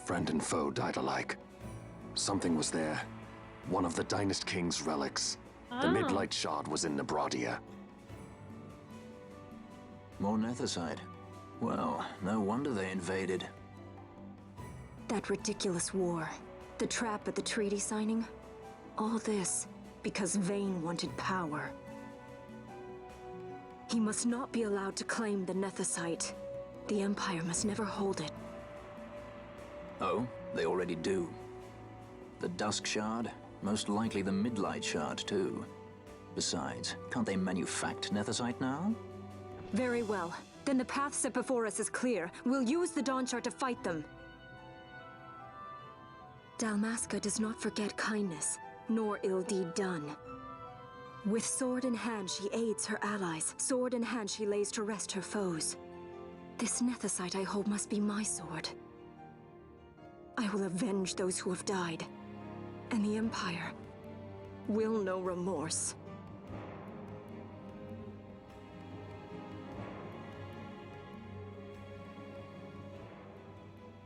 Friend and foe died alike. Something was there. One of the Dynast King's relics. The Midlight Shard was in Nebradia.
More Nethicite. Well, no wonder they invaded.
That ridiculous war. The trap at the treaty signing. All this because Vane wanted power. He must not be allowed to claim the Nethicite. The Empire must never hold it.
Oh, they already do. The Dusk Shard, most likely the Midlight Shard too. Besides, can't they manufacture Nethicite now?
Very well. Then the path set before us is clear. We'll use the Dawn Shard to fight them. Dalmasca does not forget kindness, nor ill deed done. With sword in hand, she aids her allies. Sword in hand, she lays to rest her foes. This Nethicite I hold must be my sword. I will avenge those who have died. And the Empire will know remorse.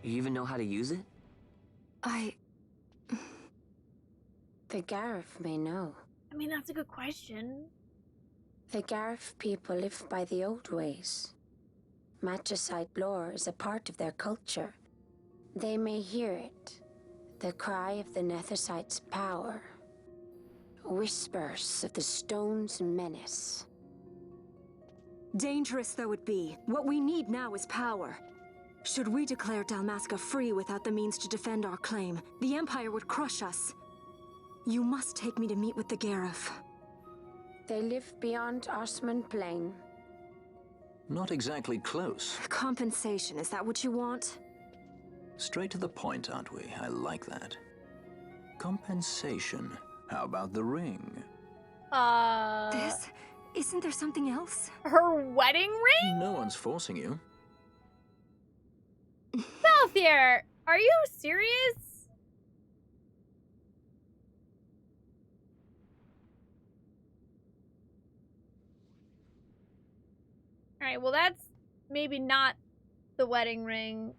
You even know how to use it?
The Garif may know.
I mean, that's a good question.
The Garif people live by the old ways. Magicite lore is a part of their culture. They may hear it. The cry of the Nethersight's power. Whispers of the stone's menace.
Dangerous though it be, what we need now is power. Should we declare Dalmasca free without the means to defend our claim, the Empire would crush us. You must take me to meet with the Garif.
They live beyond Osman Plain.
Not exactly close.
Compensation, is that what you want?
Straight to the point, aren't we? I like that. Compensation. How about the ring?
Isn't there something else?
Her wedding ring?
No one's forcing you.
Balthier, are you serious? Alright, well that's maybe not the wedding ring.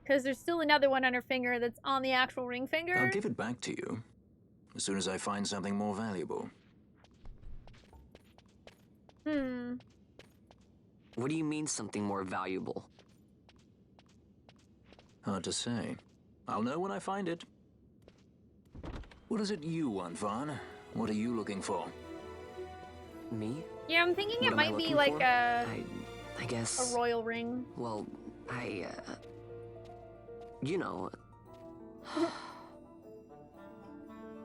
Because there's still another one on her finger that's on the actual ring finger.
I'll give it back to you as soon as I find something more valuable.
What do you mean something more valuable?
Hard to say. I'll know when I find it. What is it you want, Vaughn? What are you looking for?
Me?
Yeah, I'm thinking
What
it
am I
might be
looking
like
for? I guess...
a royal ring.
Well, you know...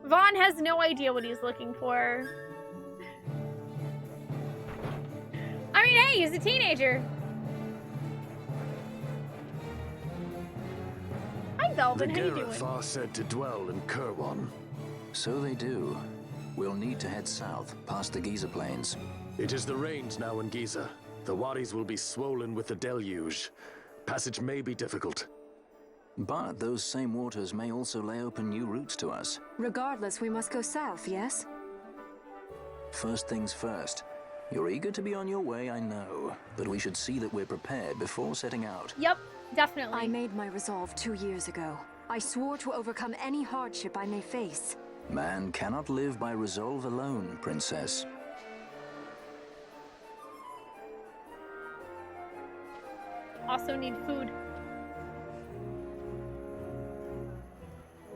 Vaughn has no idea what he's looking for. I mean, hey, he's a teenager. Hi, Velvin. How you doing?
The Garif are said to dwell in Kirwan.
So they do. We'll need to head south, past the Giza Plains.
It is the rains now in Giza. The wadis will be swollen with the deluge. Passage may be difficult.
But those same waters may also lay open new routes to us.
Regardless, we must go south, yes?
First things first. You're eager to be on your way, I know. But we should see that we're prepared before setting out.
Yep, definitely.
I made my resolve 2 years ago. I swore to overcome any hardship I may face.
Man cannot live by resolve alone, Princess.
Also need food.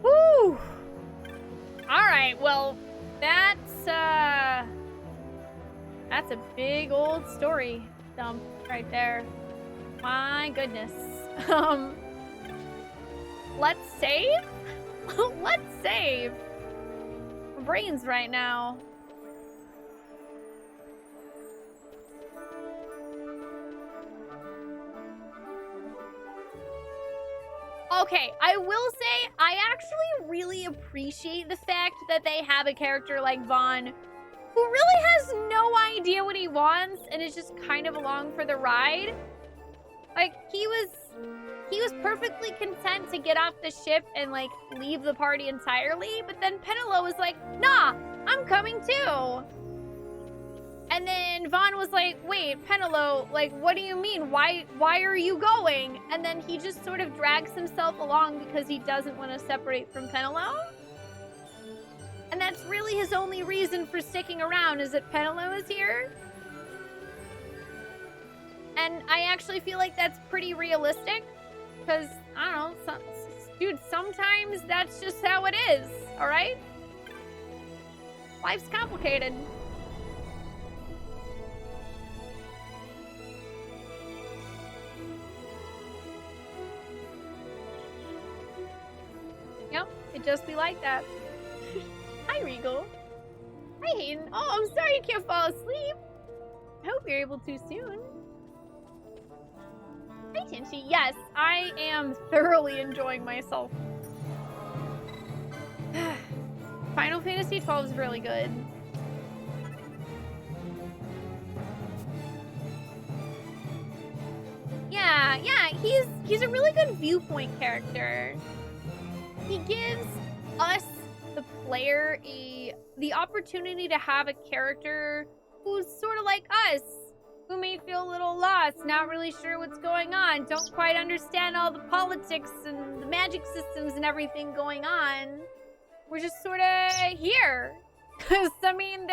Woo! Alright, well, that's a big old story dump right there. My goodness. Let's save? Let's save. My brain's right now. Okay, I will say, I actually really appreciate the fact that they have a character like Vaughn who really has no idea what he wants and is just kind of along for the ride. Like, he was perfectly content to get off the ship and, like, leave the party entirely, but then Penelo was like, nah, I'm coming too. And then Vaughn was like, wait, Penelo, like, what do you mean? Why are you going? And then he just sort of drags himself along because he doesn't want to separate from Penelo. And that's really his only reason for sticking around, is that Penelo is here. And I actually feel like that's pretty realistic. Because, I don't know, dude, sometimes that's just how it is, alright? Life's complicated. Yep, it just be like that. Hi, Regal. Hi, Hayden. Oh, I'm sorry you can't fall asleep. I hope you're able to soon. Hi, Tinchi. Yes, I am thoroughly enjoying myself. Final Fantasy XII is really good. Yeah, Yeah, he's a really good viewpoint character. He gives us, the player, the opportunity to have a character who's sort of like us, who may feel a little lost, not really sure what's going on, don't quite understand all the politics and the magic systems and everything going on. We're just sort of here. Because, I mean,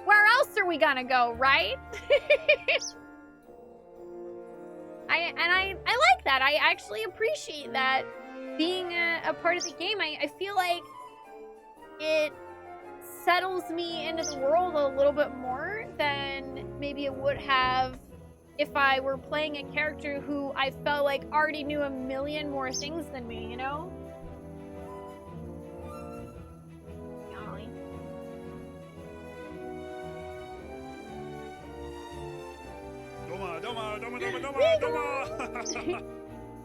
where else are we gonna go, right? I like that. I actually appreciate that. Being a part of the game, I feel like it settles me into the world a little bit more than maybe it would have if I were playing a character who I felt like already knew a million more things than me, you know? Golly.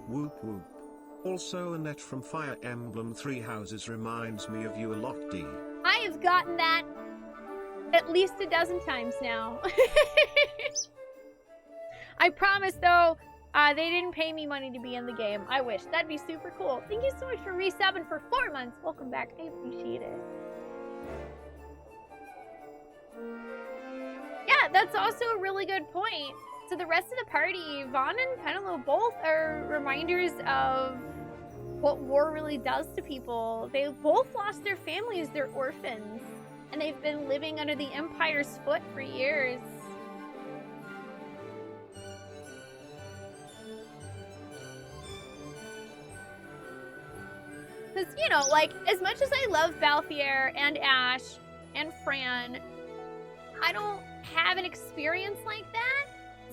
Whoop whoop. Also, Annette from Fire Emblem Three Houses reminds me of you a lot, D.
I have gotten that at least a dozen times now. I promise, though, they didn't pay me money to be in the game. I wish. That'd be super cool. Thank you so much for resubbing for 4 months. Welcome back. I appreciate it. Yeah, that's also a really good point. So the rest of the party, Vaughn and Penelope both are reminders of what war really does to people. They both lost their families, they're orphans, and they've been living under the Empire's foot for years. Because, you know, like, as much as I love Balthier and Ash and Fran, I don't have an experience like that.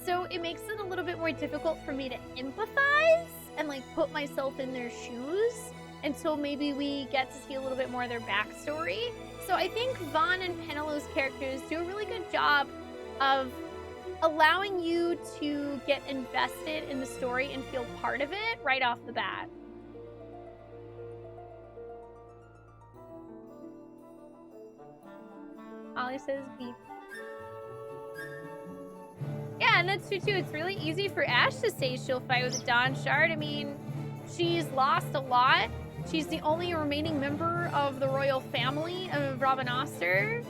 So it makes it a little bit more difficult for me to empathize and like put myself in their shoes until maybe we get to see a little bit more of their backstory. So I think Vaughn and Penelope's characters do a really good job of allowing you to get invested in the story and feel part of it right off the bat. Ollie says beef. Yeah, and that's true too. It's really easy for Ash to say she'll fight with the Dawn Shard. I mean, she's lost a lot. She's the only remaining member of the royal family of Ravenauster.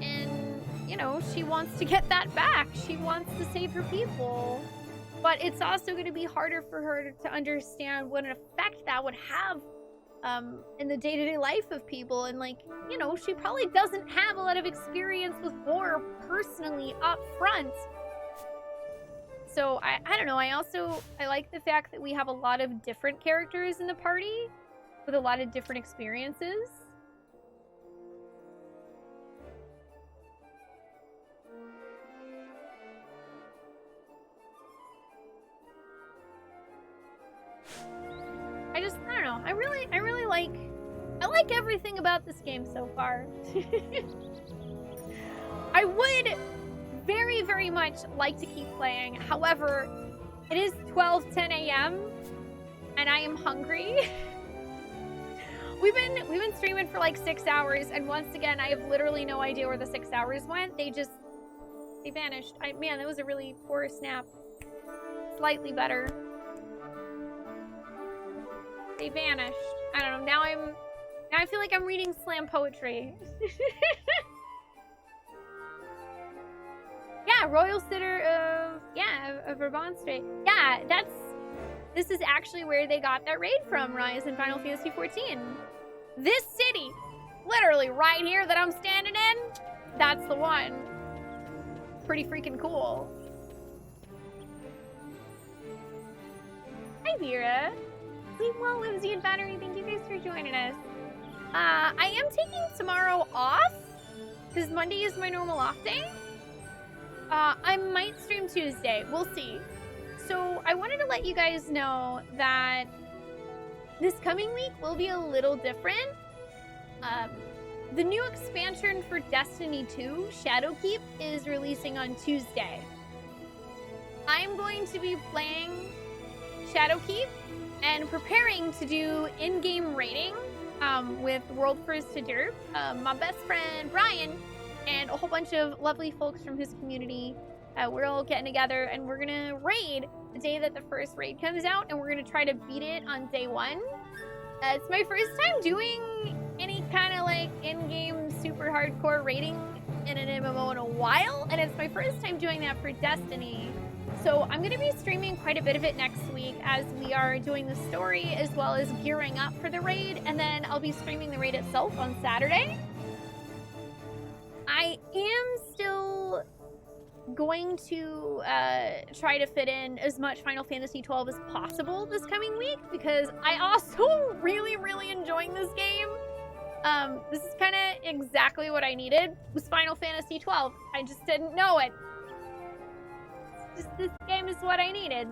And, you know, she wants to get that back. She wants to save her people. But it's also going to be harder for her to understand what an effect that would have in the day-to-day life of people. And, like, you know, she probably doesn't have a lot of experience with war personally up front. So I don't know. I like the fact that we have a lot of different characters in the party with a lot of different experiences. I don't know. I like everything about this game so far. I would very, very much like to keep playing. However, it is 12:10 a.m. and I am hungry. We've been streaming for like 6 hours, and once again, I have literally no idea where the 6 hours went. They vanished. Man, that was a really poor snap. Slightly better. They vanished. I don't know. Now I feel like I'm reading slam poetry. Yeah, Royal Sitter of Verbanstray. Yeah, this is actually where they got that raid from, Rise, in Final Fantasy XIV. This city, literally right here that I'm standing in, that's the one. Pretty freaking cool. Hi, Vera. Sleep well, Whimsy and Battery. Thank you guys for joining us. I am taking tomorrow off, because Monday is my normal off day. I might stream Tuesday. We'll see. So I wanted to let you guys know that this coming week will be a little different. The new expansion for Destiny 2, Shadowkeep, is releasing on Tuesday. I'm going to be playing Shadowkeep and preparing to do in-game raiding with World First to Derp, my best friend Brian, and a whole bunch of lovely folks from his community. We're all getting together and we're gonna raid the day that the first raid comes out, and we're gonna try to beat it on day 1. It's my first time doing any kind of like in-game super hardcore raiding in an MMO in a while, and it's my first time doing that for Destiny. So I'm gonna be streaming quite a bit of it next week as we are doing the story as well as gearing up for the raid, and then I'll be streaming the raid itself on Saturday. I am still going to try to fit in as much Final Fantasy XII as possible this coming week, because I also really enjoying this game. This is kind of exactly what I needed was Final Fantasy XII. I just didn't know it. This game is what I needed.